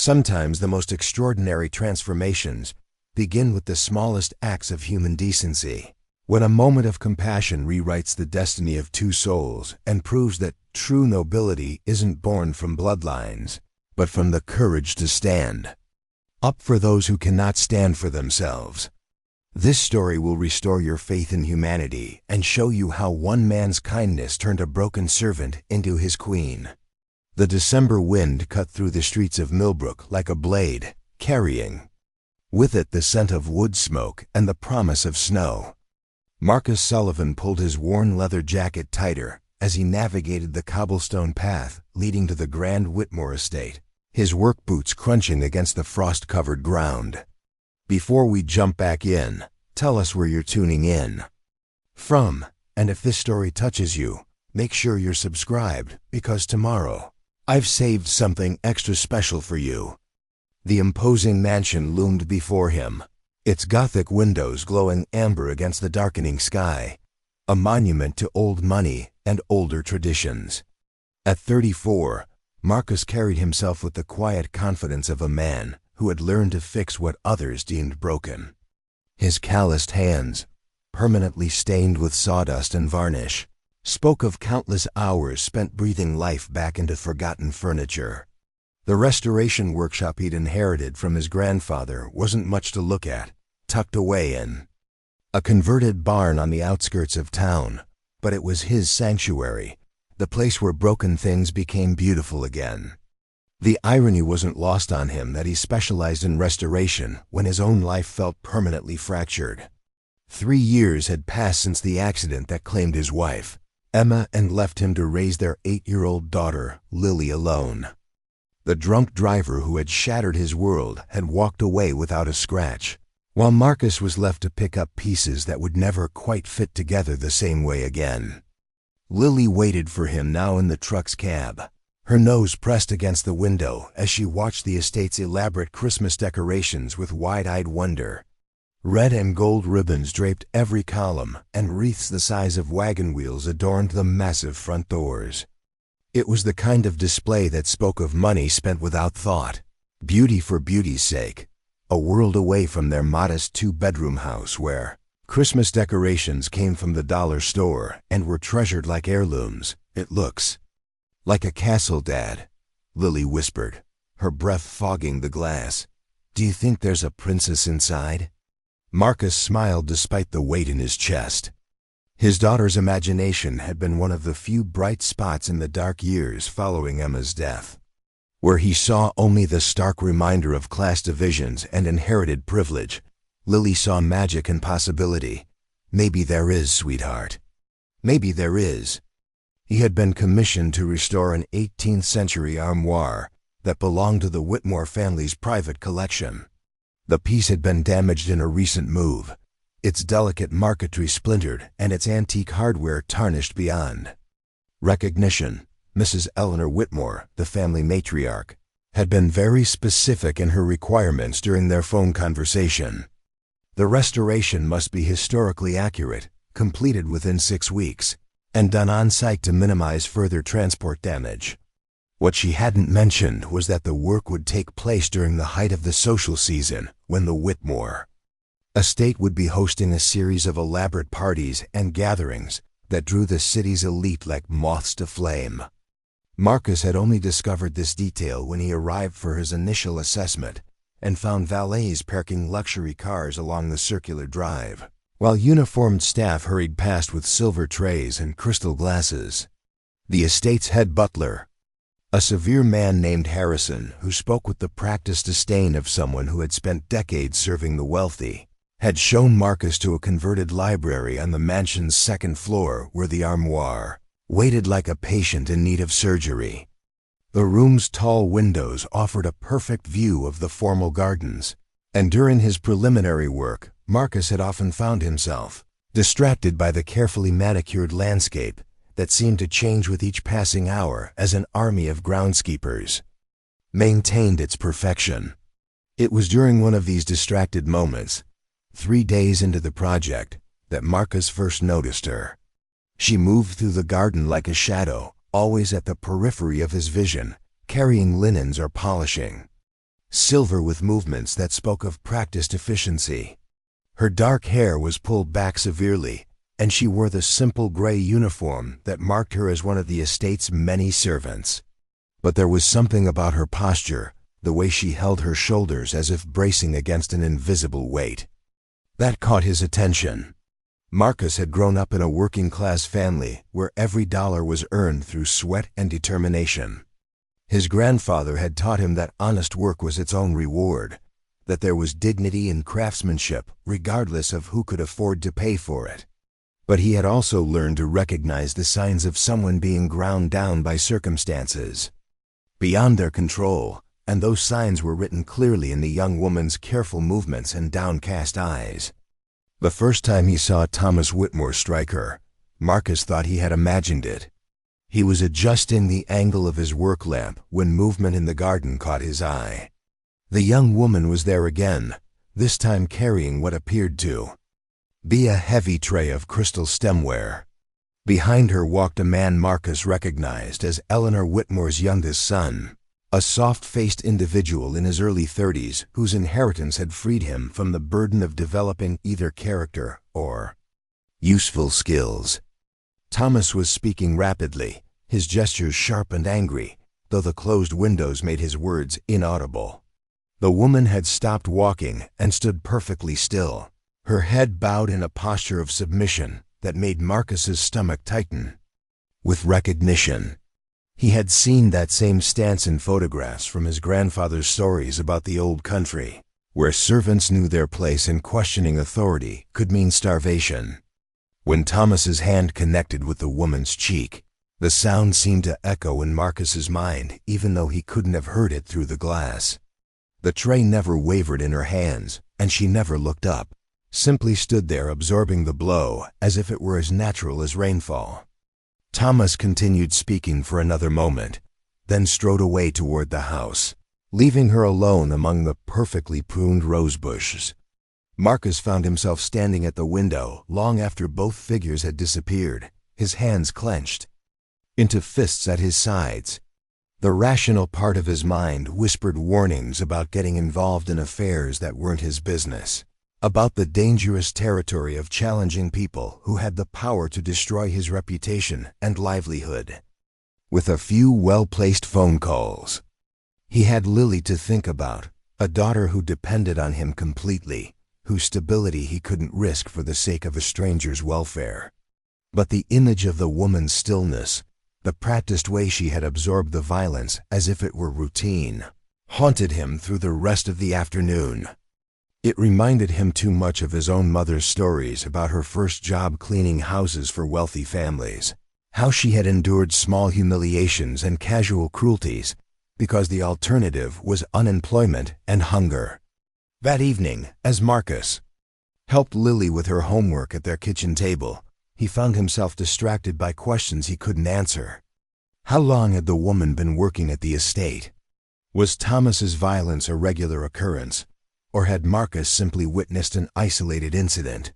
Sometimes the most extraordinary transformations begin with the smallest acts of human decency. When a moment of compassion rewrites the destiny of two souls and proves that true nobility isn't born from bloodlines, but from the courage to stand up for those who cannot stand for themselves. This story will restore your faith in humanity and show you how one man's kindness turned a broken servant into his queen. The December wind cut through the streets of Millbrook like a blade, carrying with it the scent of wood smoke and the promise of snow. Marcus Sullivan pulled his worn leather jacket tighter as he navigated the cobblestone path leading to the grand Whitmore estate, his work boots crunching against the frost-covered ground. Before we jump back in, tell us where you're tuning in from, and if this story touches you, make sure you're subscribed, because tomorrow I've saved something extra special for you. The imposing mansion loomed before him, its Gothic windows glowing amber against the darkening sky, a monument to old money and older traditions. At 34, Marcus carried himself with the quiet confidence of a man who had learned to fix what others deemed broken. His calloused hands, permanently stained with sawdust and varnish, spoke of countless hours spent breathing life back into forgotten furniture. The restoration workshop he'd inherited from his grandfather wasn't much to look at, tucked away in a converted barn on the outskirts of town, but it was his sanctuary, the place where broken things became beautiful again. The irony wasn't lost on him that he specialized in restoration when his own life felt permanently fractured. 3 years had passed since the accident that claimed his wife, Emma, and left him to raise their 8-year-old daughter, Lily, alone. The drunk driver who had shattered his world had walked away without a scratch, while Marcus was left to pick up pieces that would never quite fit together the same way again. Lily waited for him now in the truck's cab, her nose pressed against the window as she watched the estate's elaborate Christmas decorations with wide-eyed wonder. Red and gold ribbons draped every column, and wreaths the size of wagon wheels adorned the massive front doors. It was the kind of display that spoke of money spent without thought, beauty for beauty's sake, a world away from their modest 2-bedroom house where Christmas decorations came from the dollar store and were treasured like heirlooms. "It looks like a castle, Dad," Lily whispered, her breath fogging the glass. "Do you think there's a princess inside?" Marcus smiled despite the weight in his chest. His daughter's imagination had been one of the few bright spots in the dark years following Emma's death. Where he saw only the stark reminder of class divisions and inherited privilege, Lily saw magic and possibility. "Maybe there is, sweetheart. Maybe there is." He had been commissioned to restore an 18th century armoire that belonged to the Whitmore family's private collection. The piece had been damaged in a recent move, its delicate marquetry splintered and its antique hardware tarnished beyond recognition. Mrs. Eleanor Whitmore, the family matriarch, had been very specific in her requirements during their phone conversation. The restoration must be historically accurate, completed within 6 weeks, and done on-site to minimize further transport damage. What she hadn't mentioned was that the work would take place during the height of the social season, when the Whitmore estate would be hosting a series of elaborate parties and gatherings that drew the city's elite like moths to flame. Marcus had only discovered this detail when he arrived for his initial assessment and found valets parking luxury cars along the circular drive, while uniformed staff hurried past with silver trays and crystal glasses. The estate's head butler, a severe man named Harrison, who spoke with the practiced disdain of someone who had spent decades serving the wealthy, had shown Marcus to a converted library on the mansion's 2nd floor where the armoire waited like a patient in need of surgery. The room's tall windows offered a perfect view of the formal gardens, and during his preliminary work, Marcus had often found himself distracted by the carefully manicured landscape that seemed to change with each passing hour as an army of groundskeepers maintained its perfection. It was during one of these distracted moments, 3 days into the project, that Marcus first noticed her. She moved through the garden like a shadow, always at the periphery of his vision, carrying linens or polishing. silver with movements that spoke of practiced efficiency. Her dark hair was pulled back severely, and she wore the simple gray uniform that marked her as one of the estate's many servants. But there was something about her posture, the way she held her shoulders as if bracing against an invisible weight, that caught his attention. Marcus had grown up in a working-class family where every dollar was earned through sweat and determination. His grandfather had taught him that honest work was its own reward, that there was dignity in craftsmanship regardless of who could afford to pay for it. But he had also learned to recognize the signs of someone being ground down by circumstances beyond their control, and those signs were written clearly in the young woman's careful movements and downcast eyes. The first time he saw Thomas Whitmore strike her, Marcus thought he had imagined it. He was adjusting the angle of his work lamp when movement in the garden caught his eye. The young woman was there again, this time carrying what appeared to be a heavy tray of crystal stemware. Behind her walked a man Marcus recognized as Eleanor Whitmore's youngest son, a soft-faced individual in his early 30s whose inheritance had freed him from the burden of developing either character or useful skills. Thomas was speaking rapidly, his gestures sharp and angry, though the closed windows made his words inaudible. The woman had stopped walking and stood perfectly still, her head bowed in a posture of submission that made Marcus's stomach tighten with recognition. He had seen that same stance in photographs from his grandfather's stories about the old country, where servants knew their place and questioning authority could mean starvation. When Thomas's hand connected with the woman's cheek, the sound seemed to echo in Marcus's mind even though he couldn't have heard it through the glass. The tray never wavered in her hands, and she never looked up, simply stood there absorbing the blow as if it were as natural as rainfall. Thomas continued speaking for another moment, then strode away toward the house, leaving her alone among the perfectly pruned rose bushes. Marcus found himself standing at the window long after both figures had disappeared, his hands clenched into fists at his sides. The rational part of his mind whispered warnings about getting involved in affairs that weren't his business, about the dangerous territory of challenging people who had the power to destroy his reputation and livelihood. With a few well-placed phone calls, he had Lily to think about, a daughter who depended on him completely, whose stability he couldn't risk for the sake of a stranger's welfare. But the image of the woman's stillness, the practiced way she had absorbed the violence as if it were routine, haunted him through the rest of the afternoon. It reminded him too much of his own mother's stories about her first job cleaning houses for wealthy families, how she had endured small humiliations and casual cruelties because the alternative was unemployment and hunger. That evening, as Marcus helped Lily with her homework at their kitchen table, he found himself distracted by questions he couldn't answer. How long had the woman been working at the estate? Was Thomas's violence a regular occurrence, or had Marcus simply witnessed an isolated incident?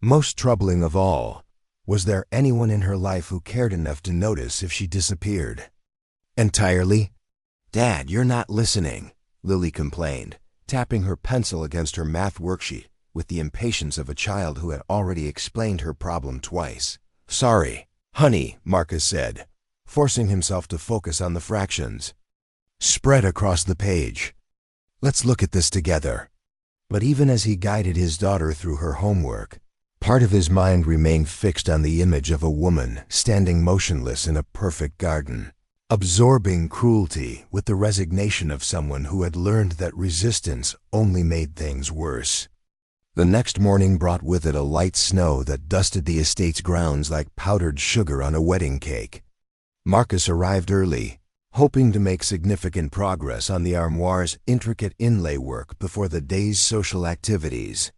Most troubling of all, was there anyone in her life who cared enough to notice if she disappeared entirely? "Dad, you're not listening," Lily complained, tapping her pencil against her math worksheet with the impatience of a child who had already explained her problem twice. "Sorry, honey," Marcus said, forcing himself to focus on the fractions spread across the page. "Let's look at this together." But even as he guided his daughter through her homework, part of his mind remained fixed on the image of a woman standing motionless in a perfect garden, absorbing cruelty with the resignation of someone who had learned that resistance only made things worse. The next morning brought with it a light snow that dusted the estate's grounds like powdered sugar on a wedding cake. Marcus arrived early, hoping to make significant progress on the armoire's intricate inlay work before the day's social activities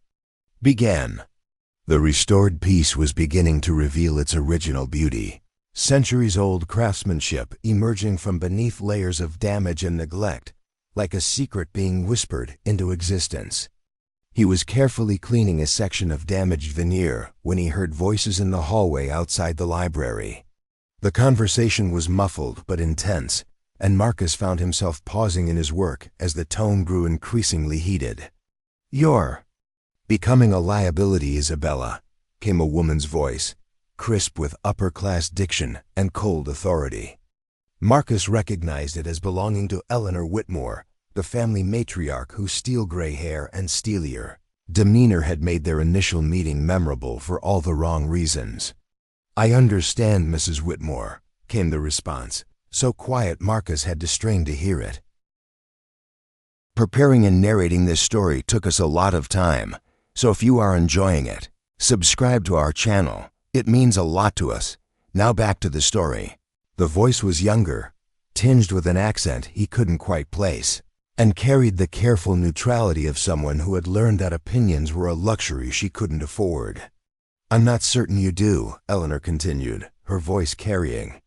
began. The restored piece was beginning to reveal its original beauty, centuries-old craftsmanship emerging from beneath layers of damage and neglect, like a secret being whispered into existence. He was carefully cleaning a section of damaged veneer when he heard voices in the hallway outside the library. The conversation was muffled but intense, and Marcus found himself pausing in his work as the tone grew increasingly heated. "You're becoming a liability, Isabella," came a woman's voice, crisp with upper-class diction and cold authority. Marcus recognized it as belonging to Eleanor Whitmore, the family matriarch whose steel-gray hair and steelier demeanor had made their initial meeting memorable for all the wrong reasons. "I understand, Mrs. Whitmore," came the response, so quiet Marcus had to strain to hear it. Preparing and narrating this story took us a lot of time, so if you are enjoying it, subscribe to our channel. It means a lot to us. Now back to the story. The voice was younger, tinged with an accent he couldn't quite place, and carried the careful neutrality of someone who had learned that opinions were a luxury she couldn't afford. "I'm not certain you do," Eleanor continued, her voice carrying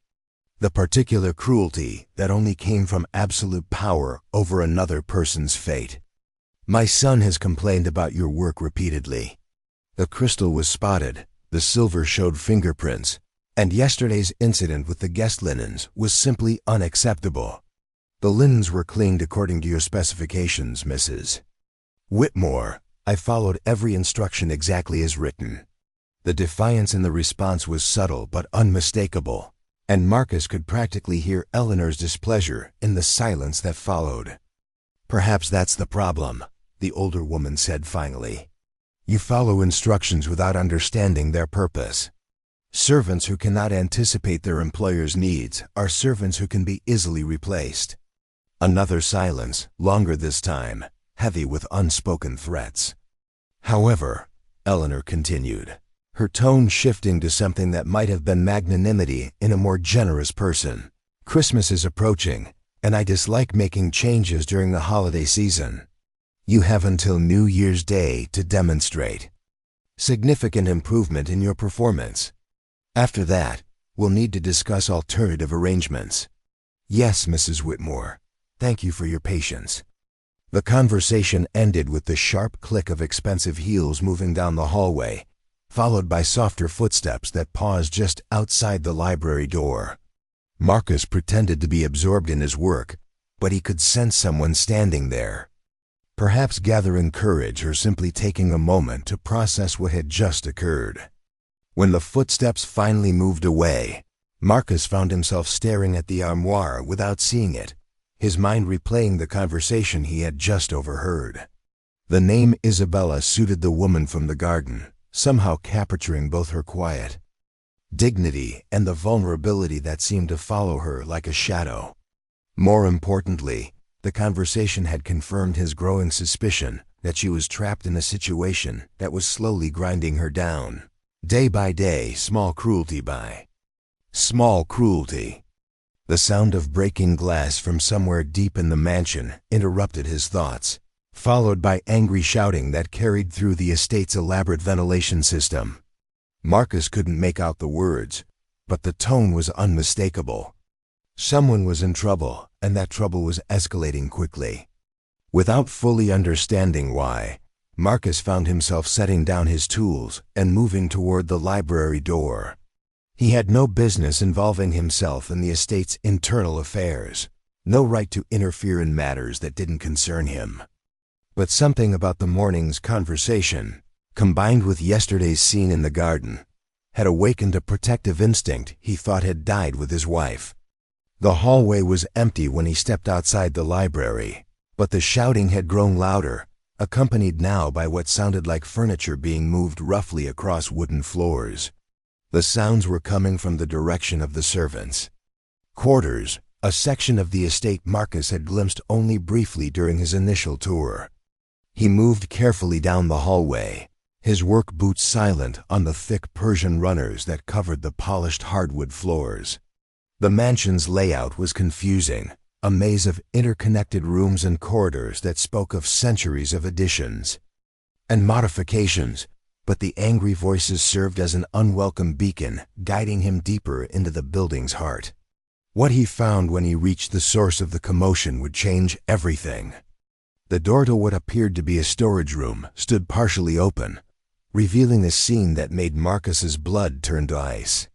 the particular cruelty that only came from absolute power over another person's fate. "My son has complained about your work repeatedly. The crystal was spotted, the silver showed fingerprints, and yesterday's incident with the guest linens was simply unacceptable. The linens were cleaned according to your specifications, Mrs. Whitmore. I followed every instruction exactly as written." The defiance in the response was subtle but unmistakable, and Marcus could practically hear Eleanor's displeasure in the silence that followed. "Perhaps that's the problem," the older woman said finally. "You follow instructions without understanding their purpose. Servants who cannot anticipate their employer's needs are servants who can be easily replaced." Another silence, longer this time, heavy with unspoken threats. "However," Eleanor continued, her tone shifting to something that might have been magnanimity in a more generous person, "Christmas is approaching, and I dislike making changes during the holiday season. You have until New Year's Day to demonstrate significant improvement in your performance. After that, we'll need to discuss alternative arrangements." "Yes, Mrs. Whitmore. Thank you for your patience." The conversation ended with the sharp click of expensive heels moving down the hallway, followed by softer footsteps that paused just outside the library door. Marcus pretended to be absorbed in his work, but he could sense someone standing there, perhaps gathering courage or simply taking a moment to process what had just occurred. When the footsteps finally moved away, Marcus found himself staring at the armoire without seeing it, his mind replaying the conversation he had just overheard. The name Isabella suited the woman from the garden, somehow capturing both her quiet dignity and the vulnerability that seemed to follow her like a shadow. More importantly, the conversation had confirmed his growing suspicion that she was trapped in a situation that was slowly grinding her down. Day by day, small cruelty by small cruelty. The sound of breaking glass from somewhere deep in the mansion interrupted his thoughts, followed by angry shouting that carried through the estate's elaborate ventilation system. Marcus couldn't make out the words, but the tone was unmistakable. Someone was in trouble, and that trouble was escalating quickly. Without fully understanding why, Marcus found himself setting down his tools and moving toward the library door. He had no business involving himself in the estate's internal affairs, no right to interfere in matters that didn't concern him. But something about the morning's conversation, combined with yesterday's scene in the garden, had awakened a protective instinct he thought had died with his wife. The hallway was empty when he stepped outside the library, but the shouting had grown louder, accompanied now by what sounded like furniture being moved roughly across wooden floors. The sounds were coming from the direction of the servants' quarters, a section of the estate Marcus had glimpsed only briefly during his initial tour. He moved carefully down the hallway, his work boots silent on the thick Persian runners that covered the polished hardwood floors. The mansion's layout was confusing, a maze of interconnected rooms and corridors that spoke of centuries of additions and modifications, but the angry voices served as an unwelcome beacon, guiding him deeper into the building's heart. What he found when he reached the source of the commotion would change everything. The door to what appeared to be a storage room stood partially open, revealing a scene that made Marcus's blood turn to ice.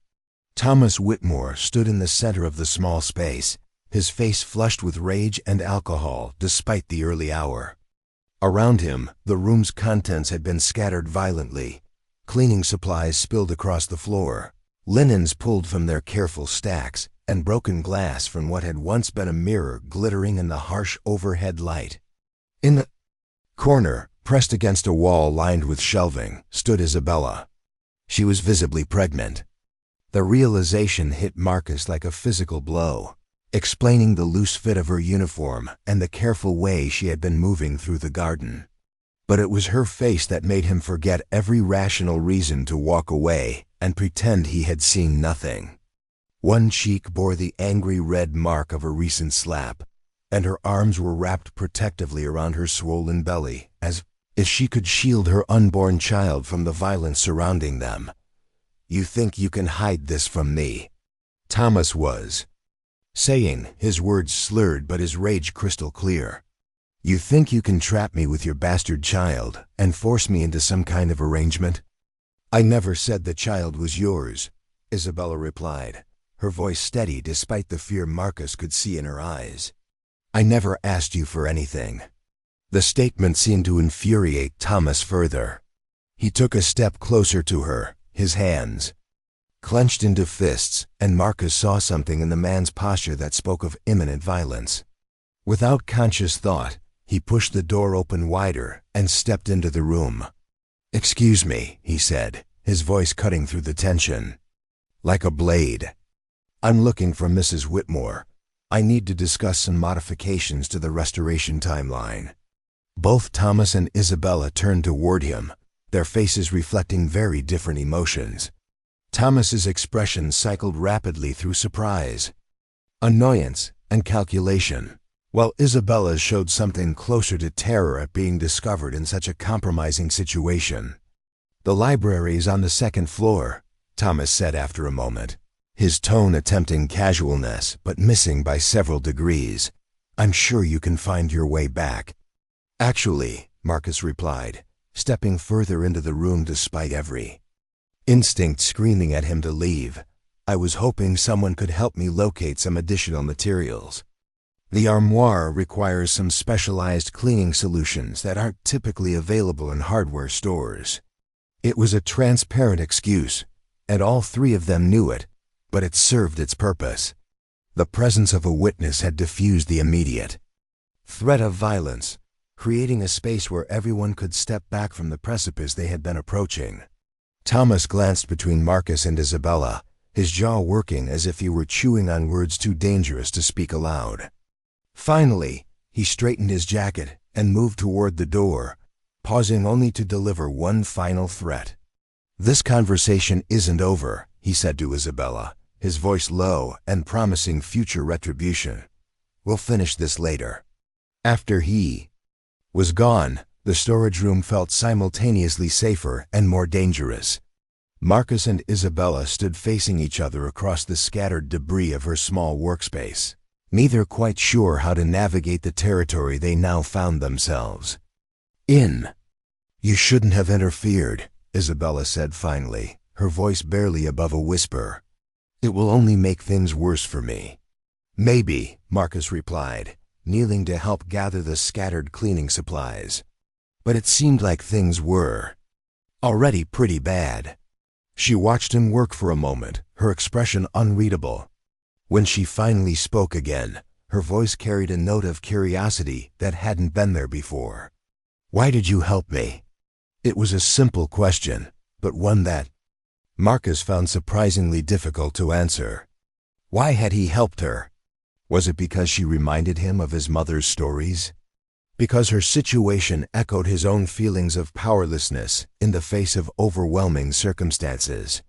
Thomas Whitmore stood in the center of the small space, his face flushed with rage and alcohol despite the early hour. Around him, the room's contents had been scattered violently. Cleaning supplies spilled across the floor, linens pulled from their careful stacks, and broken glass from what had once been a mirror glittering in the harsh overhead light. In the corner, pressed against a wall lined with shelving, stood Isabella. She was visibly pregnant. The realization hit Marcus like a physical blow, explaining the loose fit of her uniform and the careful way she had been moving through the garden. But it was her face that made him forget every rational reason to walk away and pretend he had seen nothing. One cheek bore the angry red mark of a recent slap, and her arms were wrapped protectively around her swollen belly, as if she could shield her unborn child from the violence surrounding them. "You think you can hide this from me?" Thomas was saying, his words slurred but his rage crystal clear. "You think you can trap me with your bastard child and force me into some kind of arrangement?" "I never said the child was yours," Isabella replied, her voice steady despite the fear Marcus could see in her eyes. "I never asked you for anything." The statement seemed to infuriate Thomas further. He took a step closer to her, his hands clenched into fists, and Marcus saw something in the man's posture that spoke of imminent violence. Without conscious thought, he pushed the door open wider and stepped into the room. "Excuse me," he said, his voice cutting through the tension like a blade. "I'm looking for Mrs. Whitmore. I need to discuss some modifications to the restoration timeline." Both Thomas and Isabella turned toward him, their faces reflecting very different emotions. Thomas's expression cycled rapidly through surprise, annoyance, and calculation, while Isabella's showed something closer to terror at being discovered in such a compromising situation. "The library is on the second floor," Thomas said after a moment, his tone attempting casualness but missing by several degrees. "I'm sure you can find your way back." "Actually," Marcus replied, stepping further into the room despite every instinct screaming at him to leave, "I was hoping someone could help me locate some additional materials. The armoire requires some specialized cleaning solutions that aren't typically available in hardware stores." It was a transparent excuse, and all three of them knew it, but it served its purpose. The presence of a witness had diffused the immediate threat of violence, creating a space where everyone could step back from the precipice they had been approaching. Thomas glanced between Marcus and Isabella, his jaw working as if he were chewing on words too dangerous to speak aloud. Finally, he straightened his jacket and moved toward the door, pausing only to deliver one final threat. "This conversation isn't over," he said to Isabella, his voice low and promising future retribution. "We'll finish this later." After he was gone, the storage room felt simultaneously safer and more dangerous. Marcus and Isabella stood facing each other across the scattered debris of her small workspace, neither quite sure how to navigate the territory they now found themselves in. "You shouldn't have interfered," Isabella said finally, her voice barely above a whisper. "It will only make things worse for me." "Maybe," Marcus replied, kneeling to help gather the scattered cleaning supplies. "But it seemed like things were already pretty bad." She watched him work for a moment, her expression unreadable. When she finally spoke again, her voice carried a note of curiosity that hadn't been there before. "Why did you help me?" It was a simple question, but one that Marcus found surprisingly difficult to answer. Why had he helped her? Was it because she reminded him of his mother's stories? Because her situation echoed his own feelings of powerlessness in the face of overwhelming circumstances?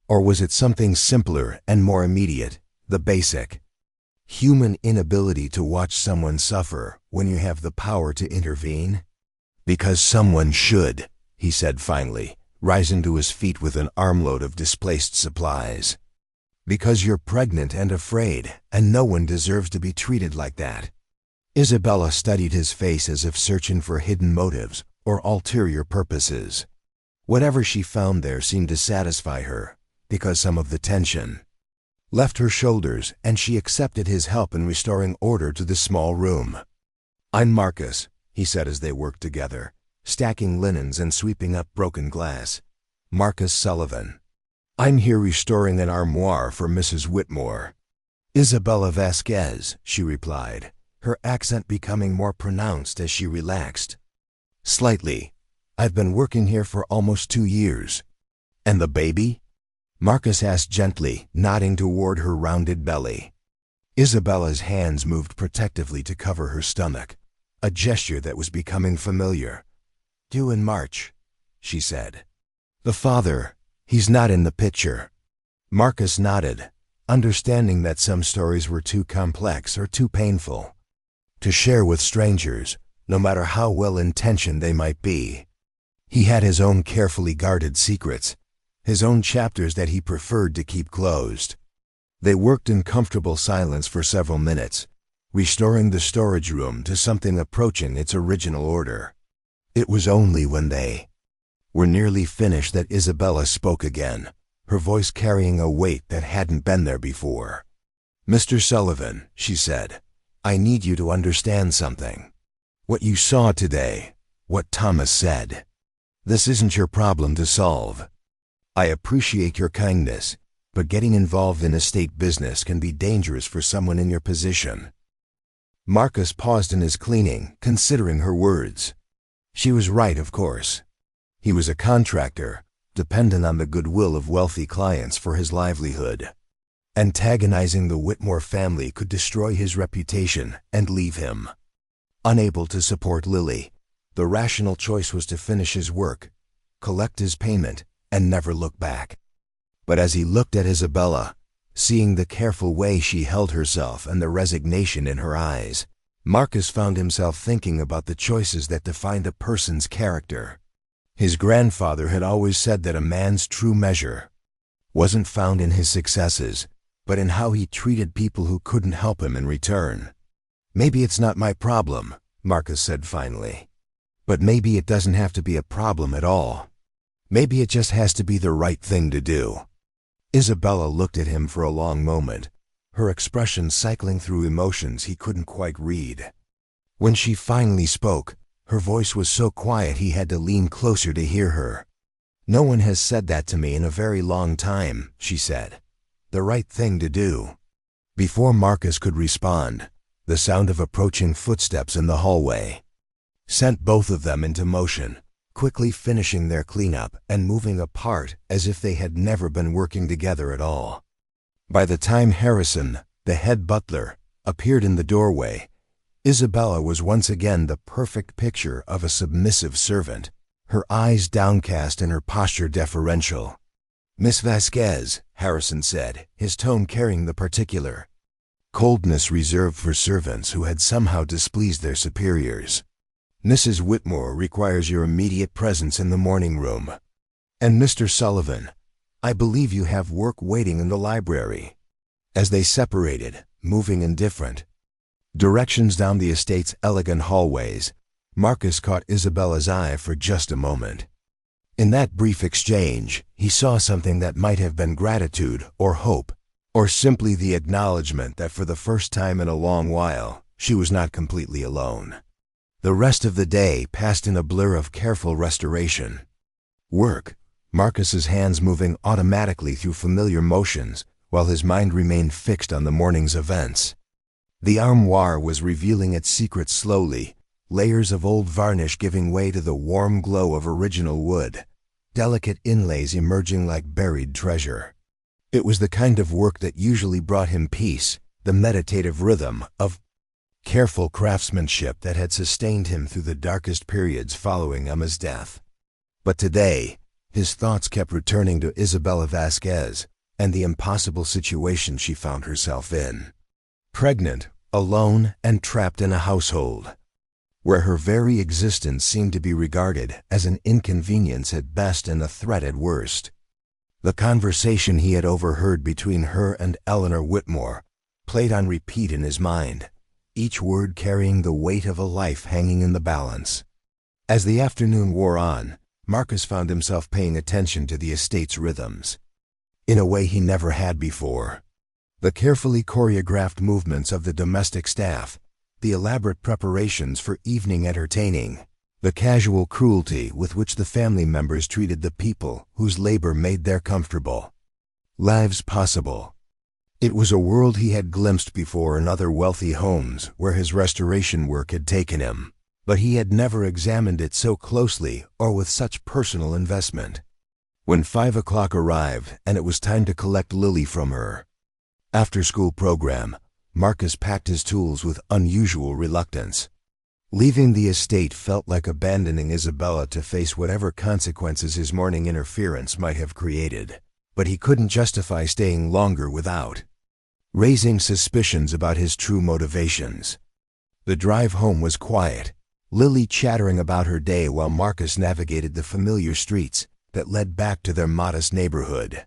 Or was it something simpler and more immediate, the basic human inability to watch someone suffer when you have the power to intervene? "Because someone should," he said finally, rising to his feet with an armload of displaced supplies. "Because you're pregnant and afraid, and no one deserves to be treated like that." Isabella studied his face as if searching for hidden motives or ulterior purposes. Whatever she found there seemed to satisfy her, because some of the tension left her shoulders, and she accepted his help in restoring order to the small room. "I'm Marcus," he said as they worked together, stacking linens and sweeping up broken glass. "Marcus Sullivan. I'm here restoring an armoire for Mrs. Whitmore." "Isabella Vasquez," she replied, her accent becoming more pronounced as she relaxed. "Slightly. I've been working here for almost 2 years." "And the baby?" Marcus asked gently, nodding toward her rounded belly. Isabella's hands moved protectively to cover her stomach, a gesture that was becoming familiar. "Due in March," she said. "The father, he's not in the picture." Marcus nodded, understanding that some stories were too complex or too painful to share with strangers, no matter how well-intentioned they might be. He had his own carefully guarded secrets, his own chapters that he preferred to keep closed. They worked in comfortable silence for several minutes, restoring the storage room to something approaching its original order. It was only when they were nearly finished that Isabella spoke again, her voice carrying a weight that hadn't been there before. "Mr. Sullivan," she said, "I need you to understand something. What you saw today, what Thomas said, this isn't your problem to solve. I appreciate your kindness, but getting involved in estate business can be dangerous for someone in your position." Marcus paused in his cleaning, considering her words. She was right, of course. He was a contractor, dependent on the goodwill of wealthy clients for his livelihood. Antagonizing the Whitmore family could destroy his reputation and leave him unable to support Lily. The rational choice was to finish his work, collect his payment, and never look back. But as he looked at Isabella, seeing the careful way she held herself and the resignation in her eyes, Marcus found himself thinking about the choices that defined a person's character. His grandfather had always said that a man's true measure wasn't found in his successes, but in how he treated people who couldn't help him in return. "Maybe it's not my problem," Marcus said finally. "But maybe it doesn't have to be a problem at all. Maybe it just has to be the right thing to do." Isabella looked at him for a long moment, her expression cycling through emotions he couldn't quite read. When she finally spoke, her voice was so quiet he had to lean closer to hear her. "No one has said that to me in a very long time," she said. "The right thing to do." Before Marcus could respond, the sound of approaching footsteps in the hallway sent both of them into motion, quickly finishing their cleanup and moving apart as if they had never been working together at all. By the time Harrison, the head butler, appeared in the doorway, Isabella was once again the perfect picture of a submissive servant, her eyes downcast and her posture deferential. "Miss Vasquez," Harrison said, his tone carrying the particular coldness reserved for servants who had somehow displeased their superiors. "Mrs. Whitmore requires your immediate presence in the morning room. And Mr. Sullivan, I believe you have work waiting in the library." As they separated, moving in different directions down the estate's elegant hallways, Marcus caught Isabella's eye for just a moment. In that brief exchange, he saw something that might have been gratitude or hope, or simply the acknowledgement that for the first time in a long while, she was not completely alone. The rest of the day passed in a blur of careful restoration. Work, Marcus's hands moving automatically through familiar motions, while his mind remained fixed on the morning's events. The armoire was revealing its secrets slowly, layers of old varnish giving way to the warm glow of original wood, delicate inlays emerging like buried treasure. It was the kind of work that usually brought him peace, the meditative rhythm of careful craftsmanship that had sustained him through the darkest periods following Emma's death. But today, his thoughts kept returning to Isabella Vasquez and the impossible situation she found herself in. Pregnant, alone, and trapped in a household where her very existence seemed to be regarded as an inconvenience at best and a threat at worst. The conversation he had overheard between her and Eleanor Whitmore played on repeat in his mind, each word carrying the weight of a life hanging in the balance. As the afternoon wore on, Marcus found himself paying attention to the estate's rhythms in a way he never had before. The carefully choreographed movements of the domestic staff, the elaborate preparations for evening entertaining, the casual cruelty with which the family members treated the people whose labor made their comfortable lives possible. It was a world he had glimpsed before in other wealthy homes where his restoration work had taken him, but he had never examined it so closely or with such personal investment. When 5 o'clock arrived and it was time to collect Lily from her after-school program, Marcus packed his tools with unusual reluctance. Leaving the estate felt like abandoning Isabella to face whatever consequences his morning interference might have created, but he couldn't justify staying longer without raising suspicions about his true motivations. The drive home was quiet, Lily chattering about her day while Marcus navigated the familiar streets that led back to their modest neighborhood.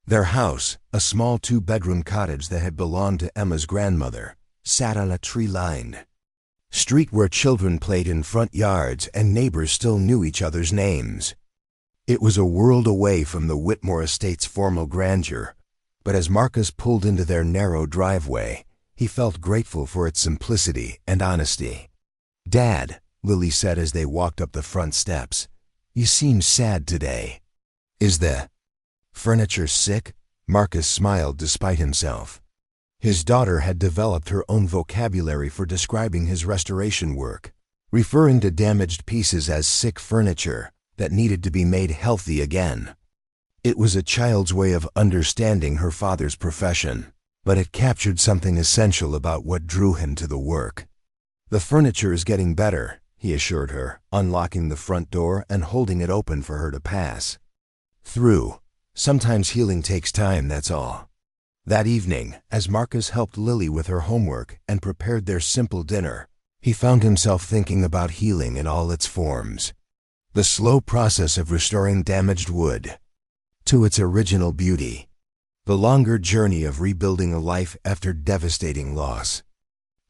Their house, a small 2-bedroom cottage that had belonged to Emma's grandmother, sat on a tree-lined street where children played in front yards and neighbors still knew each other's names. It was a world away from the Whitmore estate's formal grandeur, but as Marcus pulled into their narrow driveway, he felt grateful for its simplicity and honesty. "Dad," Lily said as they walked up the front steps, "you seem sad today. Is the furniture sick?" Marcus smiled despite himself. His daughter had developed her own vocabulary for describing his restoration work, referring to damaged pieces as sick furniture that needed to be made healthy again. It was a child's way of understanding her father's profession, but it captured something essential about what drew him to the work. "The furniture is getting better," he assured her, unlocking the front door and holding it open for her to pass through. "Sometimes healing takes time, that's all." That evening, as Marcus helped Lily with her homework and prepared their simple dinner, he found himself thinking about healing in all its forms. The slow process of restoring damaged wood to its original beauty. The longer journey of rebuilding a life after devastating loss.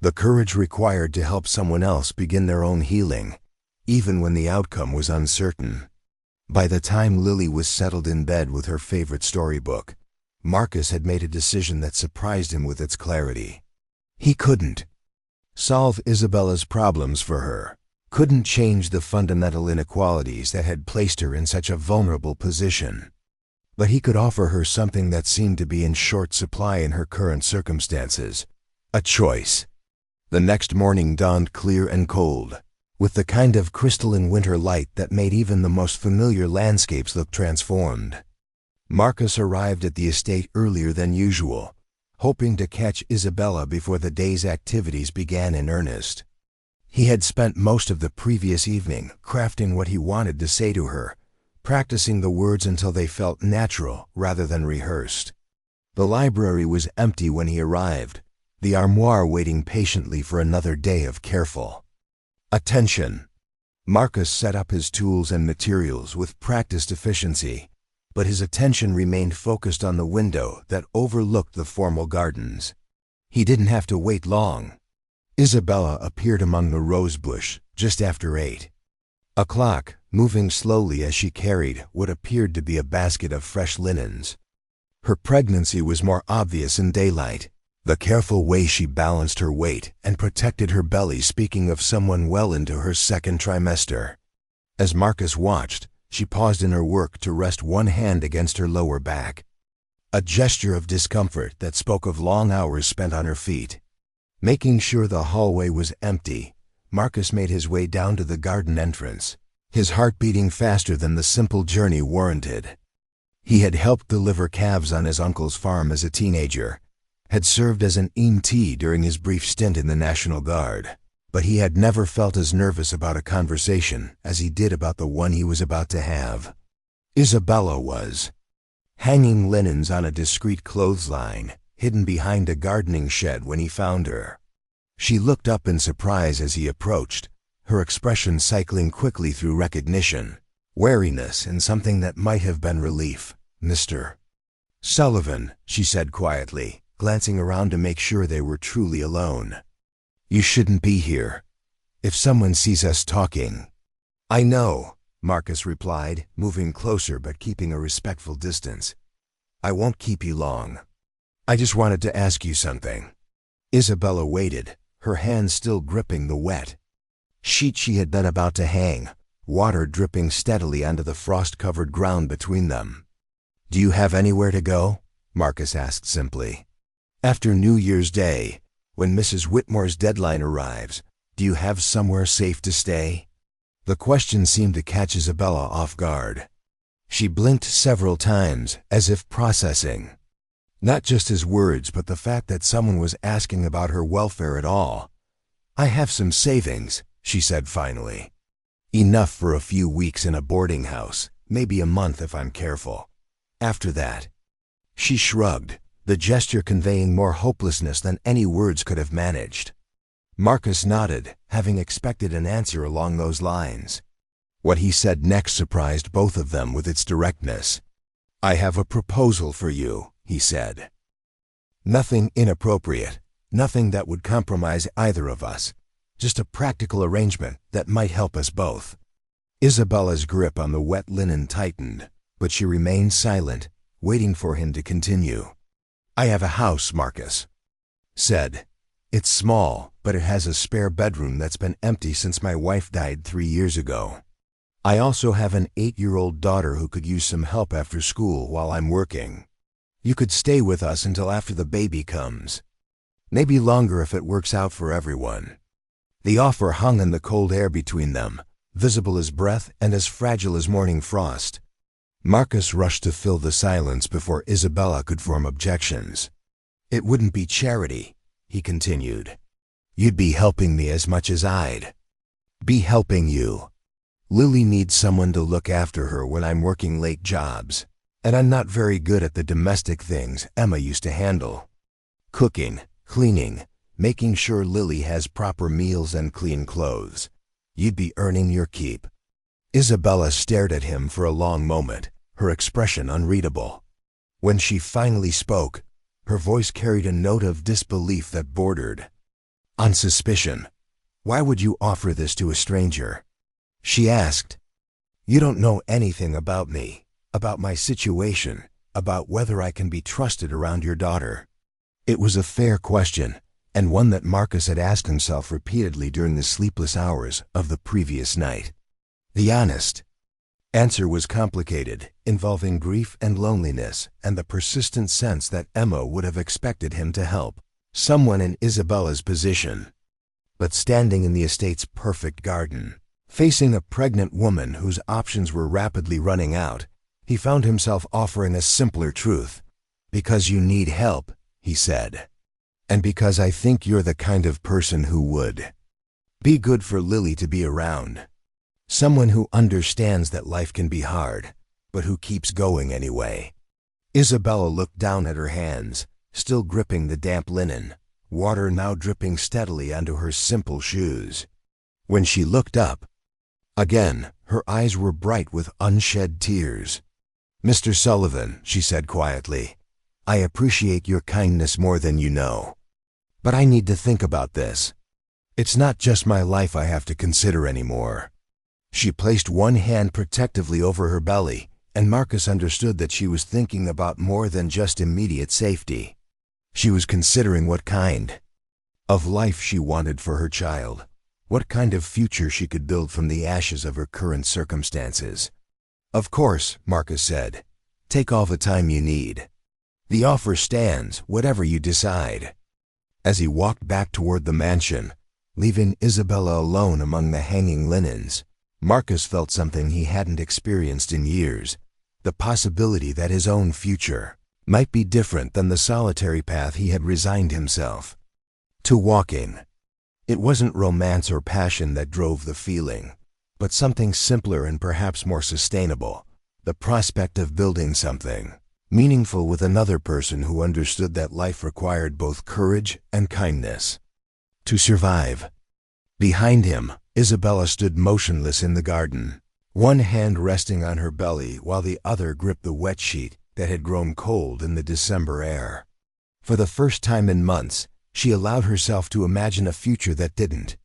The courage required to help someone else begin their own healing, even when the outcome was uncertain. By the time Lily was settled in bed with her favorite storybook, Marcus had made a decision that surprised him with its clarity. He couldn't solve Isabella's problems for her, couldn't change the fundamental inequalities that had placed her in such a vulnerable position. But he could offer her something that seemed to be in short supply in her current circumstances: a choice. The next morning dawned clear and cold, with the kind of crystalline winter light that made even the most familiar landscapes look transformed. Marcus arrived at the estate earlier than usual, hoping to catch Isabella before the day's activities began in earnest. He had spent most of the previous evening crafting what he wanted to say to her, practicing the words until they felt natural rather than rehearsed. The library was empty when he arrived, the armoire waiting patiently for another day of careful attention. Marcus set up his tools and materials with practiced efficiency, but his attention remained focused on the window that overlooked the formal gardens. He didn't have to wait long. Isabella appeared among the rose bush just after 8 o'clock, moving slowly as she carried what appeared to be a basket of fresh linens. Her pregnancy was more obvious in daylight, the careful way she balanced her weight and protected her belly speaking of someone well into her second trimester. As Marcus watched, she paused in her work to rest one hand against her lower back, a gesture of discomfort that spoke of long hours spent on her feet. Making sure the hallway was empty, Marcus made his way down to the garden entrance, his heart beating faster than the simple journey warranted. He had helped deliver calves on his uncle's farm as a teenager, had served as an EMT during his brief stint in the National Guard, but he had never felt as nervous about a conversation as he did about the one he was about to have. Isabella was hanging linens on a discreet clothesline, hidden behind a gardening shed when he found her. She looked up in surprise as he approached, her expression cycling quickly through recognition, wariness, and something that might have been relief. "Mr. Sullivan," she said quietly, glancing around to make sure they were truly alone. "You shouldn't be here. If someone sees us talking—" "I know," Marcus replied, moving closer but keeping a respectful distance. "I won't keep you long." I just wanted to ask you something. Isabella waited, her hands still gripping the wet sheet she had been about to hang, water dripping steadily onto the frost-covered ground between them. Do you have anywhere to go? Marcus asked simply. After New Year's Day, when Mrs. Whitmore's deadline arrives, do you have somewhere safe to stay? The question seemed to catch Isabella off guard. She blinked several times, as if processing not just his words, but the fact that someone was asking about her welfare at all. I have some savings, she said finally. Enough for a few weeks in a boarding house, maybe a month if I'm careful. After that. She shrugged, the gesture conveying more hopelessness than any words could have managed. Marcus nodded, having expected an answer along those lines. What he said next surprised both of them with its directness. I have a proposal for you, he said. Nothing inappropriate, nothing that would compromise either of us, just a practical arrangement that might help us both. Isabella's grip on the wet linen tightened, but she remained silent, waiting for him to continue. I have a house, Marcus said. It's small, but it has a spare bedroom that's been empty since my wife died 3 years ago. I also have an 8-year-old daughter who could use some help after school while I'm working. You could stay with us until after the baby comes. Maybe longer if it works out for everyone. The offer hung in the cold air between them, visible as breath and as fragile as morning frost. Marcus rushed to fill the silence before Isabella could form objections. It wouldn't be charity, he continued. You'd be helping me as much as I'd be helping you. Lily needs someone to look after her when I'm working late jobs, and I'm not very good at the domestic things Emma used to handle. Cooking, cleaning, making sure Lily has proper meals and clean clothes. You'd be earning your keep. Isabella stared at him for a long moment, her expression unreadable. When she finally spoke, her voice carried a note of disbelief that bordered on suspicion. Why would you offer this to a stranger? She asked. You don't know anything about me, about my situation, about whether I can be trusted around your daughter. It was a fair question, and one that Marcus had asked himself repeatedly during the sleepless hours of the previous night. The honest answer was complicated, involving grief and loneliness and the persistent sense that Emma would have expected him to help someone in Isabella's position. But standing in the estate's perfect garden, facing a pregnant woman whose options were rapidly running out, he found himself offering a simpler truth. Because you need help, he said. And because I think you're the kind of person who would be good for Lily to be around. Someone who understands that life can be hard, but who keeps going anyway. Isabella looked down at her hands, still gripping the damp linen, water now dripping steadily onto her simple shoes. When she looked up, again, her eyes were bright with unshed tears. Mr. Sullivan, she said quietly, I appreciate your kindness more than you know. But I need to think about this. It's not just my life I have to consider anymore. She placed one hand protectively over her belly, and Marcus understood that she was thinking about more than just immediate safety. She was considering what kind of life she wanted for her child, what kind of future she could build from the ashes of her current circumstances. Of course, Marcus said, take all the time you need. The offer stands, whatever you decide. As he walked back toward the mansion, leaving Isabella alone among the hanging linens, Marcus felt something he hadn't experienced in years, the possibility that his own future might be different than the solitary path he had resigned himself to walking. It wasn't romance or passion that drove the feeling, but something simpler and perhaps more sustainable, the prospect of building something meaningful with another person who understood that life required both courage and kindness to survive. Behind him, Isabella stood motionless in the garden, one hand resting on her belly while the other gripped the wet sheet that had grown cold in the December air. For the first time in months, she allowed herself to imagine a future that didn't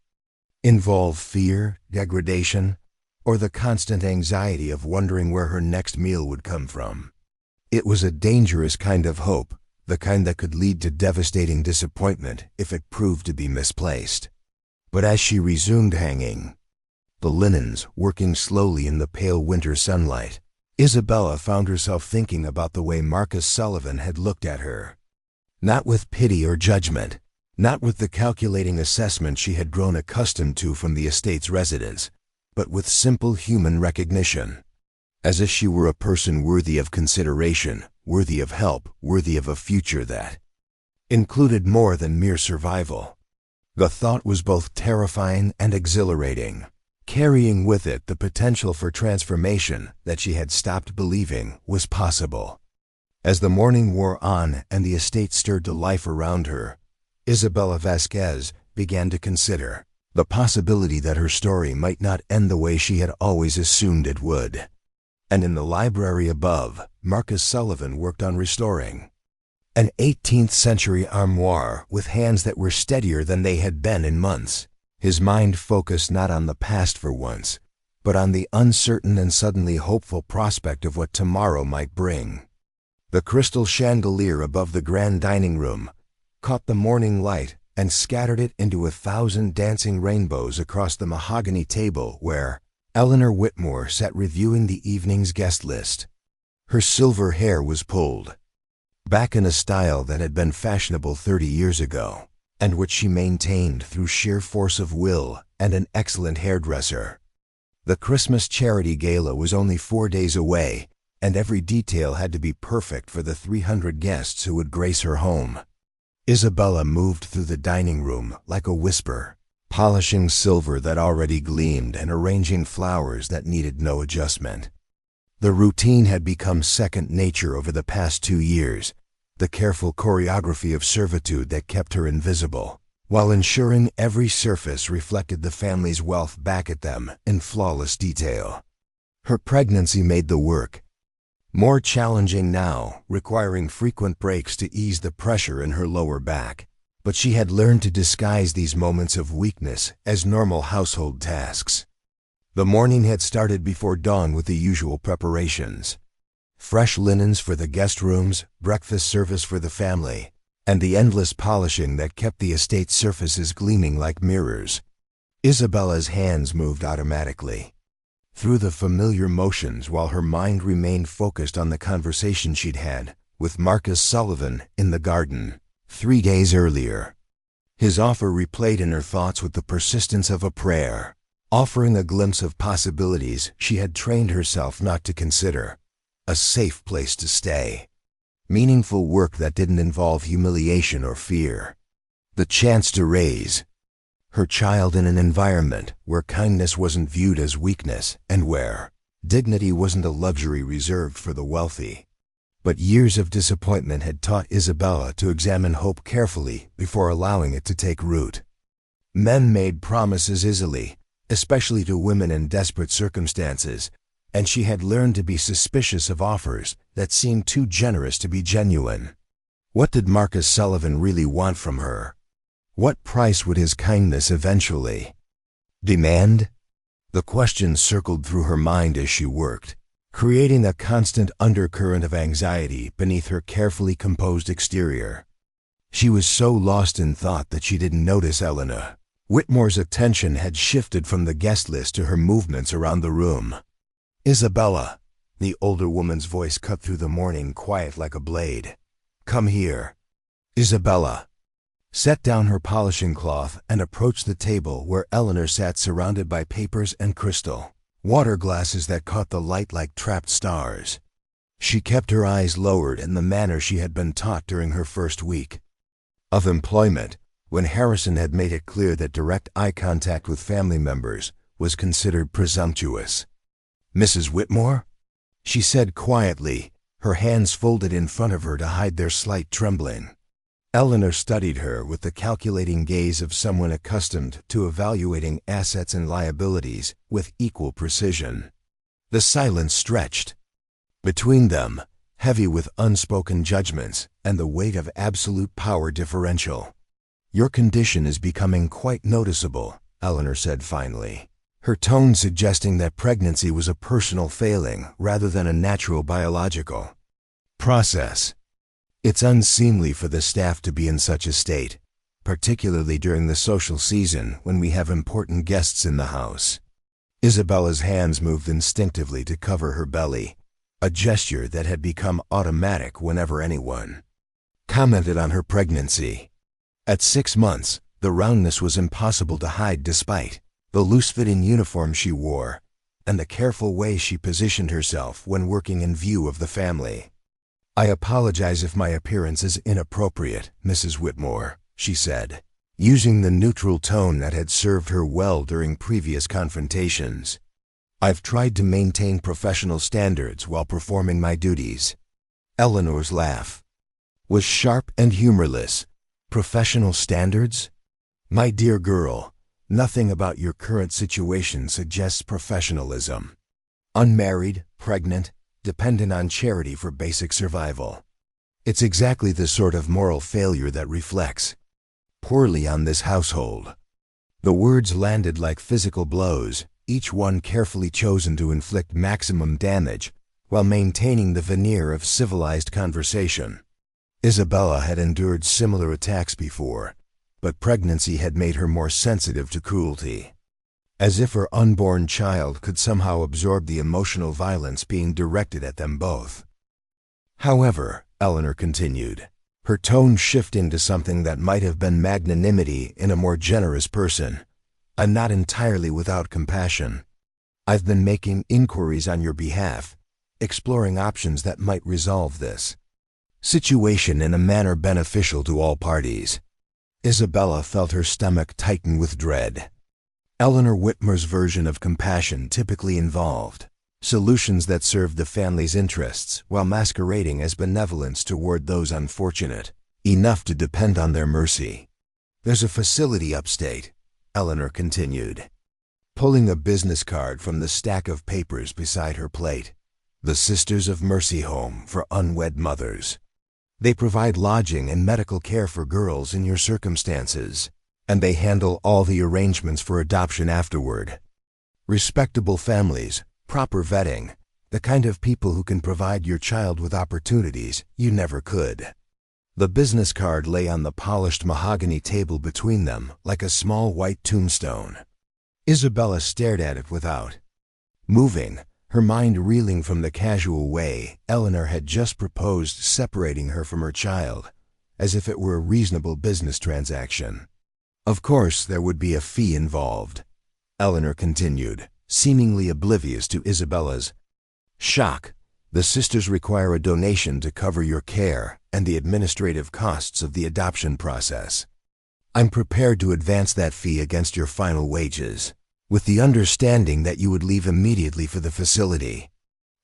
involve fear, degradation, or the constant anxiety of wondering where her next meal would come from. It was a dangerous kind of hope, the kind that could lead to devastating disappointment if it proved to be misplaced. But as she resumed hanging the linens, working slowly in the pale winter sunlight, Isabella found herself thinking about the way Marcus Sullivan had looked at her. Not with pity or judgment, not with the calculating assessment she had grown accustomed to from the estate's residents, but with simple human recognition. As if she were a person worthy of consideration, worthy of help, worthy of a future that included more than mere survival. The thought was both terrifying and exhilarating, carrying with it the potential for transformation that she had stopped believing was possible. As the morning wore on and the estate stirred to life around her, Isabella Vasquez began to consider the possibility that her story might not end the way she had always assumed it would. And in the library above, Marcus Sullivan worked on restoring an 18th-century armoire with hands that were steadier than they had been in months. His mind focused not on the past for once, but on the uncertain and suddenly hopeful prospect of what tomorrow might bring. The crystal chandelier above the grand dining room caught the morning light and scattered it into 1,000 dancing rainbows across the mahogany table where Eleanor Whitmore sat reviewing the evening's guest list. Her silver hair was pulled back in a style that had been fashionable 30 years ago, and which she maintained through sheer force of will and an excellent hairdresser. The Christmas charity gala was only 4 days away, and every detail had to be perfect for the 300 guests who would grace her home. Isabella moved through the dining room like a whisper, polishing silver that already gleamed and arranging flowers that needed no adjustment. The routine had become second nature over the past 2 years, the careful choreography of servitude that kept her invisible, while ensuring every surface reflected the family's wealth back at them in flawless detail. Her pregnancy made the work more challenging now, requiring frequent breaks to ease the pressure in her lower back, but she had learned to disguise these moments of weakness as normal household tasks. The morning had started before dawn with the usual preparations. Fresh linens for the guest rooms, breakfast service for the family, and the endless polishing that kept the estate's surfaces gleaming like mirrors. Isabella's hands moved automatically through the familiar motions while her mind remained focused on the conversation she'd had with Marcus Sullivan in the garden 3 days earlier. His offer replayed in her thoughts with the persistence of a prayer, offering a glimpse of possibilities she had trained herself not to consider. A safe place to stay, meaningful work that didn't involve humiliation or fear, the chance to raise her child in an environment where kindness wasn't viewed as weakness and where dignity wasn't a luxury reserved for the wealthy. But years of disappointment had taught Isabella to examine hope carefully before allowing it to take root. Men made promises easily, especially to women in desperate circumstances, and she had learned to be suspicious of offers that seemed too generous to be genuine. What did Marcus Sullivan really want from her? What price would his kindness eventually demand? The question circled through her mind as she worked, creating a constant undercurrent of anxiety beneath her carefully composed exterior. She was so lost in thought that she didn't notice Eleanor Whitmore's attention had shifted from the guest list to her movements around the room. "Isabella," the older woman's voice cut through the morning quiet like a blade. "Come here." Isabella set down her polishing cloth and approached the table where Eleanor sat surrounded by papers and crystal water glasses that caught the light like trapped stars. She kept her eyes lowered in the manner she had been taught during her first week of employment, when Harrison had made it clear that direct eye contact with family members was considered presumptuous. "Mrs. Whitmore?" she said quietly, her hands folded in front of her to hide their slight trembling. Eleanor studied her with the calculating gaze of someone accustomed to evaluating assets and liabilities with equal precision. The silence stretched between them, heavy with unspoken judgments and the weight of absolute power differential. "Your condition is becoming quite noticeable," Eleanor said finally, her tone suggesting that pregnancy was a personal failing rather than a natural biological process. It's unseemly for the staff to be in such a state, particularly during the social season when we have important guests in the house. Isabella's hands moved instinctively to cover her belly, a gesture that had become automatic whenever anyone commented on her pregnancy. At 6 months, the roundness was impossible to hide despite the loose-fitting uniform she wore and the careful way she positioned herself when working in view of the family. "I apologize if my appearance is inappropriate, Mrs. Whitmore," she said, using the neutral tone that had served her well during previous confrontations. "I've tried to maintain professional standards while performing my duties." Eleanor's laugh was sharp and humorless. "Professional standards? My dear girl, nothing about your current situation suggests professionalism. Unmarried, pregnant, dependent on charity for basic survival. It's exactly the sort of moral failure that reflects poorly on this household." The words landed like physical blows, each one carefully chosen to inflict maximum damage while maintaining the veneer of civilized conversation. Isabella had endured similar attacks before, but pregnancy had made her more sensitive to cruelty. As if her unborn child could somehow absorb the emotional violence being directed at them both. "However," Eleanor continued, her tone shifting to something that might have been magnanimity in a more generous person, "I'm not entirely without compassion. I've been making inquiries on your behalf, exploring options that might resolve this situation in a manner beneficial to all parties." Isabella felt her stomach tighten with dread. Eleanor Whitmore's version of compassion typically involved solutions that served the family's interests while masquerading as benevolence toward those unfortunate enough to depend on their mercy. "There's a facility upstate," Eleanor continued, pulling a business card from the stack of papers beside her plate. "The Sisters of Mercy Home for Unwed Mothers. They provide lodging and medical care for girls in your circumstances, and they handle all the arrangements for adoption afterward. Respectable families, proper vetting, the kind of people who can provide your child with opportunities you never could." The business card lay on the polished mahogany table between them like a small white tombstone. Isabella stared at it without moving, her mind reeling from the casual way Eleanor had just proposed separating her from her child, as if it were a reasonable business transaction. "Of course there would be a fee involved," Eleanor continued, seemingly oblivious to Isabella's shock. "The sisters require a donation to cover your care and the administrative costs of the adoption process. I'm prepared to advance that fee against your final wages, with the understanding that you would leave immediately for the facility."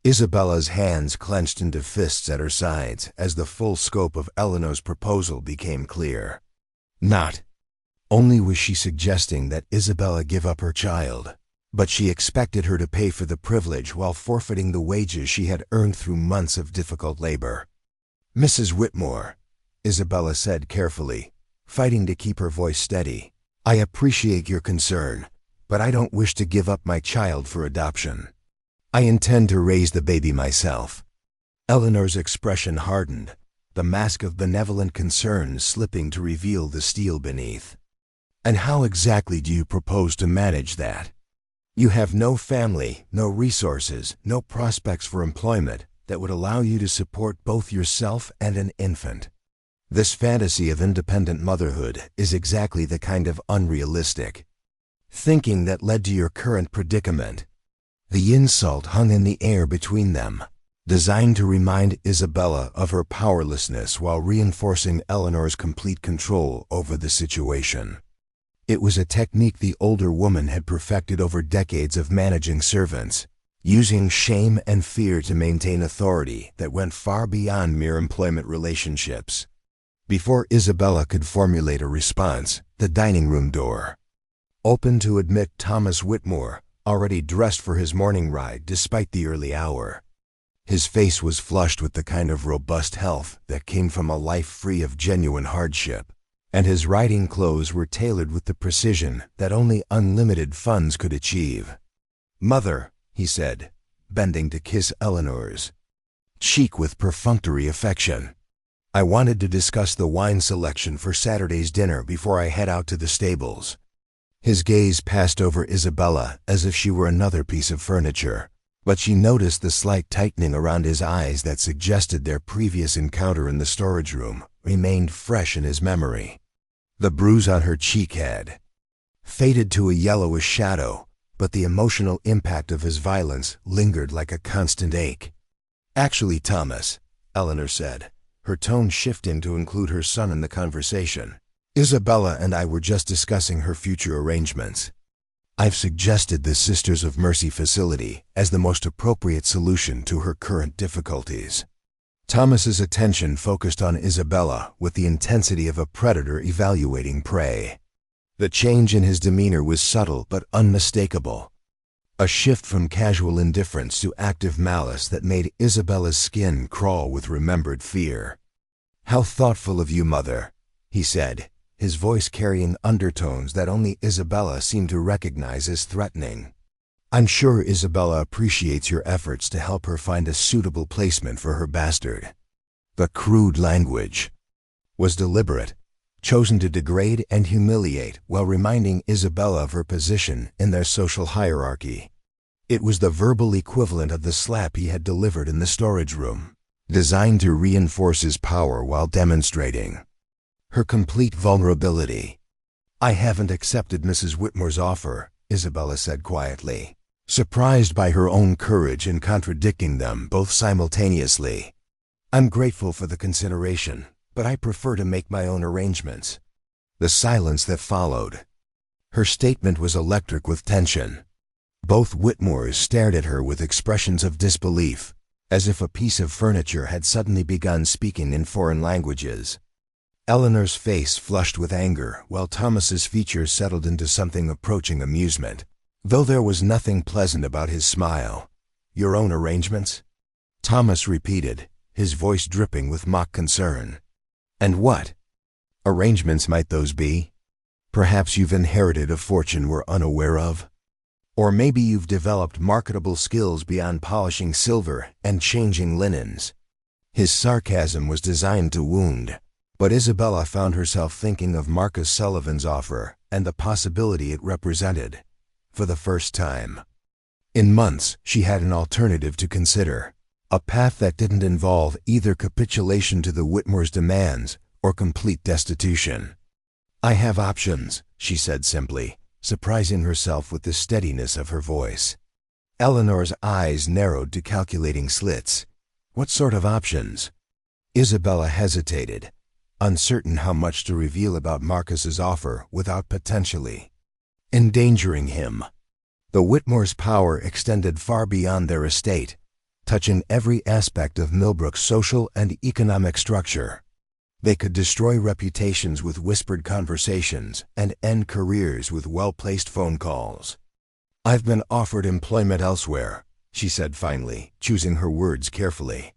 Isabella's hands clenched into fists at her sides as the full scope of Eleanor's proposal became clear. Not only was she suggesting that Isabella give up her child, but she expected her to pay for the privilege while forfeiting the wages she had earned through months of difficult labor. "Mrs. Whitmore," Isabella said carefully, fighting to keep her voice steady, "I appreciate your concern, but I don't wish to give up my child for adoption. I intend to raise the baby myself." Eleanor's expression hardened, the mask of benevolent concern slipping to reveal the steel beneath. "And how exactly do you propose to manage that? You have no family, no resources, no prospects for employment that would allow you to support both yourself and an infant. This fantasy of independent motherhood is exactly the kind of unrealistic thinking that led to your current predicament." The insult hung in the air between them, designed to remind Isabella of her powerlessness while reinforcing Eleanor's complete control over the situation. It was a technique the older woman had perfected over decades of managing servants, using shame and fear to maintain authority that went far beyond mere employment relationships. Before Isabella could formulate a response, the dining room door opened to admit Thomas Whitmore, already dressed for his morning ride despite the early hour. His face was flushed with the kind of robust health that came from a life free of genuine hardship, and his riding clothes were tailored with the precision that only unlimited funds could achieve. "Mother," he said, bending to kiss Eleanor's cheek with perfunctory affection, I wanted to discuss the wine selection for Saturday's dinner before I head out to the stables. His gaze passed over Isabella as if she were another piece of furniture, but she noticed the slight tightening around his eyes that suggested their previous encounter in the storage room remained fresh in his memory. The bruise on her cheek had faded to a yellowish shadow, but the emotional impact of his violence lingered like a constant ache. "Actually, Thomas," Eleanor said, her tone shifting to include her son in the conversation, "Isabella and I were just discussing her future arrangements. I've suggested the Sisters of Mercy facility as the most appropriate solution to her current difficulties." Thomas's attention focused on Isabella with the intensity of a predator evaluating prey. The change in his demeanor was subtle but unmistakable, a shift from casual indifference to active malice that made Isabella's skin crawl with remembered fear. "How thoughtful of you, Mother," he said, his voice carrying undertones that only Isabella seemed to recognize as threatening. "I'm sure Isabella appreciates your efforts to help her find a suitable placement for her bastard." The crude language was deliberate, chosen to degrade and humiliate while reminding Isabella of her position in their social hierarchy. It was the verbal equivalent of the slap he had delivered in the storage room, designed to reinforce his power while demonstrating her complete vulnerability. "I haven't accepted Mrs. Whitmore's offer," Isabella said quietly, surprised by her own courage in contradicting them both simultaneously. "I'm grateful for the consideration, but I prefer to make my own arrangements." The silence that followed. Her statement was electric with tension. Both Whitmores stared at her with expressions of disbelief, as if a piece of furniture had suddenly begun speaking in foreign languages. Eleanor's face flushed with anger, while Thomas's features settled into something approaching amusement, though there was nothing pleasant about his smile. "Your own arrangements?" Thomas repeated, his voice dripping with mock concern. "And what arrangements might those be? Perhaps you've inherited a fortune we're unaware of? Or maybe you've developed marketable skills beyond polishing silver and changing linens." His sarcasm was designed to wound, but Isabella found herself thinking of Marcus Sullivan's offer and the possibility it represented. For the first time in months, she had an alternative to consider, a path that didn't involve either capitulation to the Whitmore's demands or complete destitution. "I have options," she said simply, surprising herself with the steadiness of her voice. Eleanor's eyes narrowed to calculating slits. "What sort of options?" Isabella hesitated, uncertain how much to reveal about Marcus's offer without potentially endangering him. The Whitmore's power extended far beyond their estate, touching every aspect of Millbrook's social and economic structure. They could destroy reputations with whispered conversations and end careers with well-placed phone calls. "I've been offered employment elsewhere," she said finally, choosing her words carefully.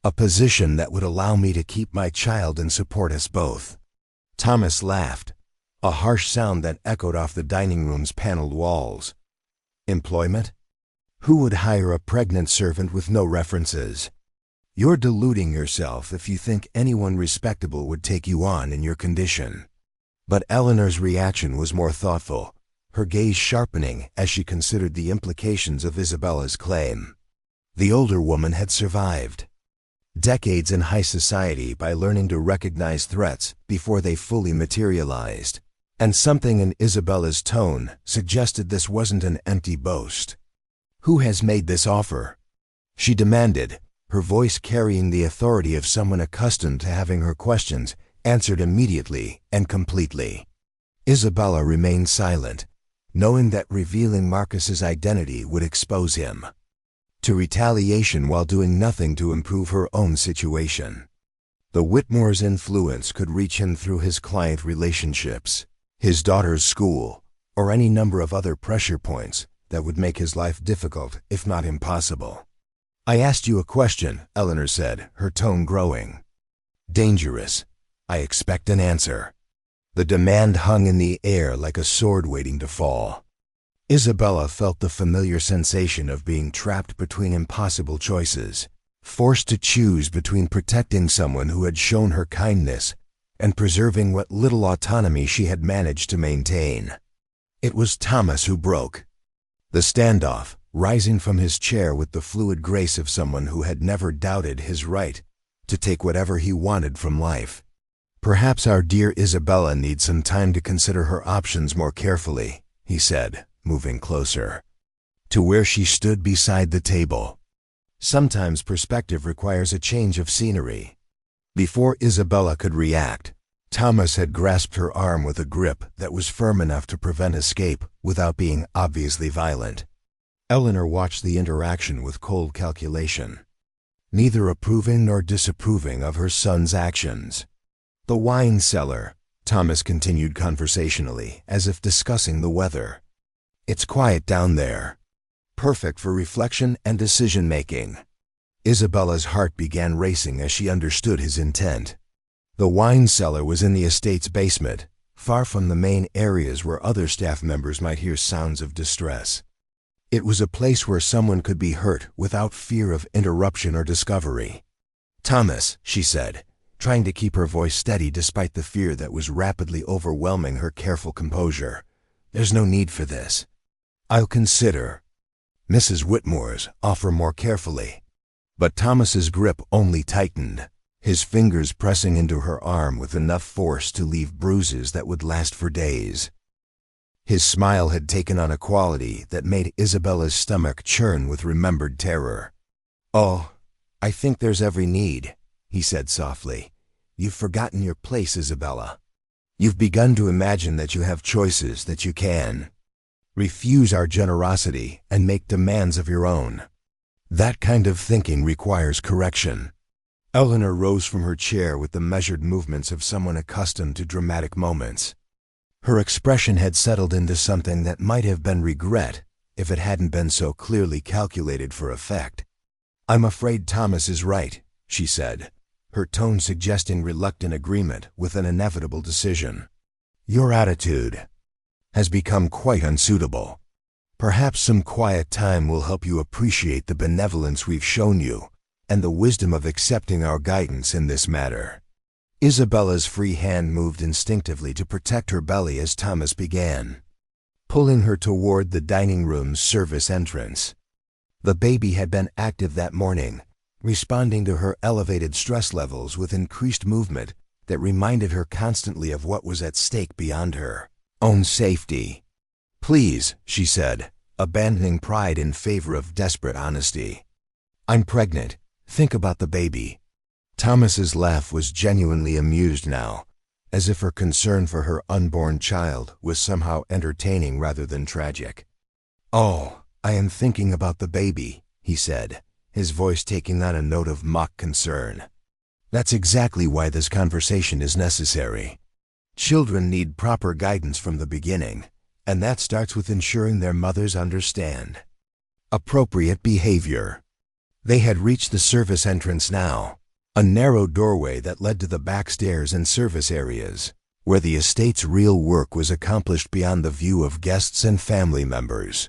"A position that would allow me to keep my child and support us both." Thomas laughed, a harsh sound that echoed off the dining room's paneled walls. "Employment? Who would hire a pregnant servant with no references? You're deluding yourself if you think anyone respectable would take you on in your condition." But Eleanor's reaction was more thoughtful, her gaze sharpening as she considered the implications of Isabella's claim. The older woman had survived decades in high society by learning to recognize threats before they fully materialized, and something in Isabella's tone suggested this wasn't an empty boast. "Who has made this offer?" she demanded, her voice carrying the authority of someone accustomed to having her questions answered immediately and completely. Isabella remained silent, knowing that revealing Marcus's identity would expose him to retaliation while doing nothing to improve her own situation. The Whitmore's influence could reach him through his client relationships, his daughter's school, or any number of other pressure points that would make his life difficult, if not impossible. "I asked you a question," Eleanor said, her tone growing. "Dangerous. I expect an answer." The demand hung in the air like a sword waiting to fall. Isabella felt the familiar sensation of being trapped between impossible choices, forced to choose between protecting someone who had shown her kindness and preserving what little autonomy she had managed to maintain. It was Thomas who broke the standoff, rising from his chair with the fluid grace of someone who had never doubted his right to take whatever he wanted from life. "Perhaps our dear Isabella needs some time to consider her options more carefully," he said, moving closer to where she stood beside the table. "Sometimes perspective requires a change of scenery." Before Isabella could react, Thomas had grasped her arm with a grip that was firm enough to prevent escape without being obviously violent. Eleanor watched the interaction with cold calculation, neither approving nor disapproving of her son's actions. "The wine cellar," Thomas continued conversationally, as if discussing the weather. "It's quiet down there. Perfect for reflection and decision-making." Isabella's heart began racing as she understood his intent. The wine cellar was in the estate's basement, far from the main areas where other staff members might hear sounds of distress. It was a place where someone could be hurt without fear of interruption or discovery. "Thomas," she said, trying to keep her voice steady despite the fear that was rapidly overwhelming her careful composure, "there's no need for this. I'll consider Mrs. Whitmore's offer more carefully." But Thomas's grip only tightened, his fingers pressing into her arm with enough force to leave bruises that would last for days. His smile had taken on a quality that made Isabella's stomach churn with remembered terror. "Oh, I think there's every need," he said softly. "You've forgotten your place, Isabella. You've begun to imagine that you have choices, that you can refuse our generosity and make demands of your own. That kind of thinking requires correction." Eleanor rose from her chair with the measured movements of someone accustomed to dramatic moments. Her expression had settled into something that might have been regret if it hadn't been so clearly calculated for effect. "I'm afraid Thomas is right," she said, her tone suggesting reluctant agreement with an inevitable decision. "Your attitude has become quite unsuitable. Perhaps some quiet time will help you appreciate the benevolence we've shown you and the wisdom of accepting our guidance in this matter." Isabella's free hand moved instinctively to protect her belly as Thomas began, pulling her toward the dining room's service entrance. The baby had been active that morning, responding to her elevated stress levels with increased movement that reminded her constantly of what was at stake beyond her own safety. "Please," she said, abandoning pride in favor of desperate honesty. "I'm pregnant. Think about the baby." Thomas's laugh was genuinely amused now, as if her concern for her unborn child was somehow entertaining rather than tragic. "Oh, I am thinking about the baby," he said, his voice taking on a note of mock concern. "That's exactly why this conversation is necessary. Children need proper guidance from the beginning, and that starts with ensuring their mothers understand appropriate behavior." They had reached the service entrance now, a narrow doorway that led to the back stairs and service areas, where the estate's real work was accomplished beyond the view of guests and family members.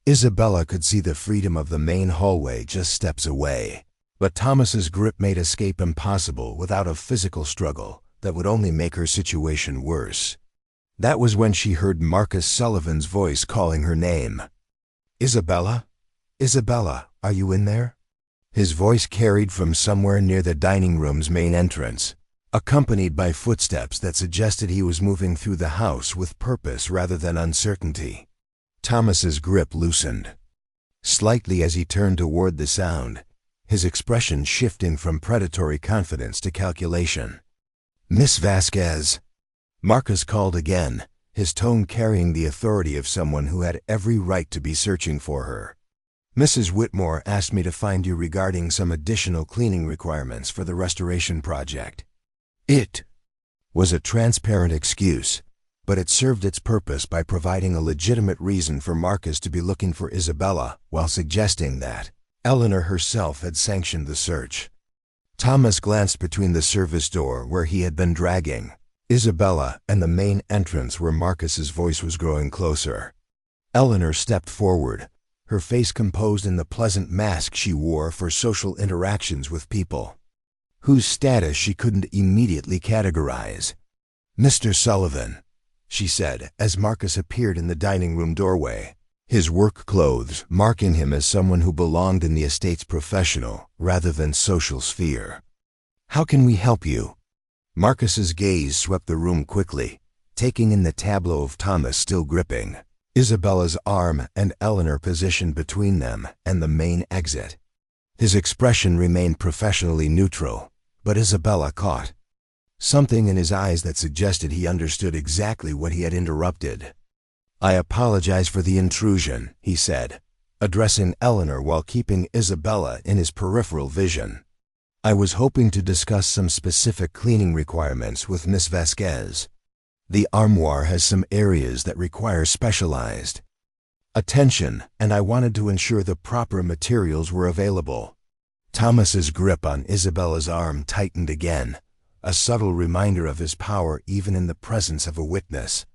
Isabella could see the freedom of the main hallway just steps away, but Thomas's grip made escape impossible without a physical struggle that would only make her situation worse. That was when she heard Marcus Sullivan's voice calling her name. "Isabella? Isabella, are you in there?" His voice carried from somewhere near the dining room's main entrance, accompanied by footsteps that suggested he was moving through the house with purpose rather than uncertainty. Thomas's grip loosened slightly as he turned toward the sound, his expression shifting from predatory confidence to calculation. "Miss Vasquez," Marcus called again, his tone carrying the authority of someone who had every right to be searching for her. "Mrs. Whitmore asked me to find you regarding some additional cleaning requirements for the restoration project." It was a transparent excuse, but it served its purpose by providing a legitimate reason for Marcus to be looking for Isabella while suggesting that Eleanor herself had sanctioned the search. Thomas glanced between the service door where he had been dragging Isabella and the main entrance where Marcus's voice was growing closer. Eleanor stepped forward, her face composed in the pleasant mask she wore for social interactions with people whose status she couldn't immediately categorize. "Mr. Sullivan," she said as Marcus appeared in the dining room doorway, his work clothes marking him as someone who belonged in the estate's professional rather than social sphere. "How can we help you?" Marcus's gaze swept the room quickly, taking in the tableau of Thomas still gripping Isabella's arm and Eleanor positioned between them and the main exit. His expression remained professionally neutral, but Isabella caught something in his eyes that suggested he understood exactly what he had interrupted. "I apologize for the intrusion," he said, addressing Eleanor while keeping Isabella in his peripheral vision. "I was hoping to discuss some specific cleaning requirements with Miss Vasquez. The armoire has some areas that require specialized attention, and I wanted to ensure the proper materials were available." Thomas's grip on Isabella's arm tightened again, a subtle reminder of his power even in the presence of a witness.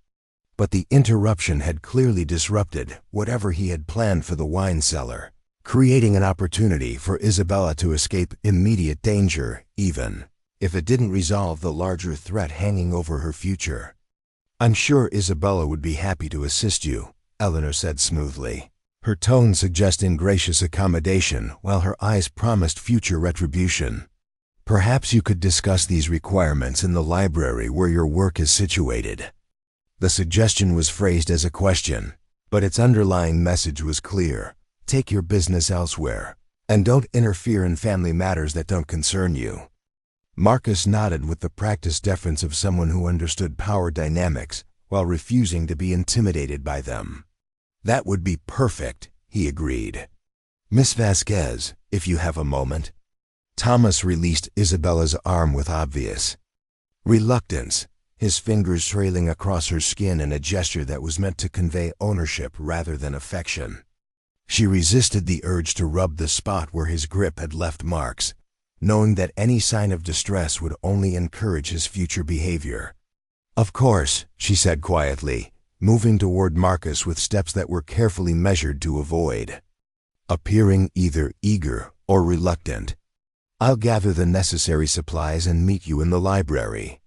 But the interruption had clearly disrupted whatever he had planned for the wine cellar, creating an opportunity for Isabella to escape immediate danger, even if it didn't resolve the larger threat hanging over her future. "I'm sure Isabella would be happy to assist you," Eleanor said smoothly, her tone suggesting gracious accommodation while her eyes promised future retribution. "Perhaps you could discuss these requirements in the library where your work is situated." The suggestion was phrased as a question, but its underlying message was clear. Take your business elsewhere, and don't interfere in family matters that don't concern you. Marcus nodded with the practiced deference of someone who understood power dynamics while refusing to be intimidated by them. "That would be perfect," he agreed. "Miss Vasquez, if you have a moment." Thomas released Isabella's arm with obvious reluctance, his fingers trailing across her skin in a gesture that was meant to convey ownership rather than affection. She resisted the urge to rub the spot where his grip had left marks, knowing that any sign of distress would only encourage his future behavior. "Of course," she said quietly, moving toward Marcus with steps that were carefully measured to avoid appearing either eager or reluctant. "I'll gather the necessary supplies and meet you in the library."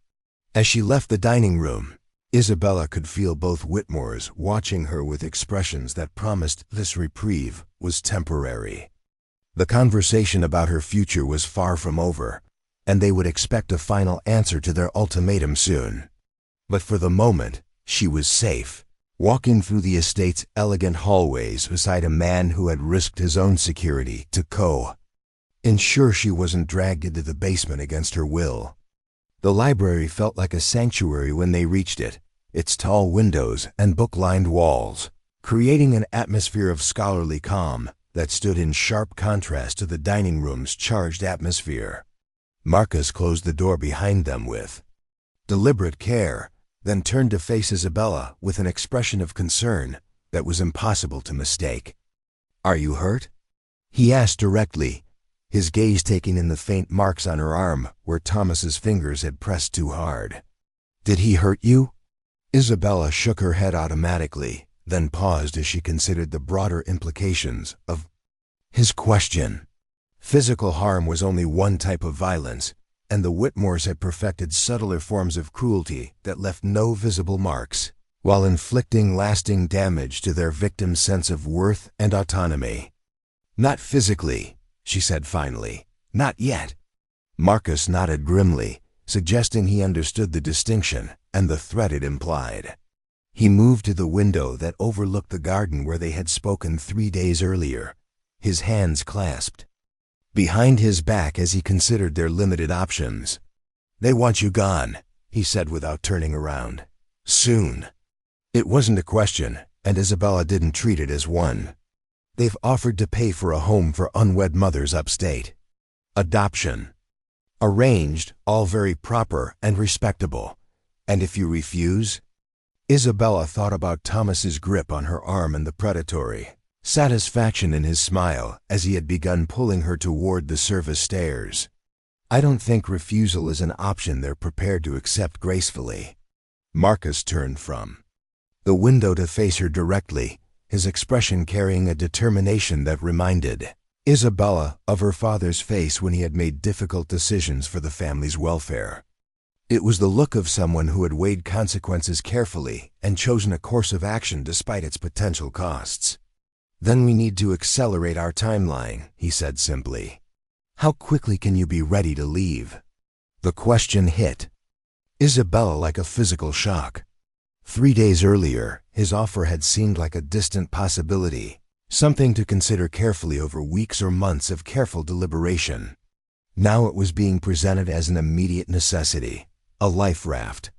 As she left the dining room, Isabella could feel both Whitmores watching her with expressions that promised this reprieve was temporary. The conversation about her future was far from over, and they would expect a final answer to their ultimatum soon. But for the moment, she was safe, walking through the estate's elegant hallways beside a man who had risked his own security to ensure she wasn't dragged into the basement against her will. The library felt like a sanctuary when they reached it, its tall windows and book-lined walls, creating an atmosphere of scholarly calm that stood in sharp contrast to the dining room's charged atmosphere. Marcus closed the door behind them with deliberate care, then turned to face Isabella with an expression of concern that was impossible to mistake. "Are you hurt?" he asked directly, his gaze taking in the faint marks on her arm where Thomas's fingers had pressed too hard. "Did he hurt you?" Isabella shook her head automatically, then paused as she considered the broader implications of his question. Physical harm was only one type of violence, and the Whitmores had perfected subtler forms of cruelty that left no visible marks, while inflicting lasting damage to their victim's sense of worth and autonomy. "Not physically," she said finally. "Not yet." Marcus nodded grimly, suggesting he understood the distinction and the threat it implied. He moved to the window that overlooked the garden where they had spoken 3 days earlier, his hands clasped behind his back as he considered their limited options. "They want you gone," he said without turning around. "Soon." It wasn't a question, and Isabella didn't treat it as one. "They've offered to pay for a home for unwed mothers upstate. Adoption. Arranged, all very proper and respectable. And if you refuse?" Isabella thought about Thomas's grip on her arm and the predatory satisfaction in his smile as he had begun pulling her toward the service stairs. "I don't think refusal is an option they're prepared to accept gracefully." Marcus turned from the window to face her directly, his expression carrying a determination that reminded Isabella of her father's face when he had made difficult decisions for the family's welfare. It was the look of someone who had weighed consequences carefully and chosen a course of action despite its potential costs. "Then we need to accelerate our timeline," he said simply. "How quickly can you be ready to leave?" The question hit Isabella like a physical shock. 3 days earlier, his offer had seemed like a distant possibility, something to consider carefully over weeks or months of careful deliberation. Now it was being presented as an immediate necessity, a life raft,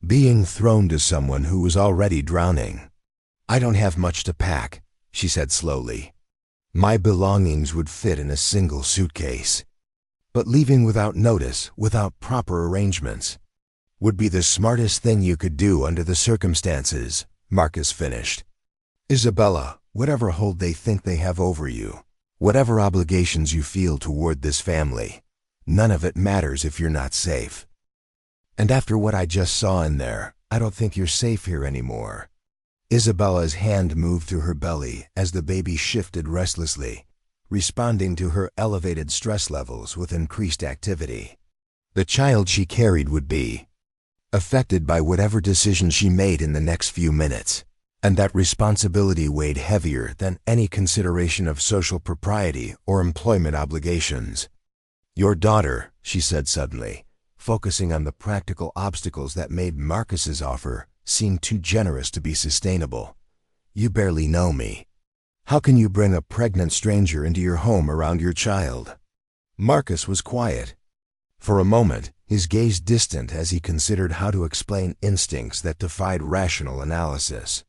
being thrown to someone who was already drowning. "I don't have much to pack," she said slowly. "My belongings would fit in a single suitcase. But leaving without notice, without proper arrangements, would be the smartest thing you could do under the circumstances," Marcus finished. "Isabella, whatever hold they think they have over you, whatever obligations you feel toward this family, none of it matters if you're not safe. And after what I just saw in there, I don't think you're safe here anymore." Isabella's hand moved to her belly as the baby shifted restlessly, responding to her elevated stress levels with increased activity. The child she carried would be affected by whatever decision she made in the next few minutes, and that responsibility weighed heavier than any consideration of social propriety or employment obligations. "Your daughter," she said suddenly, focusing on the practical obstacles that made Marcus's offer seem too generous to be sustainable. "You barely know me. How can you bring a pregnant stranger into your home around your child?" Marcus was quiet. For a moment, his gaze distant as he considered how to explain instincts that defied rational analysis.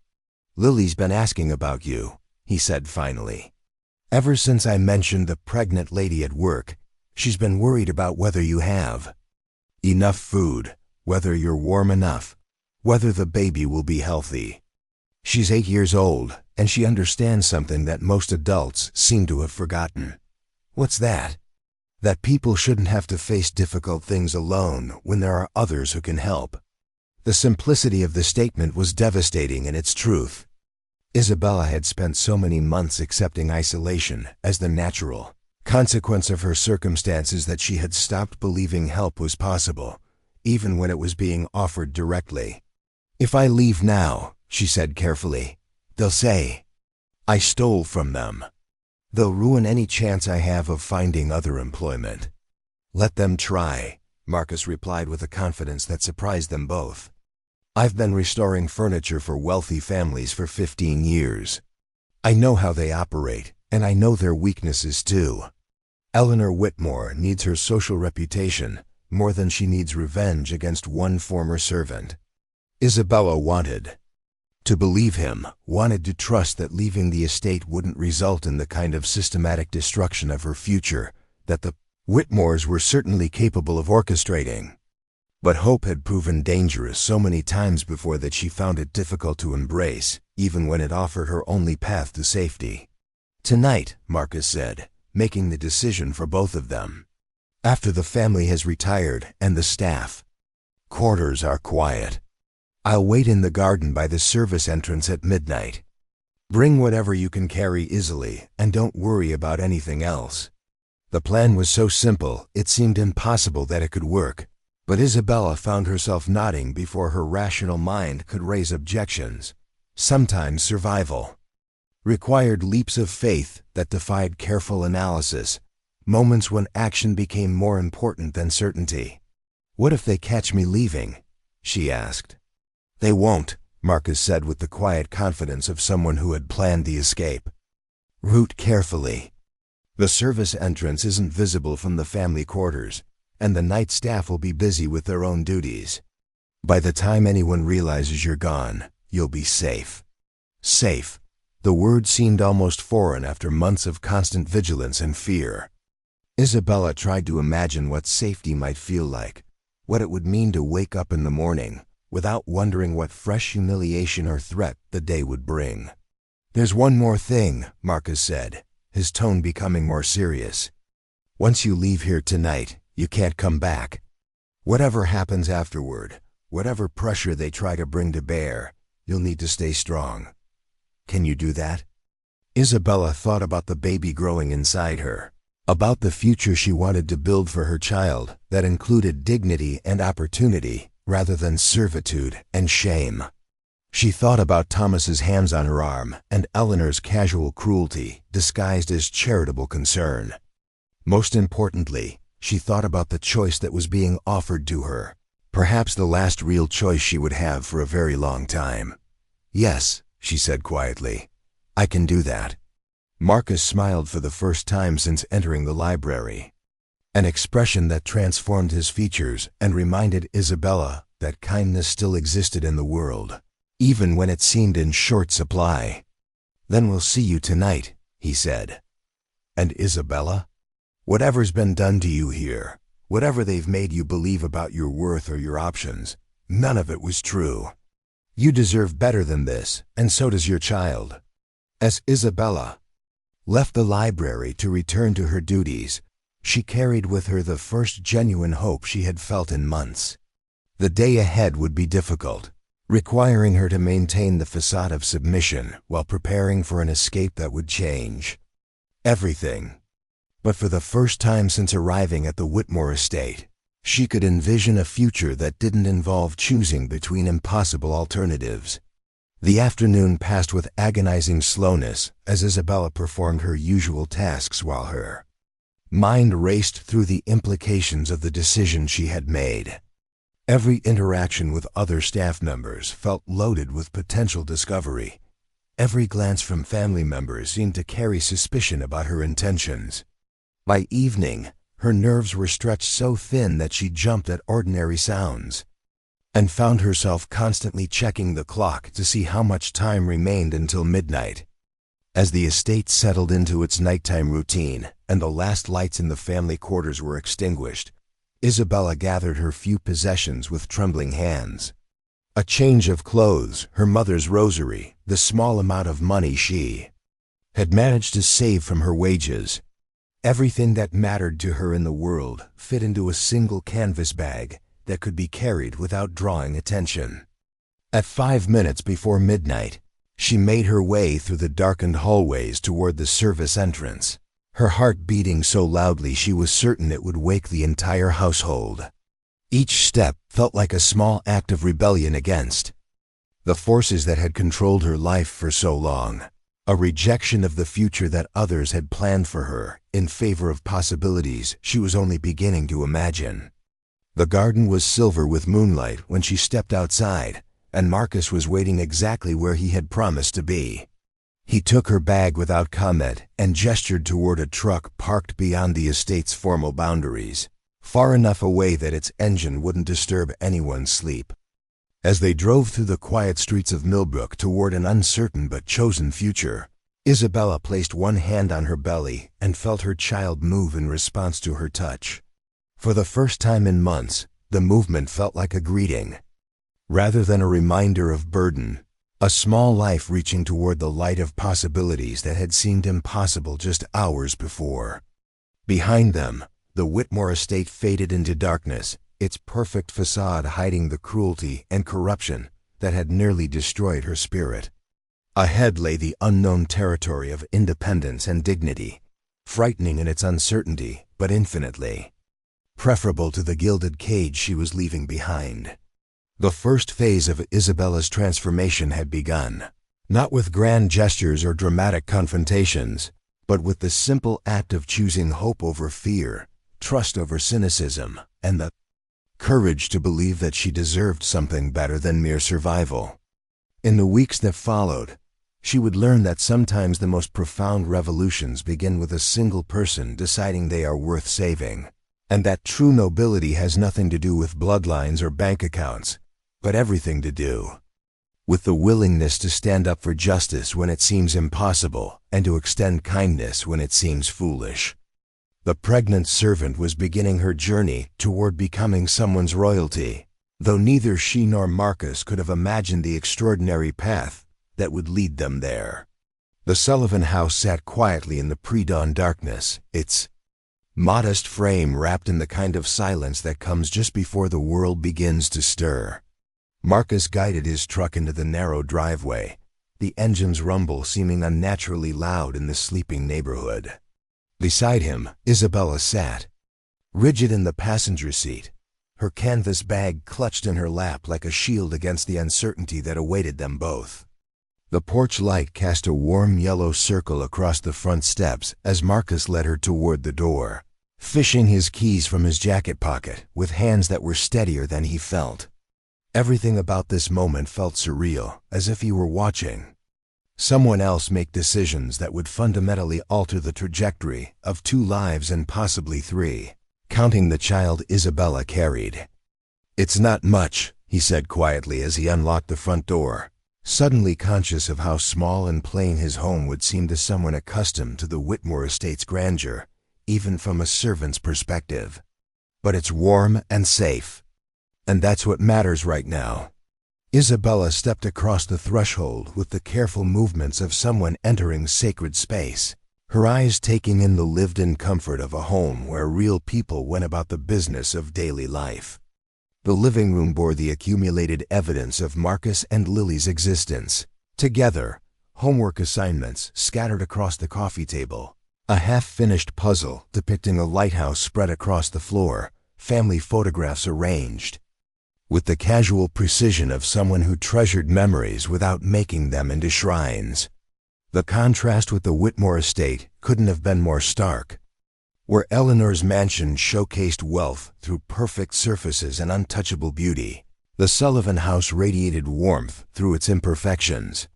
"Lily's been asking about you," he said finally. "Ever since I mentioned the pregnant lady at work, she's been worried about whether you have enough food, whether you're warm enough, whether the baby will be healthy. She's 8 years old, and she understands something that most adults seem to have forgotten." "What's that?" "That people shouldn't have to face difficult things alone when there are others who can help." The simplicity of the statement was devastating in its truth. Isabella had spent so many months accepting isolation as the natural consequence of her circumstances that she had stopped believing help was possible, even when it was being offered directly. "If I leave now," she said carefully, "they'll say I stole from them. They'll ruin any chance I have of finding other employment." "Let them try," Marcus replied with a confidence that surprised them both. "I've been restoring furniture for wealthy families for 15 years. I know how they operate, and I know their weaknesses too. Eleanor Whitmore needs her social reputation more than she needs revenge against one former servant." Isabella wanted to believe him, wanted to trust that leaving the estate wouldn't result in the kind of systematic destruction of her future that the Whitmores were certainly capable of orchestrating. But hope had proven dangerous so many times before that she found it difficult to embrace, even when it offered her only path to safety. "Tonight," Marcus said, making the decision for both of them. "After the family has retired and the staff quarters are quiet, I'll wait in the garden by the service entrance at midnight. Bring whatever you can carry easily, and don't worry about anything else." The plan was so simple, it seemed impossible that it could work, but Isabella found herself nodding before her rational mind could raise objections. Sometimes survival required leaps of faith that defied careful analysis, moments when action became more important than certainty. "What if they catch me leaving?" she asked. "They won't," Marcus said with the quiet confidence of someone who had planned the escape. "Route carefully. The service entrance isn't visible from the family quarters, and the night staff will be busy with their own duties. By the time anyone realizes you're gone, you'll be safe." Safe. The word seemed almost foreign after months of constant vigilance and fear. Isabella tried to imagine what safety might feel like, what it would mean to wake up in the morning, without wondering what fresh humiliation or threat the day would bring. "There's one more thing," Marcus said, his tone becoming more serious. "Once you leave here tonight, you can't come back. Whatever happens afterward, whatever pressure they try to bring to bear, you'll need to stay strong. Can you do that? Isabella thought about the baby growing inside her, about the future she wanted to build for her child that included dignity and opportunity rather than servitude and shame. She thought about Thomas's hands on her arm and Eleanor's casual cruelty disguised as charitable concern. Most importantly, she thought about the choice that was being offered to her, perhaps the last real choice she would have for a very long time. "Yes," she said quietly, "I can do that." Marcus smiled for the first time since entering the library, an expression that transformed his features and reminded Isabella that kindness still existed in the world, even when it seemed in short supply. "Then we'll see you tonight," he said. "And Isabella? Whatever's been done to you here, whatever they've made you believe about your worth or your options, none of it was true. You deserve better than this, and so does your child." As Isabella left the library to return to her duties, she carried with her the first genuine hope she had felt in months. The day ahead would be difficult, requiring her to maintain the facade of submission while preparing for an escape that would change everything. But for the first time since arriving at the Whitmore estate, she could envision a future that didn't involve choosing between impossible alternatives. The afternoon passed with agonizing slowness as Isabella performed her usual tasks while her mind raced through the implications of the decision she had made. Every interaction with other staff members felt loaded with potential discovery. Every glance from family members seemed to carry suspicion about her intentions. By evening, her nerves were stretched so thin that she jumped at ordinary sounds, and found herself constantly checking the clock to see how much time remained until midnight. As the estate settled into its nighttime routine and the last lights in the family quarters were extinguished, Isabella gathered her few possessions with trembling hands. A change of clothes, her mother's rosary, the small amount of money she had managed to save from her wages. Everything that mattered to her in the world fit into a single canvas bag that could be carried without drawing attention. At 5 minutes before midnight, she made her way through the darkened hallways toward the service entrance, her heart beating so loudly she was certain it would wake the entire household. Each step felt like a small act of rebellion against the forces that had controlled her life for so long, a rejection of the future that others had planned for her in favor of possibilities she was only beginning to imagine. The garden was silver with moonlight when she stepped outside, and Marcus was waiting exactly where he had promised to be. He took her bag without comment and gestured toward a truck parked beyond the estate's formal boundaries, far enough away that its engine wouldn't disturb anyone's sleep. As they drove through the quiet streets of Millbrook toward an uncertain but chosen future, Isabella placed one hand on her belly and felt her child move in response to her touch. For the first time in months, the movement felt like a greeting, rather than a reminder of burden, a small life reaching toward the light of possibilities that had seemed impossible just hours before. Behind them, the Whitmore estate faded into darkness, its perfect facade hiding the cruelty and corruption that had nearly destroyed her spirit. Ahead lay the unknown territory of independence and dignity, frightening in its uncertainty, but infinitely preferable to the gilded cage she was leaving behind. The first phase of Isabella's transformation had begun, not with grand gestures or dramatic confrontations, but with the simple act of choosing hope over fear, trust over cynicism, and the courage to believe that she deserved something better than mere survival. In the weeks that followed, she would learn that sometimes the most profound revolutions begin with a single person deciding they are worth saving, and that true nobility has nothing to do with bloodlines or bank accounts, but everything to do with the willingness to stand up for justice when it seems impossible and to extend kindness when it seems foolish. The pregnant servant was beginning her journey toward becoming someone's royalty, though neither she nor Marcus could have imagined the extraordinary path that would lead them there. The Sullivan house sat quietly in the pre-dawn darkness, its modest frame wrapped in the kind of silence that comes just before the world begins to stir. Marcus guided his truck into the narrow driveway, the engine's rumble seeming unnaturally loud in the sleeping neighborhood. Beside him, Isabella sat, rigid in the passenger seat, her canvas bag clutched in her lap like a shield against the uncertainty that awaited them both. The porch light cast a warm yellow circle across the front steps as Marcus led her toward the door, fishing his keys from his jacket pocket with hands that were steadier than he felt. Everything about this moment felt surreal, as if he were watching someone else make decisions that would fundamentally alter the trajectory of 2 lives and possibly 3, counting the child Isabella carried. "It's not much," he said quietly as he unlocked the front door, suddenly conscious of how small and plain his home would seem to someone accustomed to the Whitmore estate's grandeur, even from a servant's perspective. "But it's warm and safe. And that's what matters right now." Isabella stepped across the threshold with the careful movements of someone entering sacred space, her eyes taking in the lived-in comfort of a home where real people went about the business of daily life. The living room bore the accumulated evidence of Marcus and Lily's existence. Together, homework assignments scattered across the coffee table, a half-finished puzzle depicting a lighthouse spread across the floor, family photographs arranged with the casual precision of someone who treasured memories without making them into shrines. The contrast with the Whitmore estate couldn't have been more stark. Where Eleanor's mansion showcased wealth through perfect surfaces and untouchable beauty, the Sullivan house radiated warmth through its imperfections.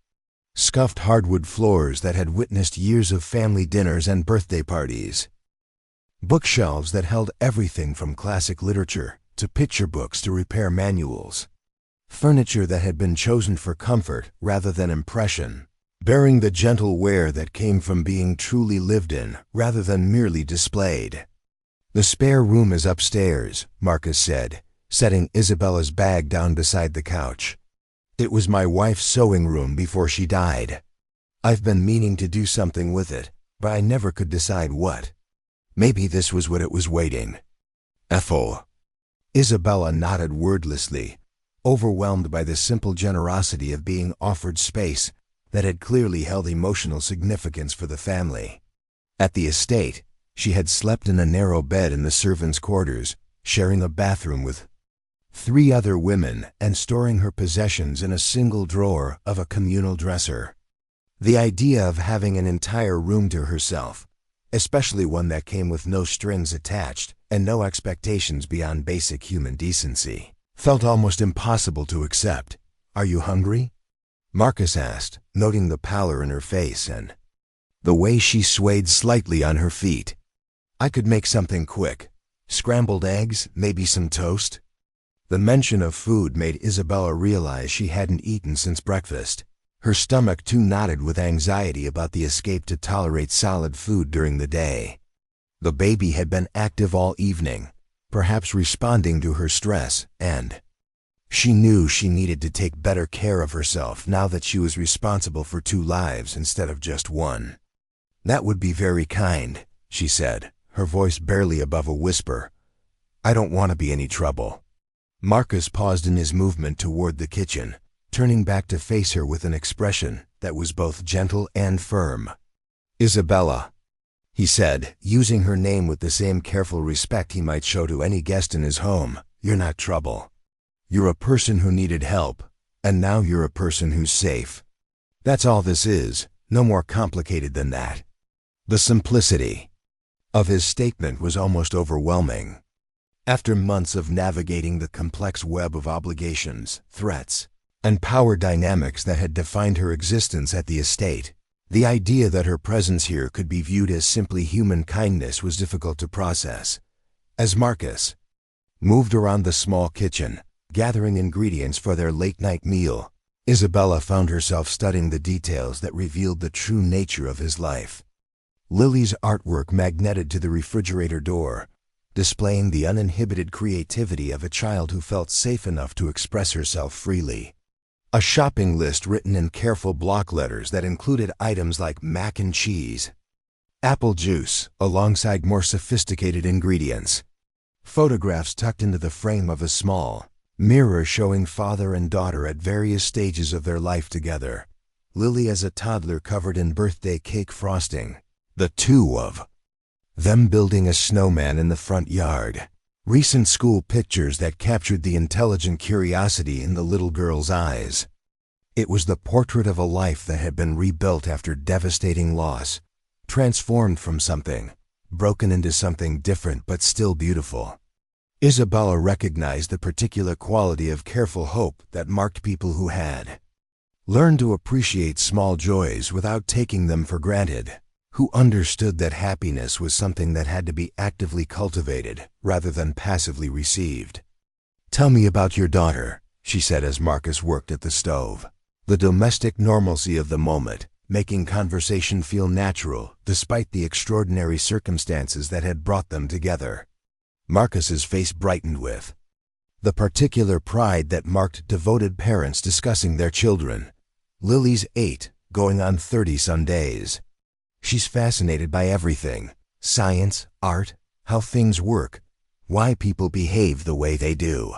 Scuffed hardwood floors that had witnessed years of family dinners and birthday parties. Bookshelves that held everything from classic literature to picture books to repair manuals. Furniture that had been chosen for comfort rather than impression, bearing the gentle wear that came from being truly lived in rather than merely displayed. "The spare room is upstairs," Marcus said, setting Isabella's bag down beside the couch. "It was my wife's sewing room before she died. I've been meaning to do something with it, but I never could decide what. Maybe this was what it was waiting." "Ethel." Isabella nodded wordlessly, overwhelmed by the simple generosity of being offered space that had clearly held emotional significance for the family. At the estate, she had slept in a narrow bed in the servants' quarters, sharing a bathroom with 3 other women and storing her possessions in a single drawer of a communal dresser. The idea of having an entire room to herself, especially one that came with no strings attached and no expectations beyond basic human decency, felt almost impossible to accept. "Are you hungry?" Marcus asked, noting the pallor in her face and the way she swayed slightly on her feet. "I could make something quick. Scrambled eggs, maybe some toast." The mention of food made Isabella realize she hadn't eaten since breakfast, her stomach too knotted with anxiety about the escape to tolerate solid food during the day. The baby had been active all evening, perhaps responding to her stress, and she knew she needed to take better care of herself now that she was responsible for 2 lives instead of just 1. "That would be very kind," she said, her voice barely above a whisper. "I don't want to be any trouble." Marcus paused in his movement toward the kitchen, turning back to face her with an expression that was both gentle and firm. "Isabella," he said, using her name with the same careful respect he might show to any guest in his home, "you're not trouble. You're a person who needed help, and now you're a person who's safe. That's all this is, no more complicated than that." The simplicity of his statement was almost overwhelming. After months of navigating the complex web of obligations, threats, and power dynamics that had defined her existence at the estate, the idea that her presence here could be viewed as simply human kindness was difficult to process. As Marcus moved around the small kitchen, gathering ingredients for their late-night meal, Isabella found herself studying the details that revealed the true nature of his life. Lily's artwork magneted to the refrigerator door, displaying the uninhibited creativity of a child who felt safe enough to express herself freely. A shopping list written in careful block letters that included items like mac and cheese, apple juice, alongside more sophisticated ingredients. Photographs tucked into the frame of a small mirror showing father and daughter at various stages of their life together. Lily as a toddler covered in birthday cake frosting, the two of them building a snowman in the front yard. Recent school pictures that captured the intelligent curiosity in the little girl's eyes. It was the portrait of a life that had been rebuilt after devastating loss, transformed from something, broken into something different but still beautiful. Isabella recognized the particular quality of careful hope that marked people who had learned to appreciate small joys without taking them for granted, who understood that happiness was something that had to be actively cultivated rather than passively received. "Tell me about your daughter," she said as Marcus worked at the stove. The domestic normalcy of the moment, making conversation feel natural despite the extraordinary circumstances that had brought them together. Marcus's face brightened with the particular pride that marked devoted parents discussing their children. "Lily's 8, going on 30 some days. She's fascinated by everything: science, art, how things work, why people behave the way they do.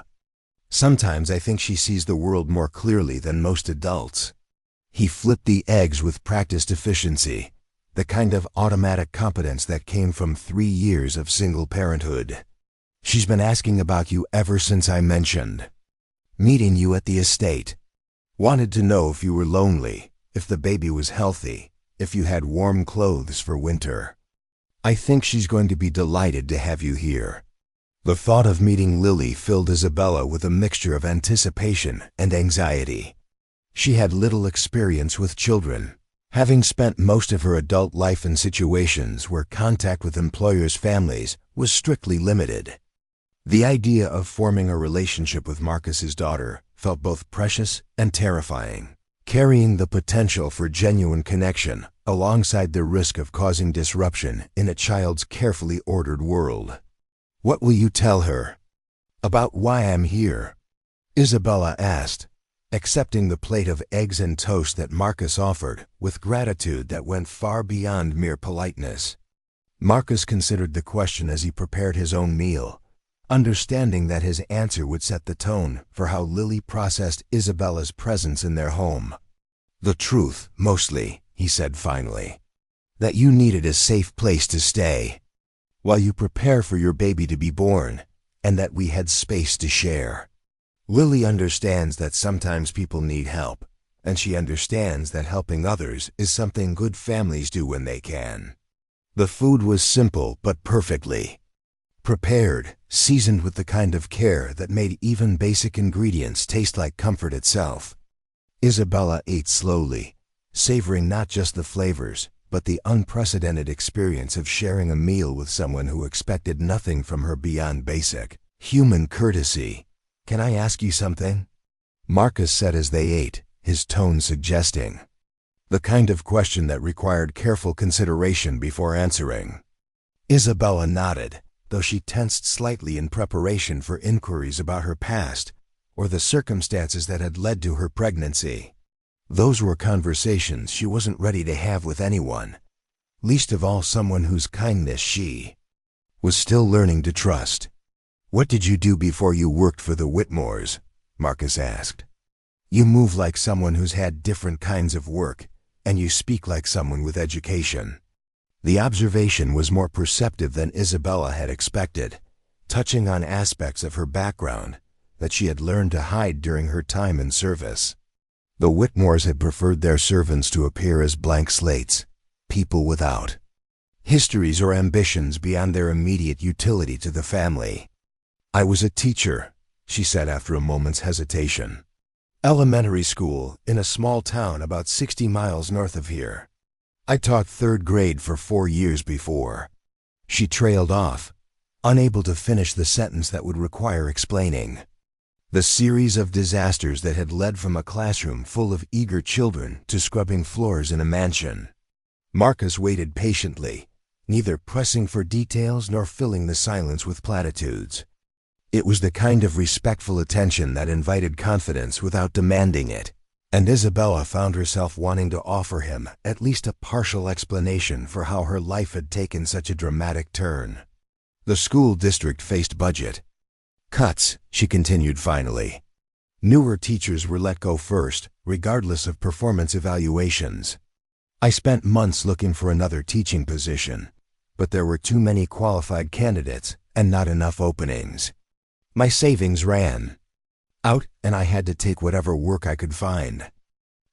Sometimes I think she sees the world more clearly than most adults." He flipped the eggs with practiced efficiency, the kind of automatic competence that came from 3 years of single parenthood. "She's been asking about you ever since I mentioned meeting you at the estate. Wanted to know if you were lonely, if the baby was healthy, if you had warm clothes for winter. I think she's going to be delighted to have you here." The thought of meeting Lily filled Isabella with a mixture of anticipation and anxiety. She had little experience with children, having spent most of her adult life in situations where contact with employers' families was strictly limited. The idea of forming a relationship with Marcus's daughter felt both precious and terrifying, carrying the potential for genuine connection alongside the risk of causing disruption in a child's carefully ordered world. "What will you tell her about why I'm here?" Isabella asked, accepting the plate of eggs and toast that Marcus offered with gratitude that went far beyond mere politeness. Marcus considered the question as he prepared his own meal, understanding that his answer would set the tone for how Lily processed Isabella's presence in their home. "The truth, mostly," he said finally. "That you needed a safe place to stay while you prepare for your baby to be born, and that we had space to share. Lily understands that sometimes people need help, and she understands that helping others is something good families do when they can." The food was simple but perfectly prepared, seasoned with the kind of care that made even basic ingredients taste like comfort itself. Isabella ate slowly, savoring not just the flavors, but the unprecedented experience of sharing a meal with someone who expected nothing from her beyond basic human courtesy. "Can I ask you something?" Marcus said as they ate, his tone suggesting the kind of question that required careful consideration before answering. Isabella nodded, though she tensed slightly in preparation for inquiries about her past or the circumstances that had led to her pregnancy. Those were conversations she wasn't ready to have with anyone, least of all someone whose kindness she was still learning to trust. "What did you do before you worked for the Whitmores?" Marcus asked. "You move like someone who's had different kinds of work, and you speak like someone with education." The observation was more perceptive than Isabella had expected, touching on aspects of her background that she had learned to hide during her time in service. The Whitmores had preferred their servants to appear as blank slates, people without histories or ambitions beyond their immediate utility to the family. "I was a teacher," she said after a moment's hesitation. "Elementary school in a small town about 60 miles north of here. I taught 3rd grade for 4 years before." She trailed off, unable to finish the sentence that would require explaining. The series of disasters that had led from a classroom full of eager children to scrubbing floors in a mansion. Marcus waited patiently, neither pressing for details nor filling the silence with platitudes. It was the kind of respectful attention that invited confidence without demanding it, and Isabella found herself wanting to offer him at least a partial explanation for how her life had taken such a dramatic turn. "The school district faced budget cuts," she continued finally. Newer teachers were let go first, regardless of performance evaluations. I spent months looking for another teaching position, but there were too many qualified candidates and not enough openings. My savings ran out, and I had to take whatever work I could find.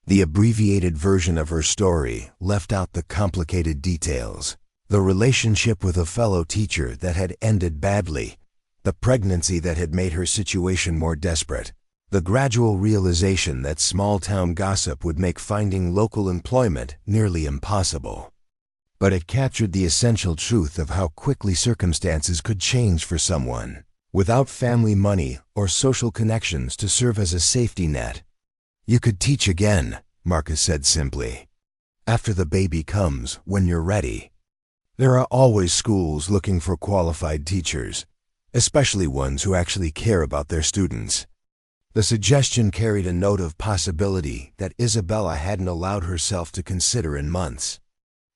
The abbreviated version of her story left out the complicated details. The relationship with a fellow teacher that had ended badly, the pregnancy that had made her situation more desperate, the gradual realization that small-town gossip would make finding local employment nearly impossible. But it captured the essential truth of how quickly circumstances could change for someone. Without family money or social connections to serve as a safety net. "You could teach again," Marcus said simply. "After the baby comes, when you're ready. There are always schools looking for qualified teachers, especially ones who actually care about their students." The suggestion carried a note of possibility that Isabella hadn't allowed herself to consider in months.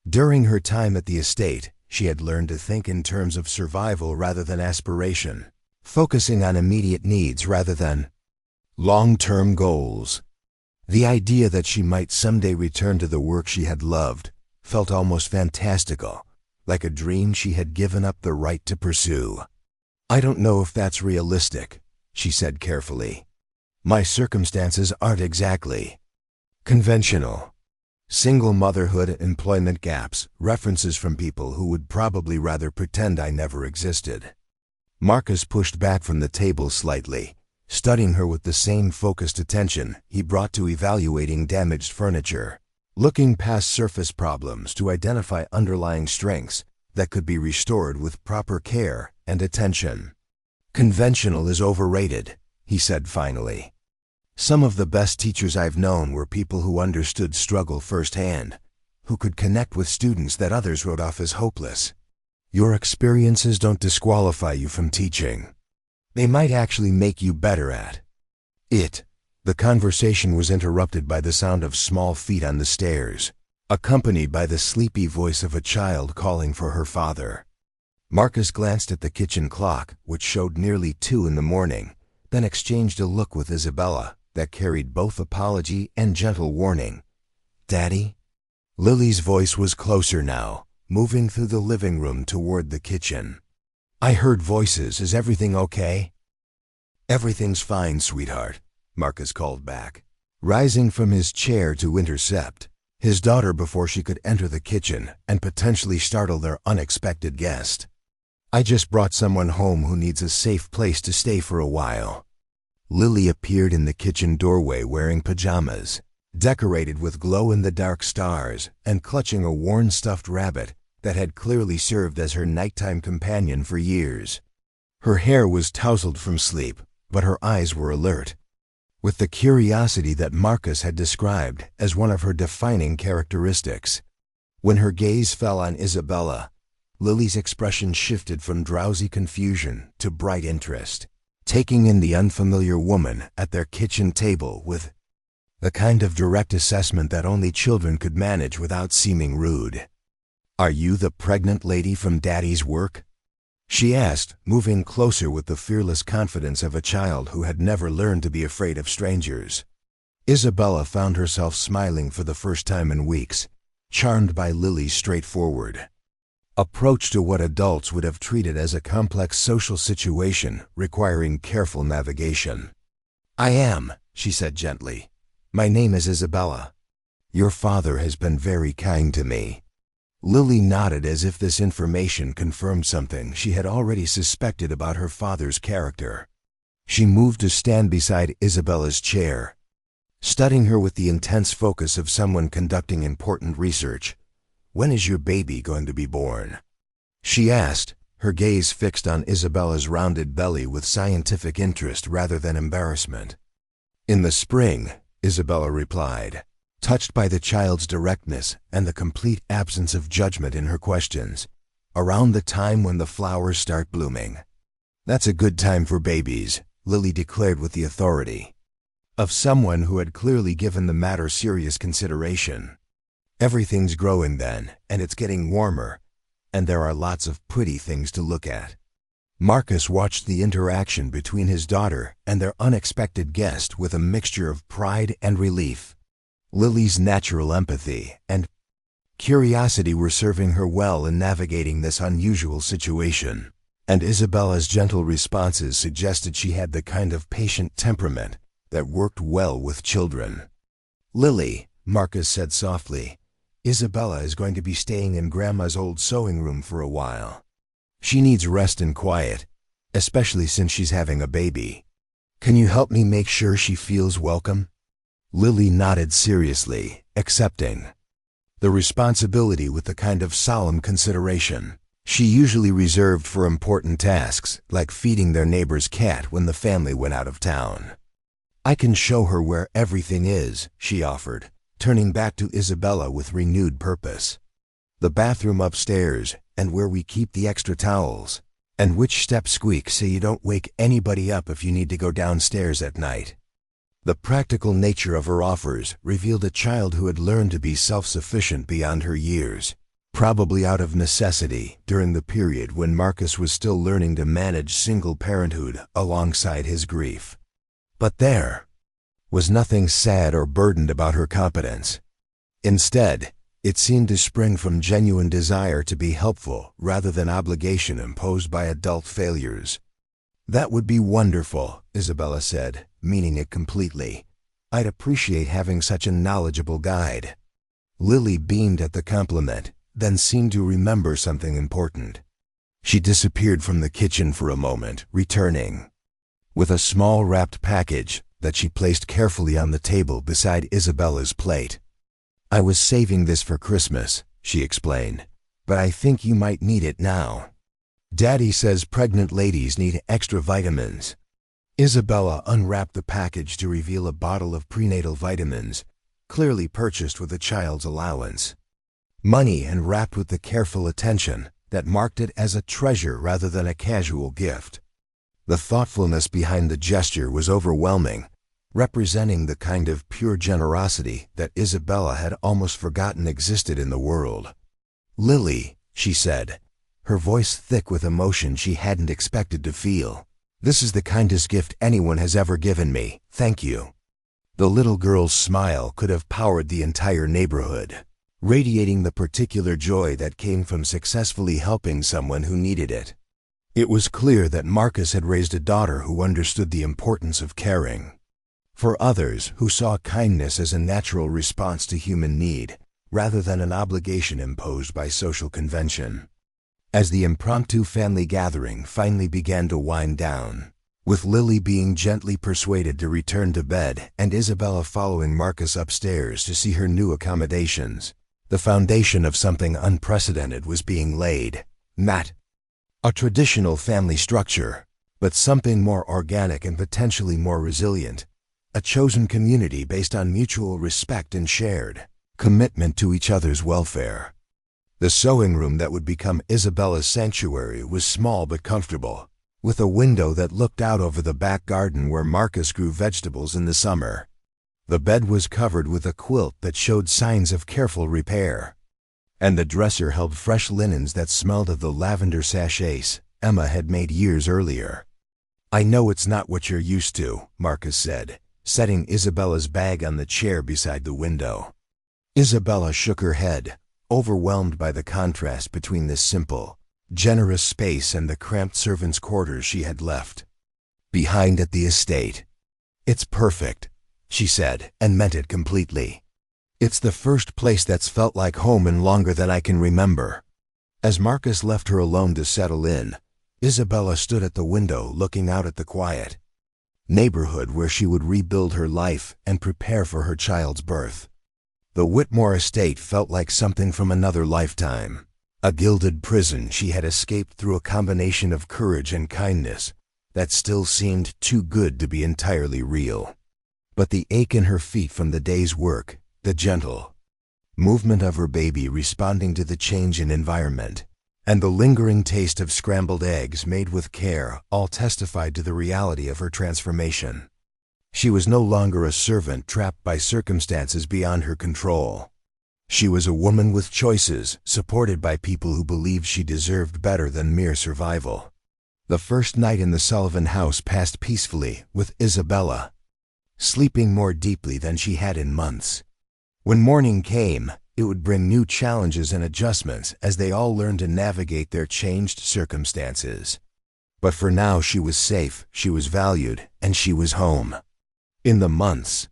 During her time at the estate, she had learned to think in terms of survival rather than aspiration, focusing on immediate needs rather than long-term goals. The idea that she might someday return to the work she had loved felt almost fantastical, like a dream she had given up the right to pursue. "I don't know if that's realistic," she said carefully. "My circumstances aren't exactly conventional. Single motherhood, employment gaps, references from people who would probably rather pretend I never existed." Marcus pushed back from the table slightly, studying her with the same focused attention he brought to evaluating damaged furniture, looking past surface problems to identify underlying strengths that could be restored with proper care and attention. "Conventional is overrated," he said finally. "Some of the best teachers I've known were people who understood struggle firsthand, who could connect with students that others wrote off as hopeless. Your experiences don't disqualify you from teaching. They might actually make you better at it." The conversation was interrupted by the sound of small feet on the stairs, accompanied by the sleepy voice of a child calling for her father. Marcus glanced at the kitchen clock, which showed nearly 2 in the morning, then exchanged a look with Isabella that carried both apology and gentle warning. "Daddy?" Lily's voice was closer now, moving through the living room toward the kitchen. "I heard voices. Is everything okay?" "Everything's fine, sweetheart," Marcus called back, rising from his chair to intercept his daughter before she could enter the kitchen and potentially startle their unexpected guest. "I just brought someone home who needs a safe place to stay for a while." Lily appeared in the kitchen doorway wearing pajamas, decorated with glow-in-the-dark stars and clutching a worn stuffed rabbit that had clearly served as her nighttime companion for years. Her hair was tousled from sleep, but her eyes were alert, with the curiosity that Marcus had described as one of her defining characteristics. When her gaze fell on Isabella, Lily's expression shifted from drowsy confusion to bright interest, taking in the unfamiliar woman at their kitchen table with the kind of direct assessment that only children could manage without seeming rude. "Are you the pregnant lady from Daddy's work?" she asked, moving closer with the fearless confidence of a child who had never learned to be afraid of strangers. Isabella found herself smiling for the first time in weeks, charmed by Lily's straightforward approach to what adults would have treated as a complex social situation requiring careful navigation. "I am," she said gently. "My name is Isabella. Your father has been very kind to me." Lily nodded as if this information confirmed something she had already suspected about her father's character. She moved to stand beside Isabella's chair, studying her with the intense focus of someone conducting important research. "When is your baby going to be born?" she asked, her gaze fixed on Isabella's rounded belly with scientific interest rather than embarrassment. "In the spring," Isabella replied, touched by the child's directness and the complete absence of judgment in her questions. "Around the time when the flowers start blooming." "That's a good time for babies," Lily declared with the authority of someone who had clearly given the matter serious consideration. "Everything's growing then, and it's getting warmer, and there are lots of pretty things to look at." Marcus watched the interaction between his daughter and their unexpected guest with a mixture of pride and relief. Lily's natural empathy and curiosity were serving her well in navigating this unusual situation, and Isabella's gentle responses suggested she had the kind of patient temperament that worked well with children. "Lily," Marcus said softly, "Isabella is going to be staying in Grandma's old sewing room for a while. She needs rest and quiet, especially since she's having a baby. Can you help me make sure she feels welcome?" Lily nodded seriously, accepting the responsibility with the kind of solemn consideration she usually reserved for important tasks, like feeding their neighbor's cat when the family went out of town. "I can show her where everything is," she offered, turning back to Isabella with renewed purpose. "The bathroom upstairs, and where we keep the extra towels, and which step squeaks so you don't wake anybody up if you need to go downstairs at night." The practical nature of her offers revealed a child who had learned to be self-sufficient beyond her years, probably out of necessity during the period when Marcus was still learning to manage single parenthood alongside his grief. But there was nothing sad or burdened about her competence. Instead, it seemed to spring from genuine desire to be helpful rather than obligation imposed by adult failures. "That would be wonderful," Isabella said, meaning it completely. "I'd appreciate having such a knowledgeable guide." Lily beamed at the compliment, then seemed to remember something important. She disappeared from the kitchen for a moment, returning with a small wrapped package that she placed carefully on the table beside Isabella's plate. "I was saving this for Christmas," she explained, "but I think you might need it now. Daddy says pregnant ladies need extra vitamins." Isabella unwrapped the package to reveal a bottle of prenatal vitamins, clearly purchased with the child's allowance. Money and wrapped with the careful attention that marked it as a treasure rather than a casual gift. The thoughtfulness behind the gesture was overwhelming, representing the kind of pure generosity that Isabella had almost forgotten existed in the world. "Lily," she said, her voice thick with emotion she hadn't expected to feel, "this is the kindest gift anyone has ever given me. Thank you." The little girl's smile could have powered the entire neighborhood, radiating the particular joy that came from successfully helping someone who needed it. It was clear that Marcus had raised a daughter who understood the importance of caring for others, who saw kindness as a natural response to human need, rather than an obligation imposed by social convention. As the impromptu family gathering finally began to wind down, with Lily being gently persuaded to return to bed and Isabella following Marcus upstairs to see her new accommodations, the foundation of something unprecedented was being laid. Not a traditional family structure, but something more organic and potentially more resilient. A chosen community based on mutual respect and shared commitment to each other's welfare. The sewing room that would become Isabella's sanctuary was small but comfortable, with a window that looked out over the back garden where Marcus grew vegetables in the summer. The bed was covered with a quilt that showed signs of careful repair, and the dresser held fresh linens that smelled of the lavender sachets Emma had made years earlier. "I know it's not what you're used to," Marcus said, setting Isabella's bag on the chair beside the window. Isabella shook her head, overwhelmed by the contrast between this simple, generous space and the cramped servants' quarters she had left behind at the estate. "It's perfect," she said, and meant it completely. "It's the first place that's felt like home in longer than I can remember." As Marcus left her alone to settle in, Isabella stood at the window looking out at the quiet neighborhood where she would rebuild her life and prepare for her child's birth. The Whitmore estate felt like something from another lifetime, a gilded prison she had escaped through a combination of courage and kindness that still seemed too good to be entirely real. But the ache in her feet from the day's work, the gentle movement of her baby responding to the change in environment, and the lingering taste of scrambled eggs made with care all testified to the reality of her transformation. She was no longer a servant trapped by circumstances beyond her control. She was a woman with choices, supported by people who believed she deserved better than mere survival. The first night in the Sullivan house passed peacefully, with Isabella sleeping more deeply than she had in months. When morning came, it would bring new challenges and adjustments as they all learned to navigate their changed circumstances. But for now she was safe, she was valued, and she was home. In the months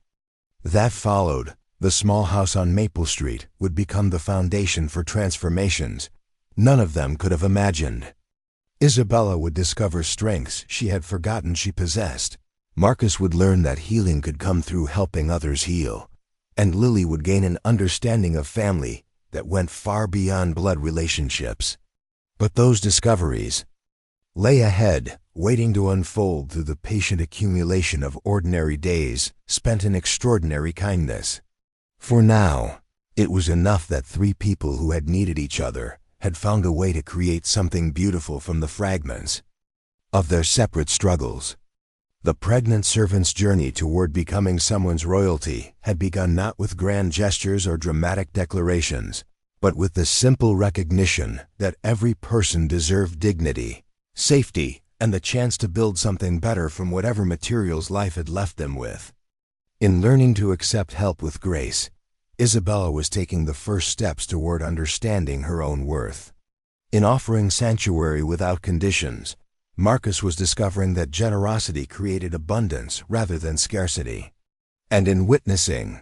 that followed, the small house on Maple Street would become the foundation for transformations none of them could have imagined. Isabella would discover strengths she had forgotten she possessed. Marcus would learn that healing could come through helping others heal. And Lily would gain an understanding of family that went far beyond blood relationships. But those discoveries lay ahead, waiting to unfold through the patient accumulation of ordinary days spent in extraordinary kindness. For now, it was enough that three people who had needed each other had found a way to create something beautiful from the fragments of their separate struggles. The pregnant servant's journey toward becoming someone's royalty had begun not with grand gestures or dramatic declarations, but with the simple recognition that every person deserved dignity, safety, and the chance to build something better from whatever materials life had left them with. In learning to accept help with grace, Isabella was taking the first steps toward understanding her own worth. In offering sanctuary without conditions, Marcus was discovering that generosity created abundance rather than scarcity. And in witnessing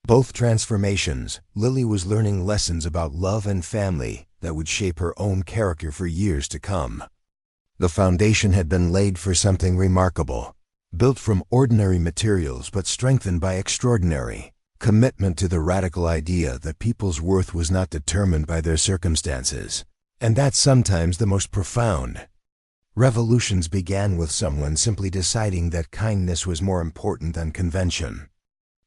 both transformations, Lily was learning lessons about love and family that would shape her own character for years to come. The foundation had been laid for something remarkable, built from ordinary materials but strengthened by extraordinary commitment to the radical idea that people's worth was not determined by their circumstances, and that sometimes the most profound revolutions began with someone simply deciding that kindness was more important than convention.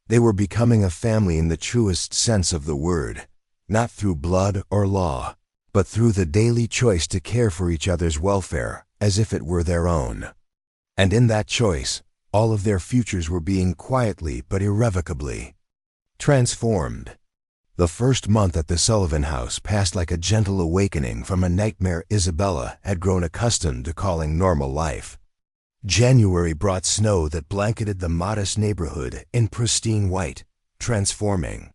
They were becoming a family in the truest sense of the word, not through blood or law, but through the daily choice to care for each other's welfare as if it were their own. And in that choice, all of their futures were being quietly but irrevocably transformed. The first month at the Sullivan house passed like a gentle awakening from a nightmare Isabella had grown accustomed to calling normal life. January brought snow that blanketed the modest neighborhood in pristine white, transforming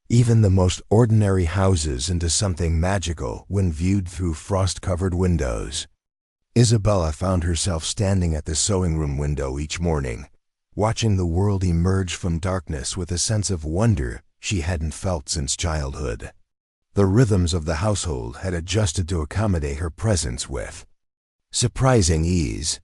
even the most ordinary houses into something magical when viewed through frost-covered windows. Isabella found herself standing at the sewing room window each morning, watching the world emerge from darkness with a sense of wonder she hadn't felt since childhood. The rhythms of the household had adjusted to accommodate her presence with surprising ease.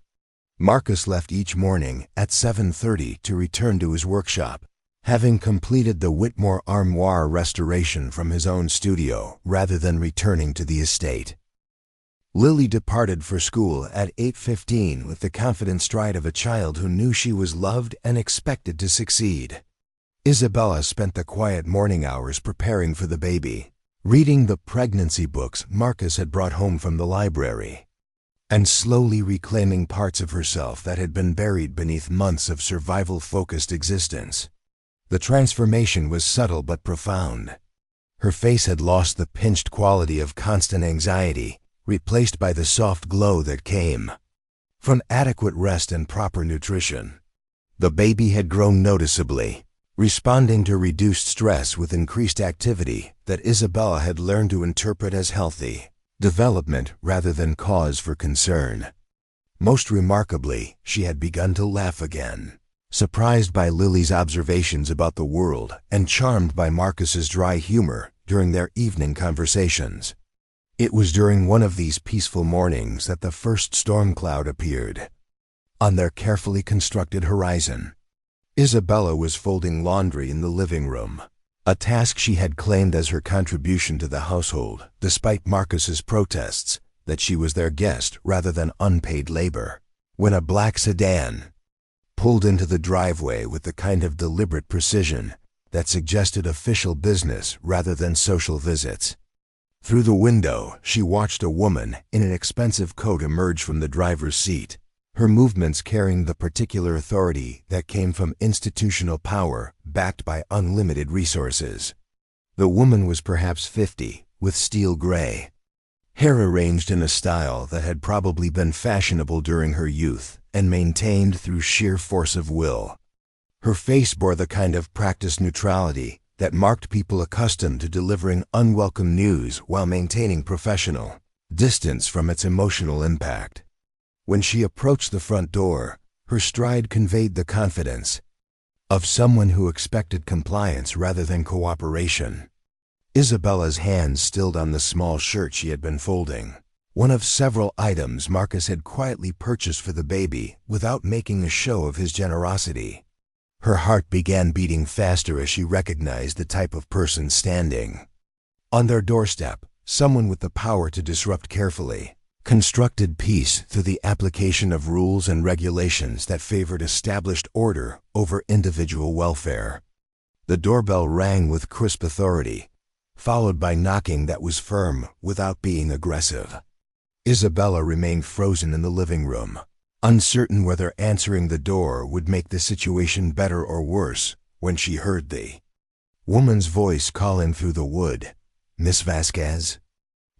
Marcus left each morning at 7:30 to return to his workshop, having completed the Whitmore armoire restoration from his own studio rather than returning to the estate. Lily departed for school at 8:15 with the confident stride of a child who knew she was loved and expected to succeed. Isabella spent the quiet morning hours preparing for the baby, reading the pregnancy books Marcus had brought home from the library, and slowly reclaiming parts of herself that had been buried beneath months of survival-focused existence. The transformation was subtle but profound. Her face had lost the pinched quality of constant anxiety, replaced by the soft glow that came from adequate rest and proper nutrition. The baby had grown noticeably, responding to reduced stress with increased activity that Isabella had learned to interpret as healthy development rather than cause for concern. Most remarkably, she had begun to laugh again, surprised by Lily's observations about the world and charmed by Marcus's dry humor during their evening conversations. It was during one of these peaceful mornings that the first storm cloud appeared on their carefully constructed horizon. Isabella was folding laundry in the living room, a task she had claimed as her contribution to the household, despite Marcus's protests that she was their guest rather than unpaid labor, when a black sedan pulled into the driveway with the kind of deliberate precision that suggested official business rather than social visits. Through the window, she watched a woman in an expensive coat emerge from the driver's seat, her movements carrying the particular authority that came from institutional power backed by unlimited resources. The woman was perhaps 50, with steel gray hair arranged in a style that had probably been fashionable during her youth and maintained through sheer force of will. Her face bore the kind of practiced neutrality that marked people accustomed to delivering unwelcome news while maintaining professional distance from its emotional impact. When she approached the front door, her stride conveyed the confidence of someone who expected compliance rather than cooperation. Isabella's hands stilled on the small shirt she had been folding, one of several items Marcus had quietly purchased for the baby without making a show of his generosity. Her heart began beating faster as she recognized the type of person standing on their doorstep, someone with the power to disrupt carefully constructed peace through the application of rules and regulations that favored established order over individual welfare. The doorbell rang with crisp authority, followed by knocking that was firm without being aggressive. Isabella remained frozen in the living room, uncertain whether answering the door would make the situation better or worse, when she heard the woman's voice calling through the wood. "Miss Vasquez?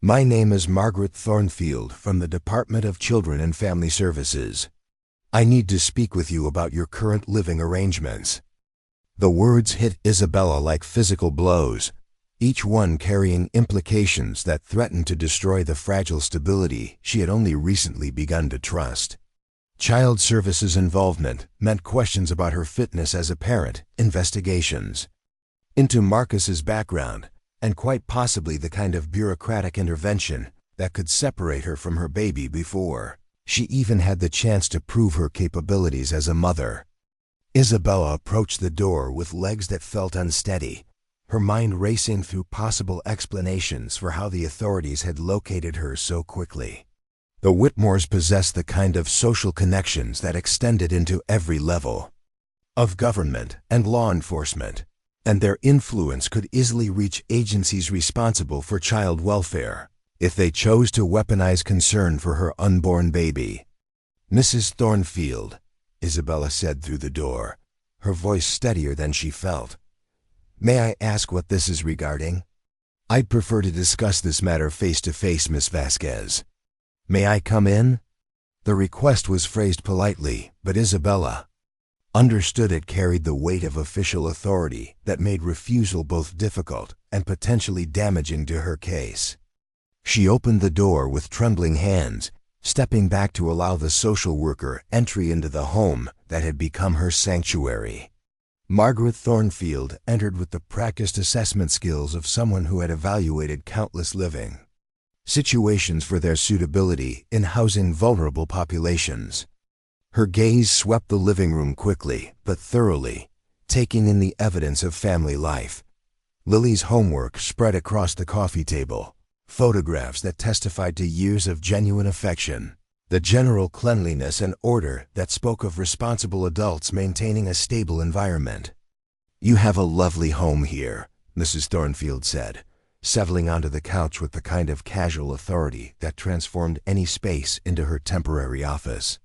My name is Margaret Thornfield from the Department of Children and Family Services. I need to speak with you about your current living arrangements." The words hit Isabella like physical blows, each one carrying implications that threatened to destroy the fragile stability she had only recently begun to trust. Child services involvement meant questions about her fitness as a parent, investigations into Marcus's background, and quite possibly the kind of bureaucratic intervention that could separate her from her baby before she even had the chance to prove her capabilities as a mother. Isabella approached the door with legs that felt unsteady, her mind racing through possible explanations for how the authorities had located her so quickly. The Whitmores possessed the kind of social connections that extended into every level of government and law enforcement, and their influence could easily reach agencies responsible for child welfare if they chose to weaponize concern for her unborn baby. "Mrs. Thornfield," Isabella said through the door, her voice steadier than she felt. "May I ask what this is regarding?" "I'd prefer to discuss this matter face to face, Miss Vasquez. May I come in?" The request was phrased politely, but Isabella understood it carried the weight of official authority that made refusal both difficult and potentially damaging to her case. She opened the door with trembling hands, stepping back to allow the social worker entry into the home that had become her sanctuary. Margaret Thornfield entered with the practiced assessment skills of someone who had evaluated countless living situations for their suitability in housing vulnerable populations. Her gaze swept the living room quickly but thoroughly, taking in the evidence of family life. Lily's homework spread across the coffee table, photographs that testified to years of genuine affection, the general cleanliness and order that spoke of responsible adults maintaining a stable environment. "You have a lovely home here," Mrs. Thornfield said, settling onto the couch with the kind of casual authority that transformed any space into her temporary office.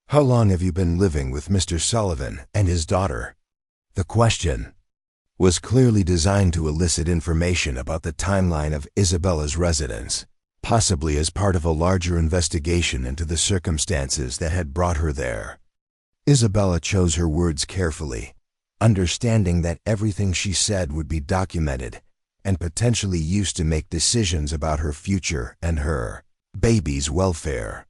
"How long have you been living with Mr. Sullivan and his daughter?" The question was clearly designed to elicit information about the timeline of Isabella's residence, possibly as part of a larger investigation into the circumstances that had brought her there. Isabella chose her words carefully, understanding that everything she said would be documented and potentially used to make decisions about her future and her baby's welfare.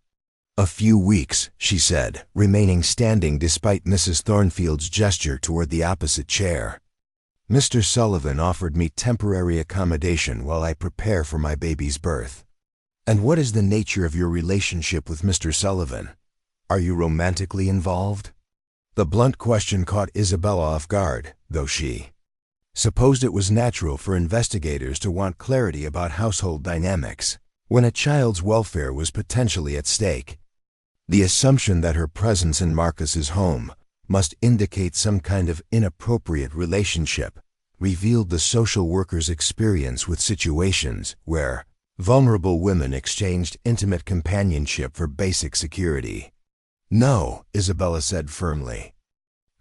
"A few weeks," she said, remaining standing despite Mrs. Thornfield's gesture toward the opposite chair. "Mr. Sullivan offered me temporary accommodation while I prepare for my baby's birth." "And what is the nature of your relationship with Mr. Sullivan? Are you romantically involved?" The blunt question caught Isabella off guard, though she supposed it was natural for investigators to want clarity about household dynamics when a child's welfare was potentially at stake. The assumption that her presence in Marcus's home must indicate some kind of inappropriate relationship revealed the social worker's experience with situations where vulnerable women exchanged intimate companionship for basic security. "No," Isabella said firmly.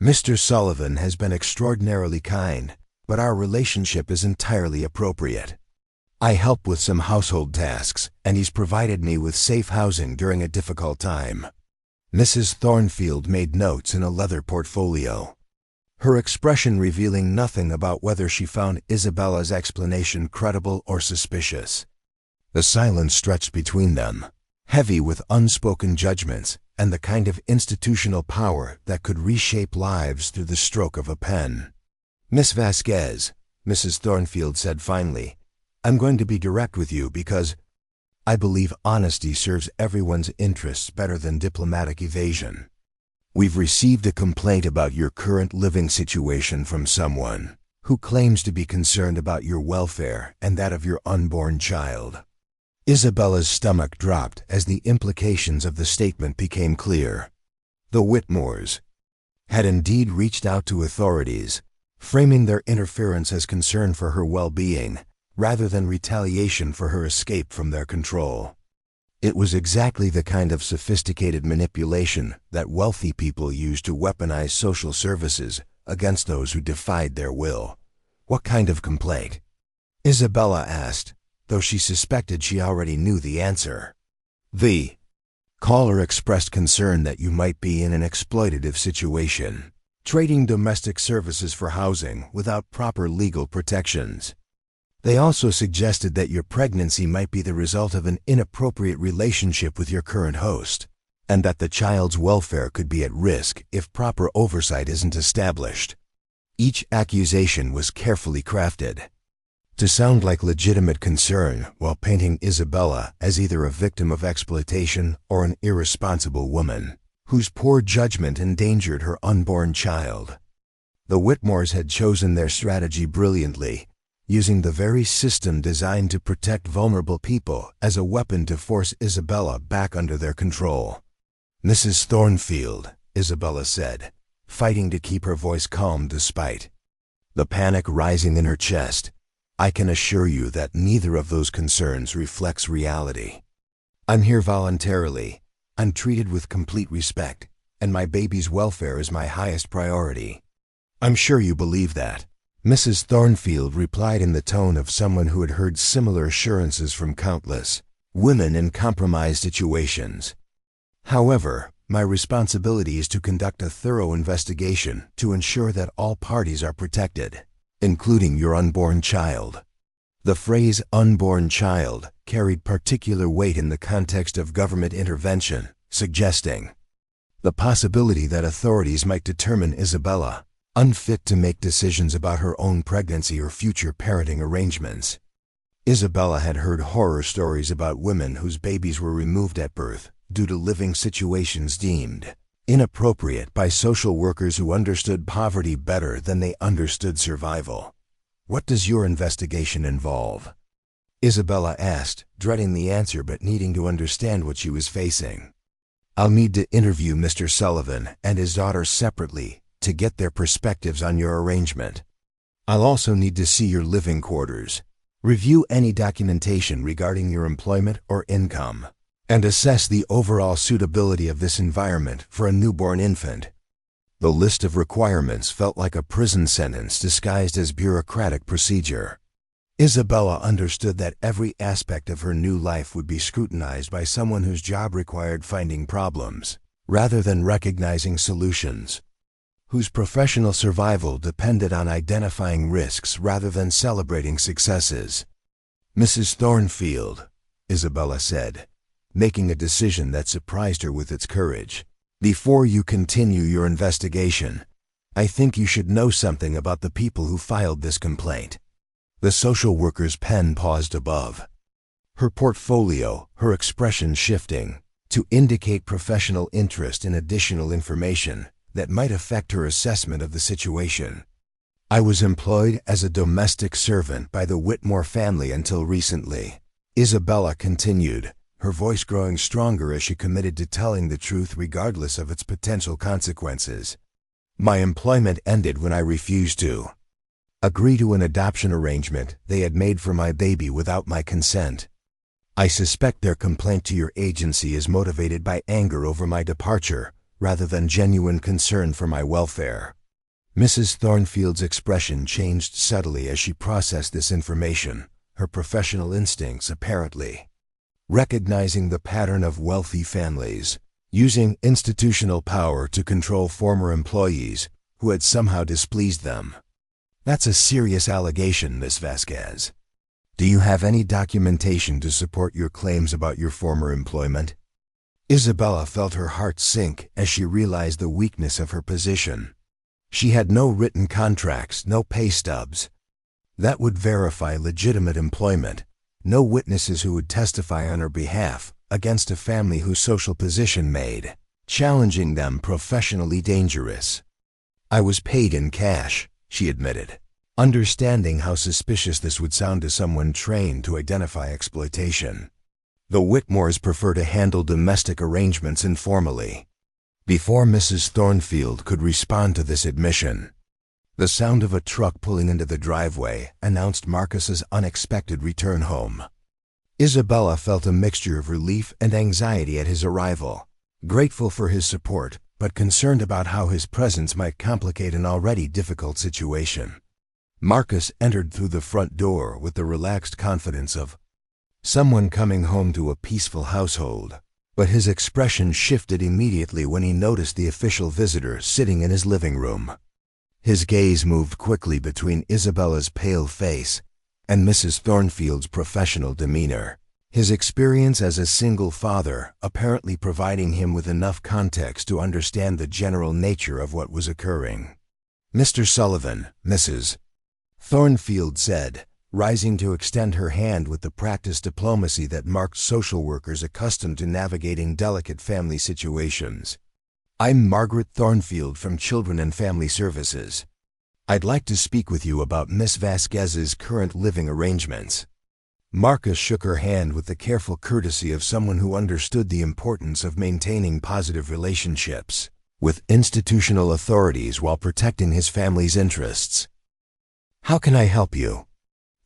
"Mr. Sullivan has been extraordinarily kind, but our relationship is entirely appropriate." I help with some household tasks, and he's provided me with safe housing during a difficult time." Mrs. Thornfield made notes in a leather portfolio, her expression revealing nothing about whether she found Isabella's explanation credible or suspicious. The silence stretched between them, heavy with unspoken judgments and the kind of institutional power that could reshape lives through the stroke of a pen. "Miss Vasquez," Mrs. Thornfield said finally, "I'm going to be direct with you because I believe honesty serves everyone's interests better than diplomatic evasion. We've received a complaint about your current living situation from someone who claims to be concerned about your welfare and that of your unborn child." Isabella's stomach dropped as the implications of the statement became clear. The Whitmores had indeed reached out to authorities, framing their interference as concern for her well-being, rather than retaliation for her escape from their control. It was exactly the kind of sophisticated manipulation that wealthy people use to weaponize social services against those who defied their will. "What kind of complaint?" Isabella asked, though she suspected she already knew the answer. The caller expressed concern that you might be in an exploitative situation, trading domestic services for housing without proper legal protections. They also suggested that your pregnancy might be the result of an inappropriate relationship with your current host, and that the child's welfare could be at risk if proper oversight isn't established. Each accusation was carefully crafted to sound like legitimate concern while painting Isabella as either a victim of exploitation or an irresponsible woman whose poor judgment endangered her unborn child. The Whitmores had chosen their strategy brilliantly, using the very system designed to protect vulnerable people as a weapon to force Isabella back under their control. "Mrs. Thornfield," Isabella said, fighting to keep her voice calm despite the panic rising in her chest, "I can assure you that neither of those concerns reflects reality. I'm here voluntarily, I'm treated with complete respect, and my baby's welfare is my highest priority. I'm sure you believe that." Mrs. Thornfield replied in the tone of someone who had heard similar assurances from countless women in compromised situations. "However, my responsibility is to conduct a thorough investigation to ensure that all parties are protected, including your unborn child." The phrase "unborn child" carried particular weight in the context of government intervention, suggesting the possibility that authorities might determine Isabella unfit to make decisions about her own pregnancy or future parenting arrangements. Isabella had heard horror stories about women whose babies were removed at birth due to living situations deemed inappropriate by social workers who understood poverty better than they understood survival. "What does your investigation involve?" Isabella asked, dreading the answer but needing to understand what she was facing. "I'll need to interview Mr. Sullivan and his daughter separately to get their perspectives on your arrangement. I'll also need to see your living quarters, review any documentation regarding your employment or income, and assess the overall suitability of this environment for a newborn infant." The list of requirements felt like a prison sentence disguised as bureaucratic procedure. Isabella understood that every aspect of her new life would be scrutinized by someone whose job required finding problems, rather than recognizing solutions, whose professional survival depended on identifying risks rather than celebrating successes. "Mrs. Thornfield," Isabella said, making a decision that surprised her with its courage, "before you continue your investigation, I think you should know something about the people who filed this complaint." The social worker's pen paused above, her portfolio, her expression shifting to indicate professional interest in additional information that might affect her assessment of the situation. "I was employed as a domestic servant by the Whitmore family until recently," Isabella continued, her voice growing stronger as she committed to telling the truth regardless of its potential consequences. "My employment ended when I refused to agree to an adoption arrangement they had made for my baby without my consent. I suspect their complaint to your agency is motivated by anger over my departure rather than genuine concern for my welfare." Mrs. Thornfield's expression changed subtly as she processed this information, her professional instincts apparently. Recognizing the pattern of wealthy families using institutional power to control former employees who had somehow displeased them. That's a serious allegation, Miss Vasquez. Do you have any documentation to support your claims about your former employment? Isabella felt her heart sink as she realized the weakness of her position. She had no written contracts, no pay stubs that would verify legitimate employment, no witnesses who would testify on her behalf against a family whose social position made challenging them professionally dangerous. I was paid in cash, she admitted, understanding how suspicious this would sound to someone trained to identify exploitation. The Whitmores prefer to handle domestic arrangements informally. Before Mrs. Thornfield could respond to this admission, the sound of a truck pulling into the driveway announced Marcus's unexpected return home. Isabella felt a mixture of relief and anxiety at his arrival, grateful for his support, but concerned about how his presence might complicate an already difficult situation. Marcus entered through the front door with the relaxed confidence of someone coming home to a peaceful household, but his expression shifted immediately when he noticed the official visitor sitting in his living room. His gaze moved quickly between Isabella's pale face and Mrs. Thornfield's professional demeanor, his experience as a single father apparently providing him with enough context to understand the general nature of what was occurring. "Mr. Sullivan, Mrs. Thornfield said, rising to extend her hand with the practiced diplomacy that marked social workers accustomed to navigating delicate family situations. "I'm Margaret Thornfield from Children and Family Services. I'd like to speak with you about Miss Vasquez's current living arrangements." Marcus shook her hand with the careful courtesy of someone who understood the importance of maintaining positive relationships with institutional authorities while protecting his family's interests. "How can I help you?"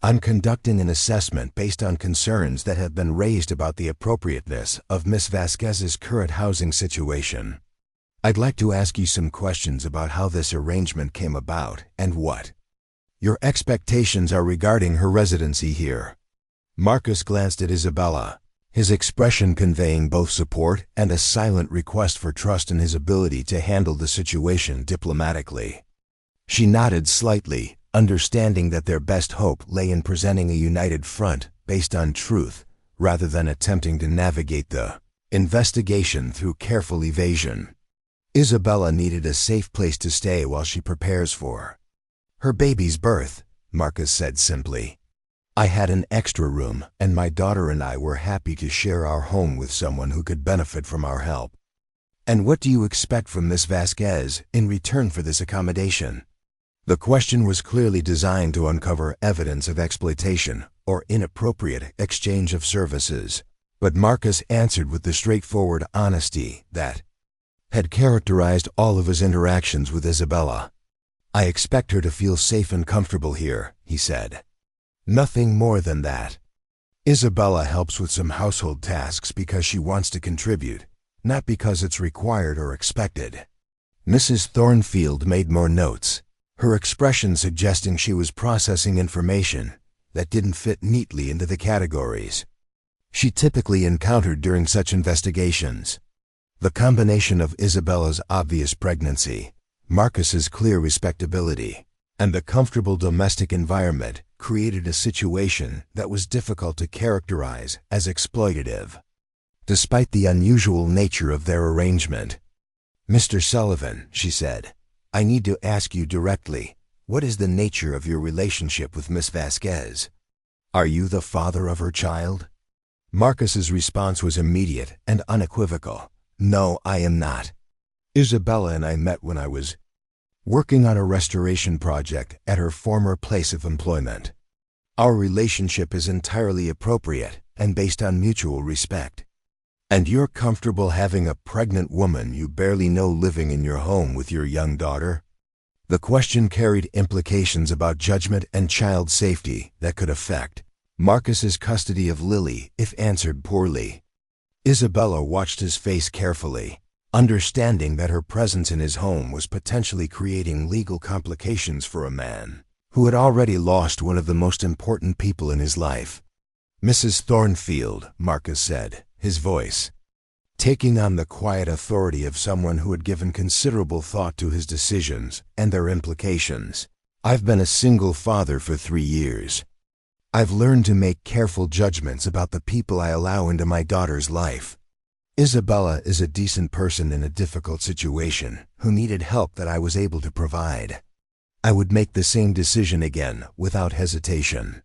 "I'm conducting an assessment based on concerns that have been raised about the appropriateness of Miss Vasquez's current housing situation. I'd like to ask you some questions about how this arrangement came about and what your expectations are regarding her residency here." Marcus glanced at Isabella, his expression conveying both support and a silent request for trust in his ability to handle the situation diplomatically. She nodded slightly, understanding that their best hope lay in presenting a united front based on truth rather than attempting to navigate the investigation through careful evasion. Isabella needed a safe place to stay while she prepares for her baby's birth, Marcus said simply. "I had an extra room, and my daughter and I were happy to share our home with someone who could benefit from our help." "And what do you expect from Miss Vasquez in return for this accommodation?" The question was clearly designed to uncover evidence of exploitation or inappropriate exchange of services, but Marcus answered with the straightforward honesty that had characterized all of his interactions with Isabella. "I expect her to feel safe and comfortable here," he said. "Nothing more than that. Isabella helps with some household tasks because she wants to contribute, not because it's required or expected." Mrs. Thornfield made more notes, her expression suggesting she was processing information that didn't fit neatly into the categories she typically encountered during such investigations. The combination of Isabella's obvious pregnancy, Marcus's clear respectability, and the comfortable domestic environment created a situation that was difficult to characterize as exploitative. Despite the unusual nature of their arrangement, "Mr. Sullivan," she said, "I need to ask you directly, what is the nature of your relationship with Miss Vasquez? Are you the father of her child?" Marcus's response was immediate and unequivocal. "No, I am not. Isabella and I met when I was working on a restoration project at her former place of employment. Our relationship is entirely appropriate and based on mutual respect. And you're comfortable having a pregnant woman you barely know living in your home with your young daughter?" The question carried implications about judgment and child safety that could affect Marcus's custody of Lily if answered poorly. Isabella watched his face carefully, understanding that her presence in his home was potentially creating legal complications for a man who had already lost one of the most important people in his life. "Mrs. Thornfield," Marcus said, his voice taking on the quiet authority of someone who had given considerable thought to his decisions and their implications. "I've been a single father for 3 years. I've learned to make careful judgments about the people I allow into my daughter's life. Isabella is a decent person in a difficult situation who needed help that I was able to provide. I would make the same decision again without hesitation."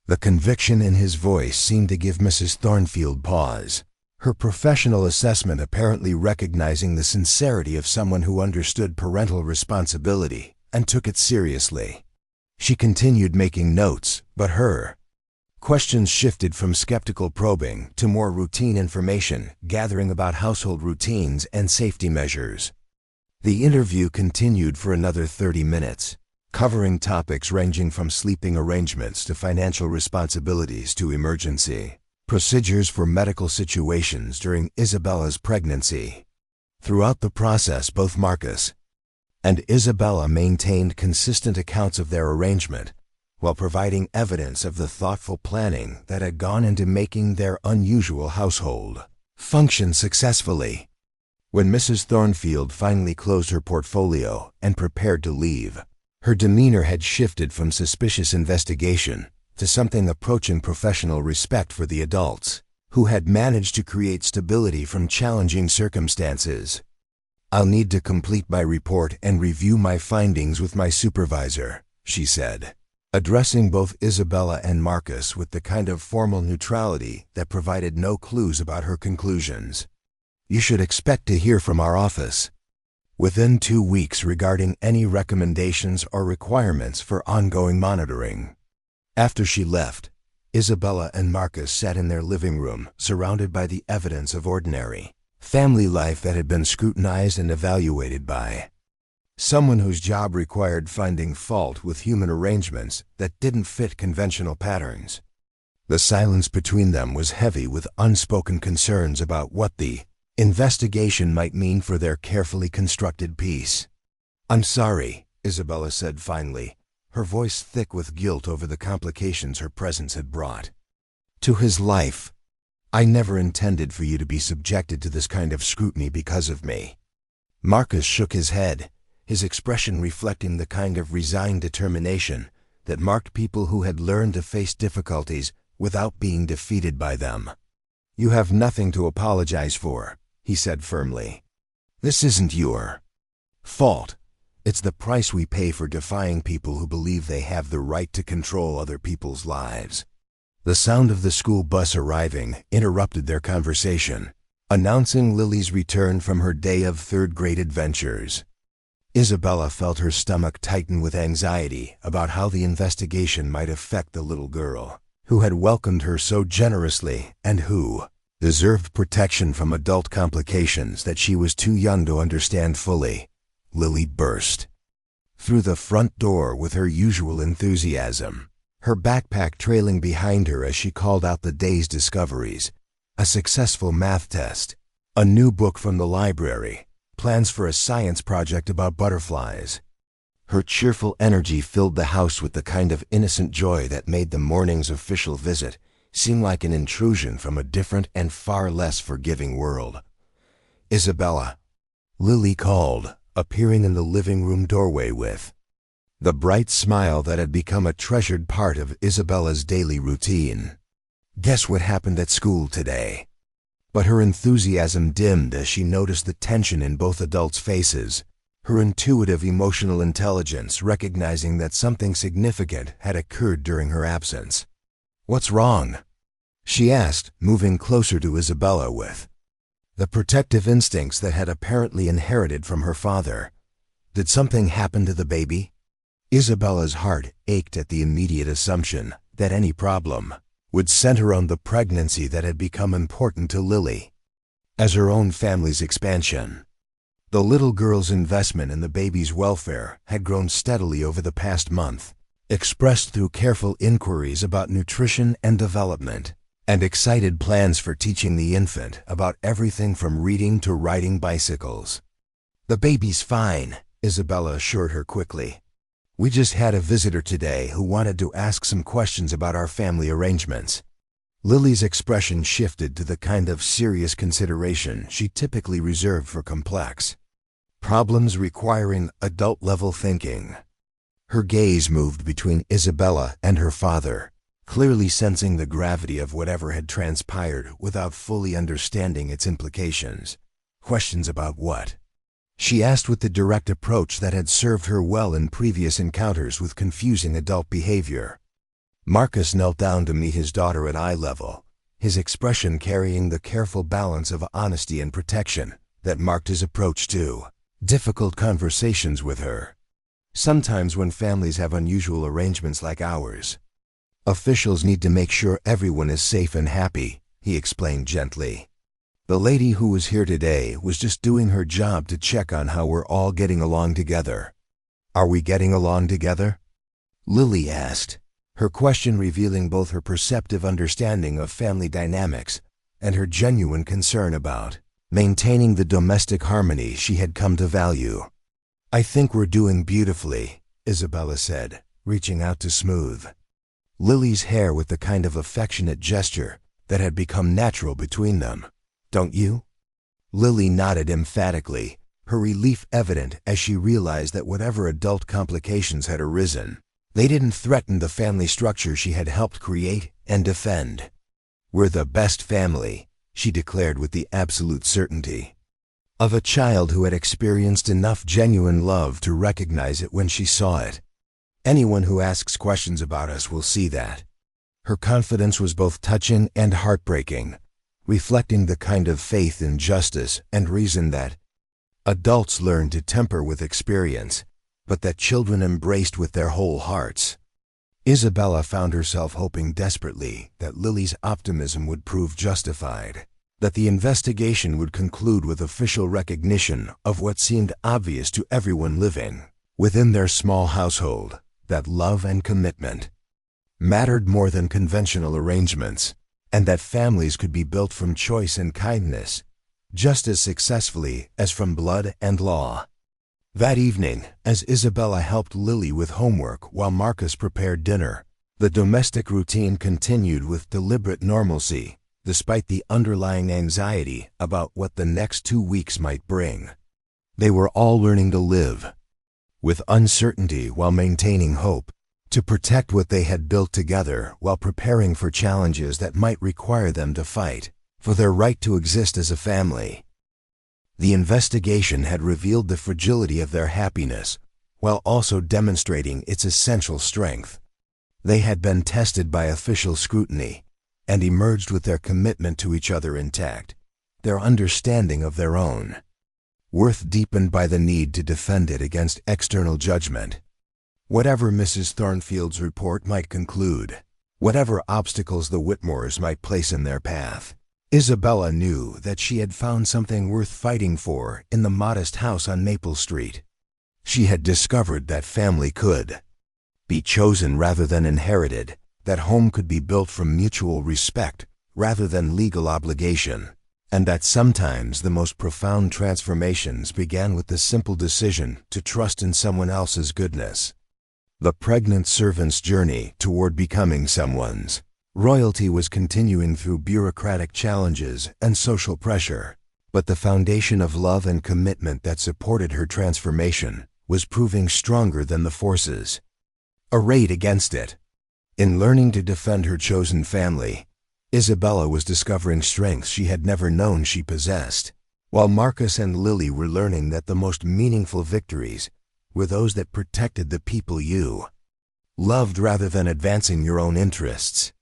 The conviction in his voice seemed to give Mrs. Thornfield pause, her professional assessment apparently recognizing the sincerity of someone who understood parental responsibility and took it seriously. She continued making notes, but her questions shifted from skeptical probing to more routine information gathering about household routines and safety measures. The interview continued for another 30 minutes, covering topics ranging from sleeping arrangements to financial responsibilities to emergency procedures for medical situations during Isabella's pregnancy. Throughout the process, both Marcus and Isabella maintained consistent accounts of their arrangement, while providing evidence of the thoughtful planning that had gone into making their unusual household function successfully. When Mrs. Thornfield finally closed her portfolio and prepared to leave, her demeanor had shifted from suspicious investigation to something approaching professional respect for the adults who had managed to create stability from challenging circumstances. "I'll need to complete my report and review my findings with my supervisor," she said, addressing both Isabella and Marcus with the kind of formal neutrality that provided no clues about her conclusions. "You should expect to hear from our office within 2 weeks regarding any recommendations or requirements for ongoing monitoring." After she left, Isabella and Marcus sat in their living room, surrounded by the evidence of ordinary family life that had been scrutinized and evaluated by someone whose job required finding fault with human arrangements that didn't fit conventional patterns. The silence between them was heavy with unspoken concerns about what the investigation might mean for their carefully constructed peace. "I'm sorry," Isabella said finally, her voice thick with guilt over the complications her presence had brought to his life. "I never intended for you to be subjected to this kind of scrutiny because of me." Marcus shook his head, his expression reflecting the kind of resigned determination that marked people who had learned to face difficulties without being defeated by them. "You have nothing to apologize for," he said firmly. "This isn't your fault. It's the price we pay for defying people who believe they have the right to control other people's lives." The sound of the school bus arriving interrupted their conversation, announcing Lily's return from her day of third-grade adventures. Isabella felt her stomach tighten with anxiety about how the investigation might affect the little girl who had welcomed her so generously and who deserved protection from adult complications that she was too young to understand fully. Lily burst through the front door with her usual enthusiasm, her backpack trailing behind her as she called out the day's discoveries: a successful math test, a new book from the library, plans for a science project about butterflies. Her cheerful energy filled the house with the kind of innocent joy that made the morning's official visit seem like an intrusion from a different and far less forgiving world. "Isabella," Lily called, appearing in the living room doorway with the bright smile that had become a treasured part of Isabella's daily routine. "Guess what happened at school today?" But her enthusiasm dimmed as she noticed the tension in both adults' faces, her intuitive emotional intelligence recognizing that something significant had occurred during her absence. "What's wrong?" she asked, moving closer to Isabella with the protective instincts that had apparently inherited from her father. "Did something happen to the baby?" Isabella's heart ached at the immediate assumption that any problem would center on the pregnancy that had become important to Lily as her own family's expansion. The little girl's investment in the baby's welfare had grown steadily over the past month, expressed through careful inquiries about nutrition and development, and excited plans for teaching the infant about everything from reading to riding bicycles. "The baby's fine," Isabella assured her quickly. We just had a visitor today who wanted to ask some questions about our family arrangements. Lily's expression shifted to the kind of serious consideration she typically reserved for complex problems requiring adult-level thinking. Her gaze moved between Isabella and her father, clearly sensing the gravity of whatever had transpired without fully understanding its implications. Questions about what? She asked with the direct approach that had served her well in previous encounters with confusing adult behavior. Marcus knelt down to meet his daughter at eye level, his expression carrying the careful balance of honesty and protection that marked his approach to difficult conversations with her. Sometimes when families have unusual arrangements like ours, officials need to make sure everyone is safe and happy, he explained gently. The lady who was here today was just doing her job to check on how we're all getting along together. Are we getting along together? Lily asked, her question revealing both her perceptive understanding of family dynamics and her genuine concern about maintaining the domestic harmony she had come to value. I think we're doing beautifully, Isabella said, reaching out to smooth Lily's hair with the kind of affectionate gesture that had become natural between them. Don't you? Lily nodded emphatically, her relief evident as she realized that whatever adult complications had arisen, they didn't threaten the family structure she had helped create and defend. We're the best family, she declared with the absolute certainty of a child who had experienced enough genuine love to recognize it when she saw it. Anyone who asks questions about us will see that. Her confidence was both touching and heartbreaking, reflecting the kind of faith in justice and reason that adults learn to temper with experience, but that children embraced with their whole hearts. Isabella found herself hoping desperately that Lily's optimism would prove justified, that the investigation would conclude with official recognition of what seemed obvious to everyone living within their small household, that love and commitment mattered more than conventional arrangements, and that families could be built from choice and kindness just as successfully as from blood and law. That evening, as Isabella helped Lily with homework while Marcus prepared dinner, the domestic routine continued with deliberate normalcy, despite the underlying anxiety about what the next 2 weeks might bring. They were all learning to live with uncertainty while maintaining hope, to protect what they had built together while preparing for challenges that might require them to fight for their right to exist as a family. The investigation had revealed the fragility of their happiness, while also demonstrating its essential strength. They had been tested by official scrutiny and emerged with their commitment to each other intact, their understanding of their own worth deepened by the need to defend it against external judgment. Whatever Mrs. Thornfield's report might conclude, whatever obstacles the Whitmores might place in their path, Isabella knew that she had found something worth fighting for in the modest house on Maple Street. She had discovered that family could be chosen rather than inherited, that home could be built from mutual respect rather than legal obligation, and that sometimes the most profound transformations began with the simple decision to trust in someone else's goodness. The pregnant servant's journey toward becoming someone's royalty was continuing through bureaucratic challenges and social pressure, but the foundation of love and commitment that supported her transformation was proving stronger than the forces arrayed against it. In learning to defend her chosen family, Isabella was discovering strengths she had never known she possessed, while Marcus and Lily were learning that the most meaningful victories were those that protected the people you loved rather than advancing your own interests.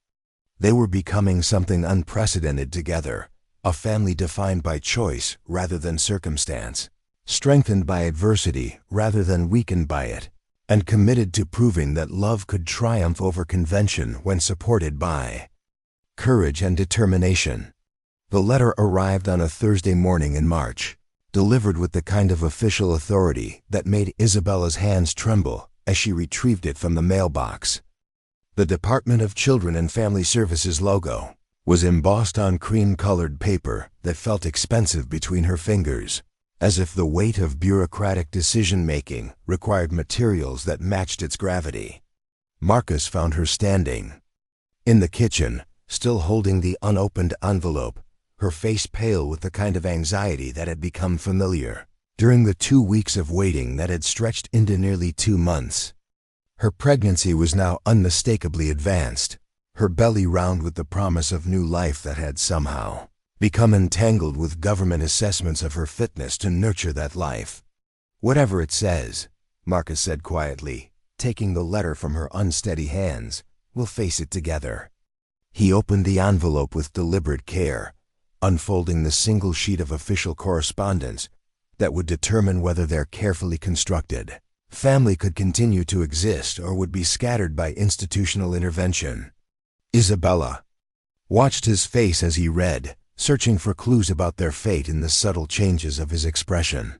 They were becoming something unprecedented together, a family defined by choice rather than circumstance, strengthened by adversity rather than weakened by it, and committed to proving that love could triumph over convention when supported by courage and determination. The letter arrived on a Thursday morning in March, delivered with the kind of official authority that made Isabella's hands tremble as she retrieved it from the mailbox. The Department of Children and Family Services logo was embossed on cream-colored paper that felt expensive between her fingers, as if the weight of bureaucratic decision-making required materials that matched its gravity. Marcus found her standing in the kitchen, still holding the unopened envelope, her face pale with the kind of anxiety that had become familiar during the 2 weeks of waiting that had stretched into nearly 2 months. Her pregnancy was now unmistakably advanced, her belly round with the promise of new life that had somehow become entangled with government assessments of her fitness to nurture that life. "Whatever it says," Marcus said quietly, taking the letter from her unsteady hands, "we'll face it together." He opened the envelope with deliberate care, unfolding the single sheet of official correspondence that would determine whether their carefully constructed family could continue to exist or would be scattered by institutional intervention. Isabella watched his face as he read, searching for clues about their fate in the subtle changes of his expression.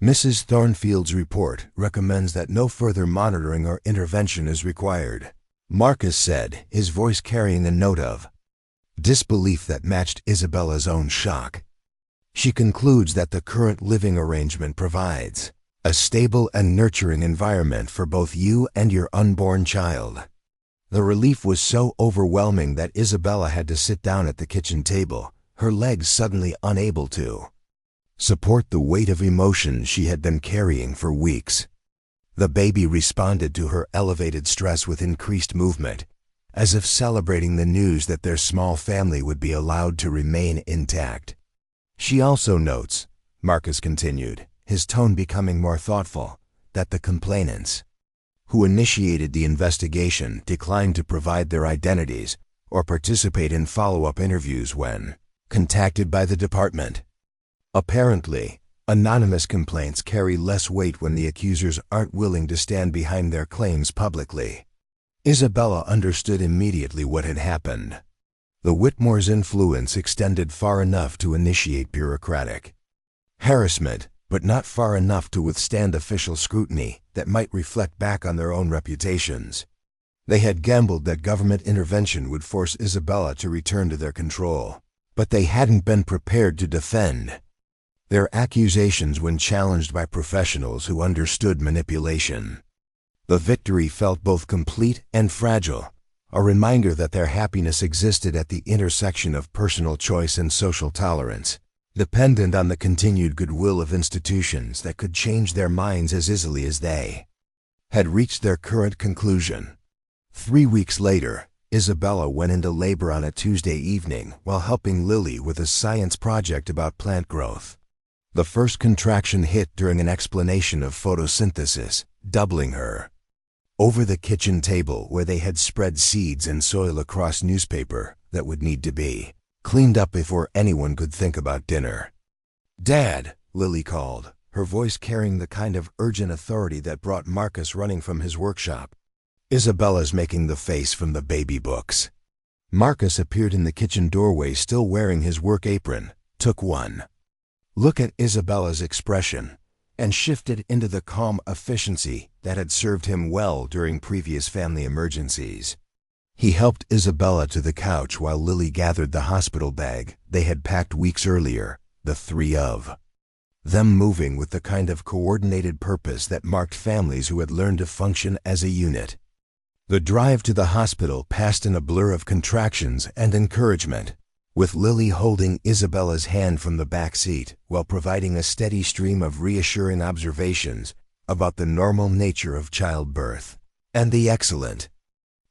"Mrs. Thornfield's report recommends that no further monitoring or intervention is required," Marcus said, his voice carrying a note of disbelief that matched Isabella's own shock. "She concludes that the current living arrangement provides a stable and nurturing environment for both you and your unborn child." The relief was so overwhelming that Isabella had to sit down at the kitchen table, her legs suddenly unable to support the weight of emotions she had been carrying for weeks. The baby responded to her elevated stress with increased movement, as if celebrating the news that their small family would be allowed to remain intact. "She also notes," Marcus continued, his tone becoming more thoughtful, "that the complainants who initiated the investigation declined to provide their identities or participate in follow-up interviews when contacted by the department. Apparently, anonymous complaints carry less weight when the accusers aren't willing to stand behind their claims publicly." Isabella understood immediately what had happened. The Whitmore's influence extended far enough to initiate bureaucratic harassment, but not far enough to withstand official scrutiny that might reflect back on their own reputations. They had gambled that government intervention would force Isabella to return to their control, but they hadn't been prepared to defend their accusations when challenged by professionals who understood manipulation. The victory felt both complete and fragile, a reminder that their happiness existed at the intersection of personal choice and social tolerance, dependent on the continued goodwill of institutions that could change their minds as easily as they had reached their current conclusion. 3 weeks later, Isabella went into labor on a Tuesday evening while helping Lily with a science project about plant growth. The first contraction hit during an explanation of photosynthesis, doubling her. Over the kitchen table where they had spread seeds and soil across newspaper that would need to be cleaned up before anyone could think about dinner. "Dad," Lily called, her voice carrying the kind of urgent authority that brought Marcus running from his workshop. "Isabella's making the face from the baby books." Marcus appeared in the kitchen doorway still wearing his work apron, took one look at Isabella's expression, and shifted into the calm efficiency that had served him well during previous family emergencies. He helped Isabella to the couch while Lily gathered the hospital bag they had packed weeks earlier, the three of them moving with the kind of coordinated purpose that marked families who had learned to function as a unit. The drive to the hospital passed in a blur of contractions and encouragement, with Lily holding Isabella's hand from the back seat while providing a steady stream of reassuring observations about the normal nature of childbirth and the excellent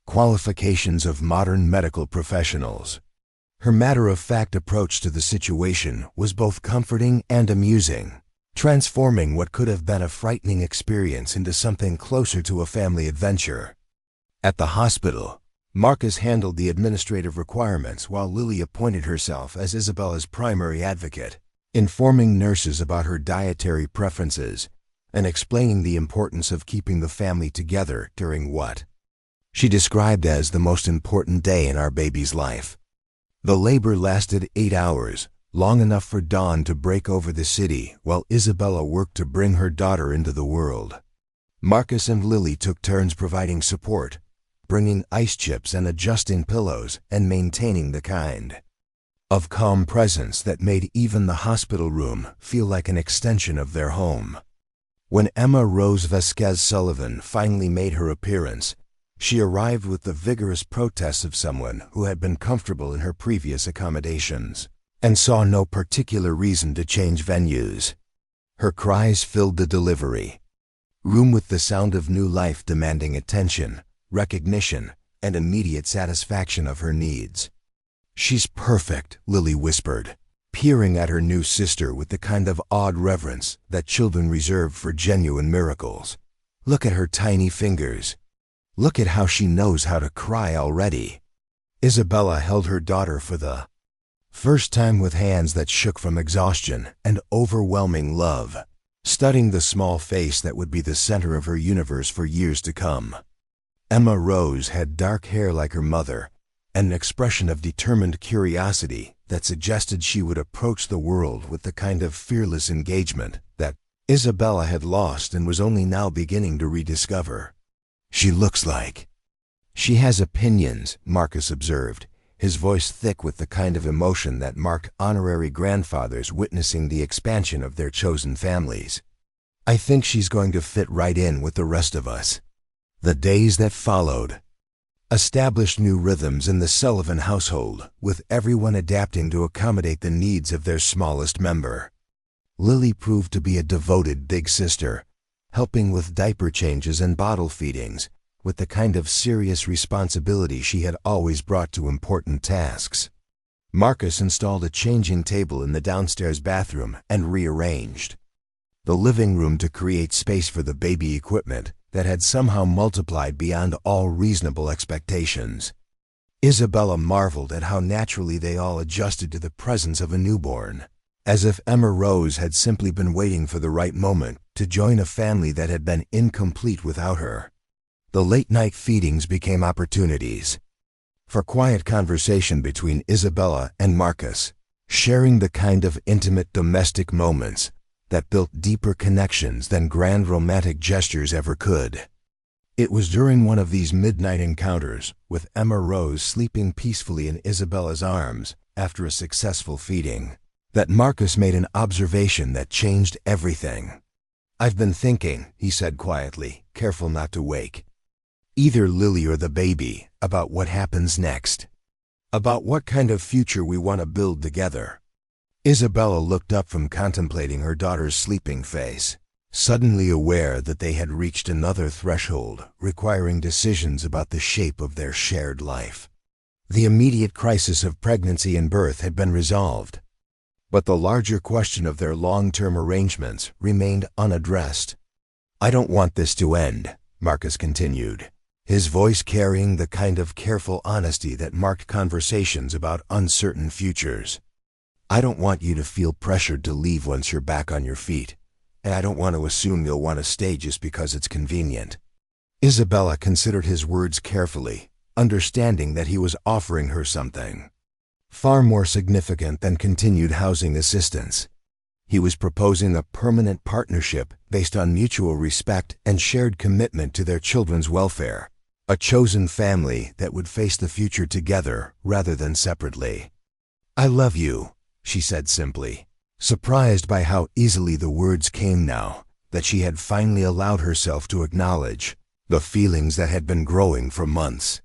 qualifications of modern medical professionals. Her matter-of-fact approach to the situation was both comforting and amusing, transforming what could have been a frightening experience into something closer to a family adventure. At the hospital, Marcus handled the administrative requirements while Lily appointed herself as Isabella's primary advocate, informing nurses about her dietary preferences and explaining the importance of keeping the family together during what she described as the most important day in our baby's life. The labor lasted 8 hours, long enough for dawn to break over the city while Isabella worked to bring her daughter into the world. Marcus and Lily took turns providing support, bringing ice chips and adjusting pillows and maintaining the kind of calm presence that made even the hospital room feel like an extension of their home. When Emma Rose Vasquez Sullivan finally made her appearance, she arrived with the vigorous protests of someone who had been comfortable in her previous accommodations and saw no particular reason to change venues. Her cries filled the delivery room with the sound of new life demanding attention, recognition, and immediate satisfaction of her needs. "She's perfect," Lily whispered, peering at her new sister with the kind of awed reverence that children reserve for genuine miracles. "Look at her tiny fingers. Look at how she knows how to cry already." Isabella held her daughter for the first time with hands that shook from exhaustion and overwhelming love, studying the small face that would be the center of her universe for years to come. Emma Rose had dark hair like her mother, and an expression of determined curiosity that suggested she would approach the world with the kind of fearless engagement that Isabella had lost and was only now beginning to rediscover. "She looks like she has opinions," Marcus observed, his voice thick with the kind of emotion that marked honorary grandfathers witnessing the expansion of their chosen families. "I think she's going to fit right in with the rest of us." The days that followed established new rhythms in the Sullivan household, with everyone adapting to accommodate the needs of their smallest member. Lily proved to be a devoted big sister, helping with diaper changes and bottle feedings, with the kind of serious responsibility she had always brought to important tasks. Marcus installed a changing table in the downstairs bathroom and rearranged the living room to create space for the baby equipment that had somehow multiplied beyond all reasonable expectations. Isabella marveled at how naturally they all adjusted to the presence of a newborn, as if Emma Rose had simply been waiting for the right moment to join a family that had been incomplete without her. The late-night feedings became opportunities for quiet conversation between Isabella and Marcus, sharing the kind of intimate domestic moments that built deeper connections than grand romantic gestures ever could. It was during one of these midnight encounters, with Emma Rose sleeping peacefully in Isabella's arms after a successful feeding, that Marcus made an observation that changed everything. "I've been thinking," he said quietly, careful not to wake, "either Lily or the baby, about what happens next. About what kind of future we want to build together." Isabella looked up from contemplating her daughter's sleeping face, suddenly aware that they had reached another threshold requiring decisions about the shape of their shared life. The immediate crisis of pregnancy and birth had been resolved, but the larger question of their long-term arrangements remained unaddressed. "I don't want this to end," Marcus continued, his voice carrying the kind of careful honesty that marked conversations about uncertain futures. "I don't want you to feel pressured to leave once you're back on your feet, and I don't want to assume you'll want to stay just because it's convenient." Isabella considered his words carefully, understanding that he was offering her something far more significant than continued housing assistance. He was proposing a permanent partnership based on mutual respect and shared commitment to their children's welfare, a chosen family that would face the future together rather than separately. "I love you," she said simply, surprised by how easily the words came now that she had finally allowed herself to acknowledge the feelings that had been growing for months.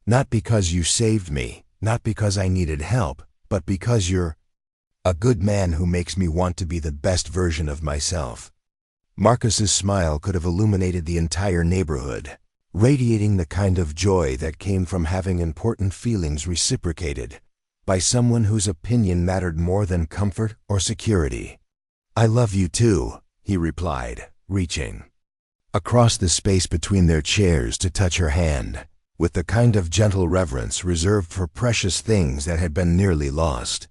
"Not because you saved me, not because I needed help, but because you're a good man who makes me want to be the best version of myself." Marcus's smile could have illuminated the entire neighborhood, radiating the kind of joy that came from having important feelings reciprocated by someone whose opinion mattered more than comfort or security. "I love you too," he replied, reaching across the space between their chairs to touch her hand, with the kind of gentle reverence reserved for precious things that had been nearly lost.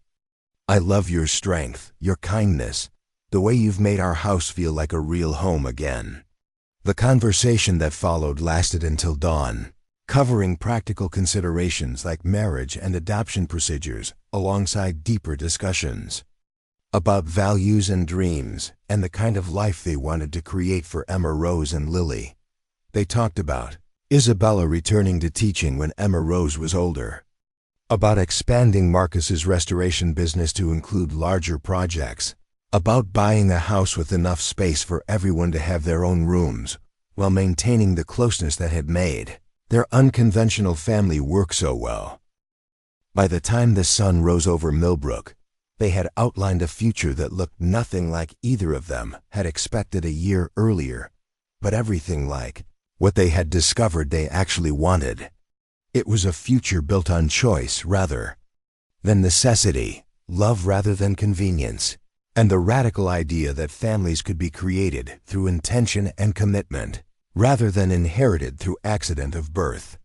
"I love your strength, your kindness, the way you've made our house feel like a real home again." The conversation that followed lasted until dawn, covering practical considerations like marriage and adoption procedures alongside deeper discussions about values and dreams and the kind of life they wanted to create for Emma Rose and Lily. They talked about Isabella returning to teaching when Emma Rose was older, about expanding Marcus's restoration business to include larger projects, about buying a house with enough space for everyone to have their own rooms, while maintaining the closeness that had made their unconventional family work so well. By the time the sun rose over Millbrook, they had outlined a future that looked nothing like either of them had expected a year earlier, but everything like what they had discovered they actually wanted. It was a future built on choice rather than necessity, love rather than convenience, and the radical idea that families could be created through intention and commitment, rather than inherited through accident of birth.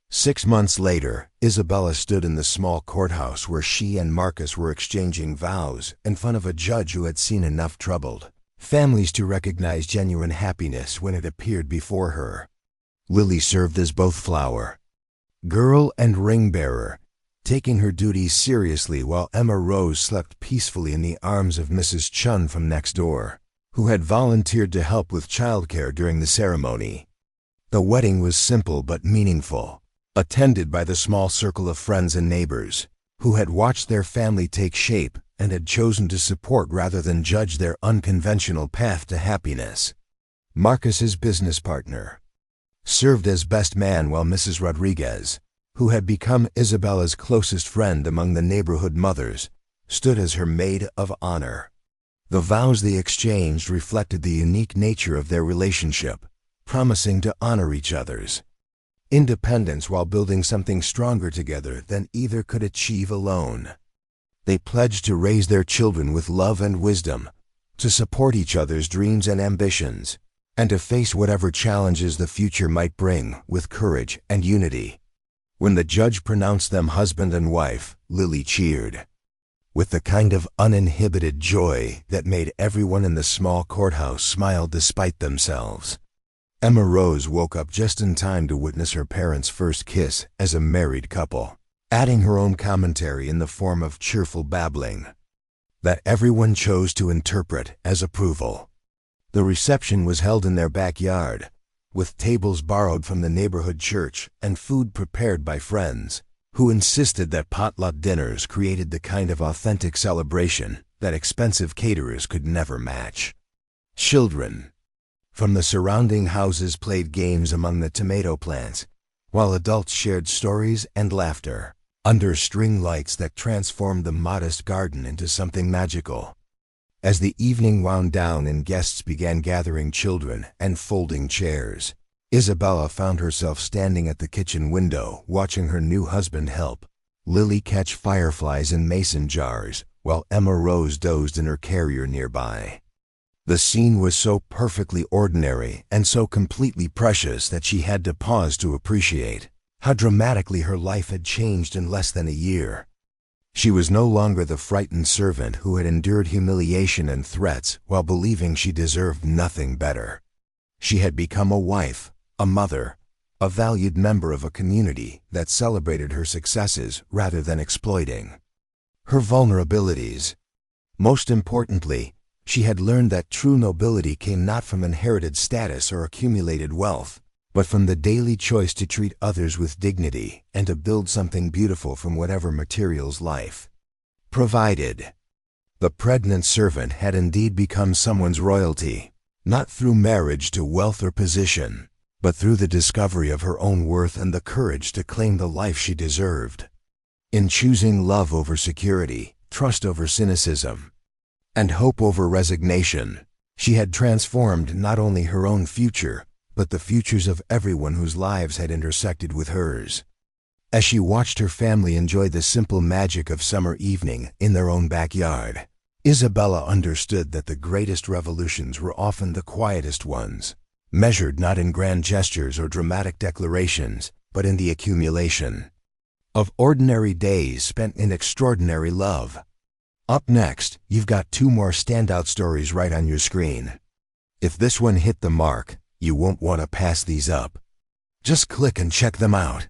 6 months later, Isabella stood in the small courthouse where she and Marcus were exchanging vows in front of a judge who had seen enough troubled families to recognize genuine happiness when it appeared before her. Lily served as both flower girl and ring bearer, taking her duties seriously while Emma Rose slept peacefully in the arms of Mrs. Chun from next door, who had volunteered to help with childcare during the ceremony. The wedding was simple but meaningful, attended by the small circle of friends and neighbors, who had watched their family take shape and had chosen to support rather than judge their unconventional path to happiness. Marcus's business partner served as best man while Mrs. Rodriguez, who had become Isabella's closest friend among the neighborhood mothers, stood as her maid of honor. The vows they exchanged reflected the unique nature of their relationship, promising to honor each other's independence while building something stronger together than either could achieve alone. They pledged to raise their children with love and wisdom, to support each other's dreams and ambitions, and to face whatever challenges the future might bring with courage and unity. When the judge pronounced them husband and wife, Lily cheered with the kind of uninhibited joy that made everyone in the small courthouse smile despite themselves. Emma Rose woke up just in time to witness her parents' first kiss as a married couple, adding her own commentary in the form of cheerful babbling that everyone chose to interpret as approval. The reception was held in their backyard, with tables borrowed from the neighborhood church and food prepared by friends, who insisted that potluck dinners created the kind of authentic celebration that expensive caterers could never match. Children from the surrounding houses played games among the tomato plants, while adults shared stories and laughter under string lights that transformed the modest garden into something magical. As the evening wound down and guests began gathering children and folding chairs, Isabella found herself standing at the kitchen window watching her new husband help Lily catch fireflies in mason jars while Emma Rose dozed in her carrier nearby. The scene was so perfectly ordinary and so completely precious that she had to pause to appreciate how dramatically her life had changed in less than a year. She was no longer the frightened servant who had endured humiliation and threats while believing she deserved nothing better. She had become a wife, a mother, a valued member of a community that celebrated her successes rather than exploiting her vulnerabilities. Most importantly, she had learned that true nobility came not from inherited status or accumulated wealth, but from the daily choice to treat others with dignity and to build something beautiful from whatever materials life provided. The pregnant servant had indeed become someone's royalty, not through marriage to wealth or position, but through the discovery of her own worth and the courage to claim the life she deserved. In choosing love over security, trust over cynicism, and hope over resignation, she had transformed not only her own future, but the futures of everyone whose lives had intersected with hers. As she watched her family enjoy the simple magic of summer evening in their own backyard, Isabella understood that the greatest revolutions were often the quietest ones, measured not in grand gestures or dramatic declarations, but in the accumulation of ordinary days spent in extraordinary love. Up next, you've got 2 more standout stories right on your screen. If this one hit the mark, you won't want to pass these up. Just click and check them out.